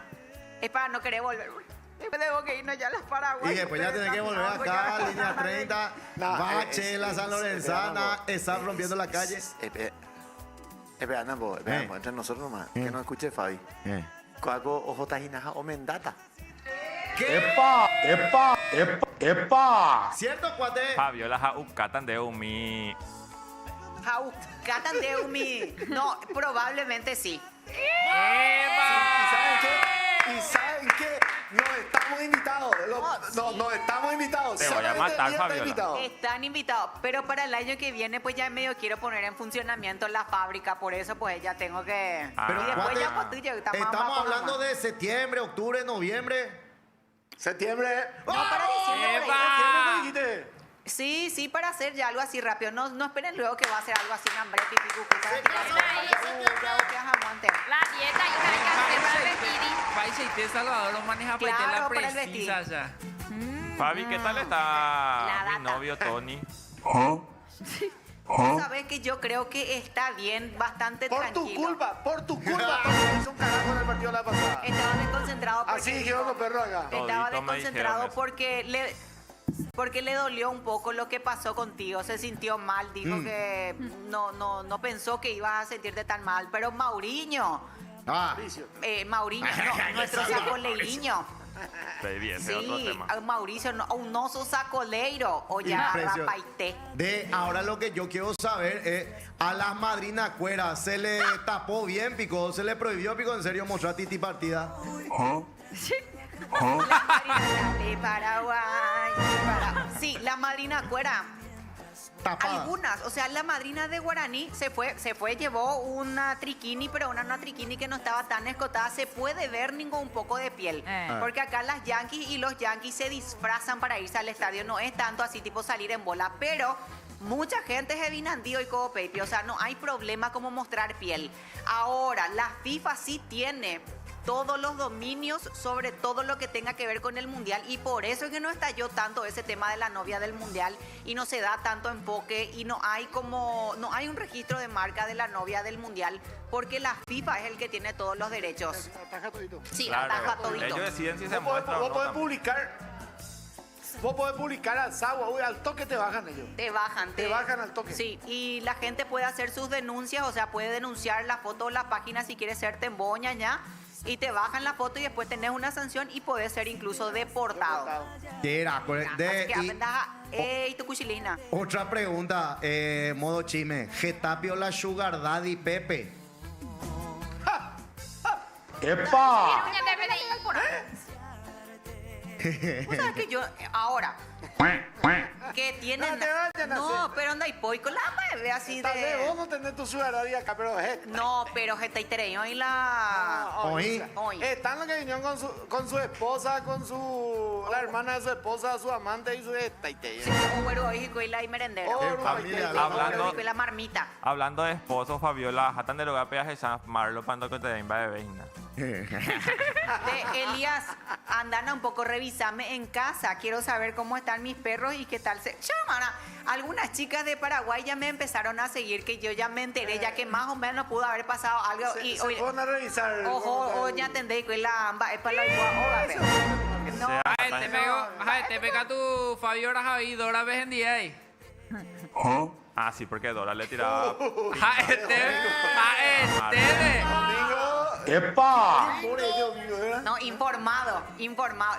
S11: Es para no querer volver. Después tengo que irnos ya a las Paraguay.
S4: Y después ya tenés que volver acá, línea 30, Bache, la San Lorenzana, están rompiendo la calle.
S10: Espera, entre nosotros nomás, que no escuche Fabi. Cuaco ojo tajinaja o mendata.
S4: ¿Cierto, cuate?
S7: Fabiola Jaukatan de Umi.
S11: Catan de Umi. No, probablemente sí.
S10: ¿Y saben qué? Nos estamos invitados. Nos estamos invitados.
S7: Te voy a
S10: Solamente
S7: matar,
S10: el día está
S7: Fabiola.
S10: invitado.
S11: Están invitados, pero para el año que viene pues ya medio quiero poner en funcionamiento la fábrica, por eso pues ya tengo que...
S4: Pero
S11: y después
S4: cuate,
S11: ya pues, tú ya
S4: estamos hablando de septiembre, octubre, noviembre.
S10: Septiembre.
S11: No, para diciembre. por ahí.
S10: ¿Qué me dijiste?
S11: Sí, para hacer ya algo así rápido. No esperen luego que va a ser algo así, un hambre, pipi, cucu, para tirar en el aguante.
S6: La dieta y una hay que hacer para el vestidín.
S5: País y te Salvador lo maneja para
S11: Claro,
S5: la
S11: para el
S5: precisa ya.
S7: Fabi, ¿qué tal
S11: La
S7: está
S11: data.
S7: mi novio Tony?
S11: Sabes que yo creo que está bien, bastante
S10: Por tu
S11: tranquilo.
S10: culpa, Tony hizo un carajo en el partido de la pasada.
S11: Estaba desconcentrado porque...
S10: Así dijeron los perros acá.
S11: Estaba
S7: Todito me
S11: desconcentrado
S7: dijeron eso.
S11: porque le dolió un poco lo que pasó contigo. Se sintió mal, dijo que no pensó que ibas a sentirte tan mal. Pero Mauriño, Mauriño, nuestro sacoleirinho.
S7: Baby, ese es otro
S11: Sí,
S7: tema.
S11: Mauricio, un oso sacoleiro o ya rapaité.
S4: Ahora lo que yo quiero saber es, a las madrinas cueras, ¿se le tapó bien, pico? ¿Se le prohibió, pico, en serio, mostrar titi partida?
S11: La madrina de Paraguay. Sí, la madrina cuera.
S4: Tapada.
S11: Algunas, o sea, la madrina de Guaraní se fue, llevó una triquini, pero una triquini que no estaba tan escotada. Se puede ver un poco de piel. Porque acá las yanquis y los yanquis se disfrazan para irse al estadio. No es tanto así tipo salir en bola, pero mucha gente es vinandío y como baby. O sea, no hay problema como mostrar piel. Ahora, la FIFA sí tiene todos los dominios sobre todo lo que tenga que ver con el mundial y por eso es que no estalló tanto ese tema de la novia del mundial y no se da tanto enfoque y no hay un registro de marca de la novia del mundial porque la FIFA es el que tiene todos los derechos.
S10: Ataja todito.
S11: Sí,
S7: Claro,
S11: ataja todito.
S7: ellos deciden si se
S10: Vos
S7: muestra o no.
S10: podés
S7: también.
S10: publicar. Vos podés publicar al Sagua, uy, al toque te bajan ellos.
S11: Te bajan.
S10: Te bajan al toque.
S11: Sí, y la gente puede hacer sus denuncias, o sea, puede denunciar la foto o la página si quiere ser temboña ya. Y te bajan la foto y después tenés una sanción y podés ser incluso deportado.
S4: Era,
S11: Así que aprendas ey, tu cuchilina.
S4: otra pregunta, modo chisme. Getapio la Sugar Daddy Pepe.
S10: ¡Epa!
S6: Uña de PDI.
S11: Vos sabés que yo, ahora, que tienen...
S10: No te vayan a
S11: No,
S10: hacer.
S11: pero anda y poico, la ve así
S10: Tal vez vos
S11: de...
S10: no tenés tu ciudadanía acá, pero
S11: No, pero gente y tereño y la...
S4: Oí.
S11: Oí.
S10: Están los que vinieron con su esposa, la hermana de su esposa, su amante y su
S11: Sí, como güero, hijo y la y merendero.
S4: familia,
S7: hablando-
S11: Y la marmita.
S7: Hablando de esposo, Fabiola, jatan de lugar peaje San Marlo pando que te den de vecina.
S11: Elías, andana un poco, revísame en casa. Quiero saber cómo están mis perros y qué tal se... Chamana, algunas chicas de Paraguay ya me empezaron a seguir, que yo ya me enteré, ya que más o menos pudo haber pasado algo. Y
S10: Se fueron a revisar.
S11: ojo, o ya entendí que la amba es para la igual. No,
S5: Te pega tu Fabiola Javi, Dora ves en día ahí.
S7: Ah, sí, porque Dora le tiraba.
S10: ¡Epa!
S11: no, informado.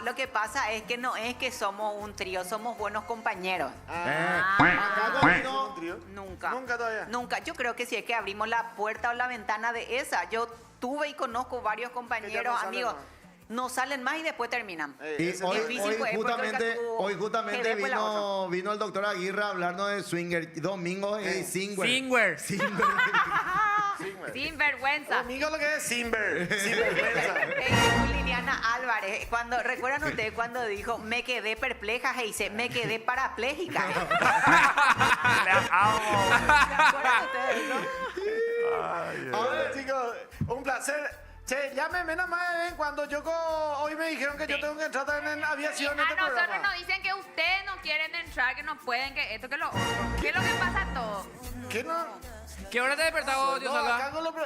S11: Lo que pasa es que no es que somos un trío, somos buenos compañeros.
S4: Acá no vino.
S11: Nunca.
S10: Nunca todavía.
S11: Nunca. Yo creo que si es que abrimos la puerta o la ventana de esa, yo tuve y conozco varios compañeros,
S10: salen
S11: amigos.
S10: más.
S11: No salen más y después terminan.
S4: Y
S10: Ese
S4: hoy,
S11: difícil, pues, porque
S4: justamente
S11: después la
S4: vino el doctor Aguirre a hablarnos de swinger, domingo y singer.
S6: Sin vergüenza.
S10: Amigo, lo que es Sinvergüenza.
S11: Liliana Álvarez, ¿recuerdan ustedes cuando dijo me quedé perpleja? Y dice, me quedé parapléjica.
S7: Le amo.
S11: ¿Se acuerdan ustedes de eso?
S10: A ver, chicos, un placer. Che, llámeme nada más de vez en cuando. Hoy me dijeron que yo tengo que entrar en aviación en
S6: A
S10: este
S6: nosotros
S10: programa.
S6: nos dicen que ustedes no quieren entrar, que no pueden, que esto, que lo otro. ¿Qué es lo que pasa todo?
S10: ¿Qué no?
S5: ¿Qué hora te despertás vos, tío
S10: No, acá
S5: Salva?
S10: con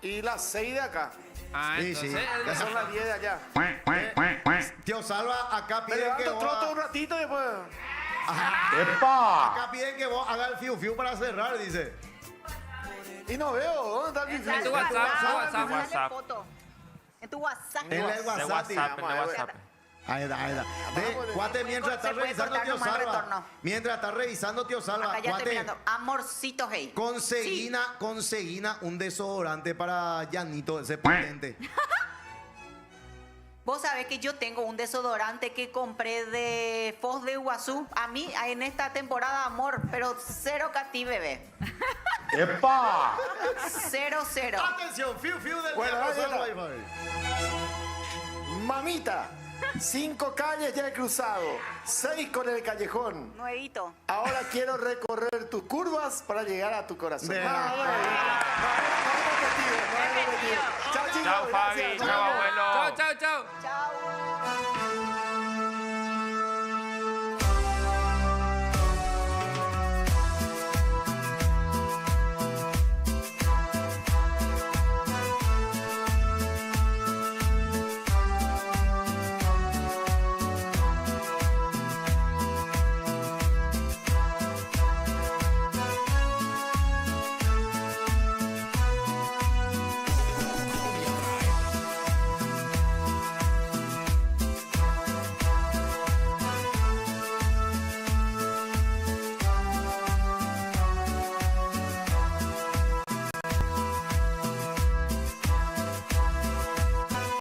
S10: y las 6 de acá.
S5: Ah,
S4: Sí,
S5: entonces...
S4: sí.
S10: Ya son las 10 de allá.
S4: Tío Salva, acá
S10: Me
S4: piden que
S10: levanto,
S4: vos...
S10: troto un ratito y después...
S8: ¡Epa!
S4: Acá piden que vos hagas el fiu fiu para cerrar, dice.
S10: Y no veo, ¿dónde está el
S6: Está en
S10: fiu-fiu?
S5: tu WhatsApp, tu WhatsApp.
S11: Dale
S7: WhatsApp.
S11: foto. En tu WhatsApp.
S4: En el
S7: De
S4: WhatsApp.
S7: WhatsApp,
S4: tío.
S7: de WhatsApp.
S4: Ahí está, ahí está.
S10: pues,
S4: Cuate, mientras
S11: se
S4: está
S11: puede
S4: revisando
S11: cortar
S4: tío
S11: nomás
S4: Salva.
S11: retorno.
S4: Mientras está revisando tío Salva,
S11: Acá ya estoy
S4: cuate,
S11: mirando. Amorcito, hey.
S4: conseguina un desodorante para Llanito, ese potente.
S11: Vos sabés que yo tengo un desodorante que compré de Foz de Iguazú. A mí, en esta temporada, amor, pero cero catí, bebé.
S8: ¡Epa!
S11: 0-0.
S4: Atención, fiu fiu del
S10: Bueno,
S4: día,
S10: ahí está.
S4: Salva,
S10: Mamita, 5 calles ya he cruzado, 6 con el callejón.
S11: Nuevito.
S10: Ahora quiero recorrer tus curvas para llegar a tu corazón.
S4: Bien.
S10: No repetido. Chao, chicos.
S7: Chao, Fabi.
S10: gracias.
S7: Chao, abuelo.
S5: Chao, chao, chao.
S11: Chao.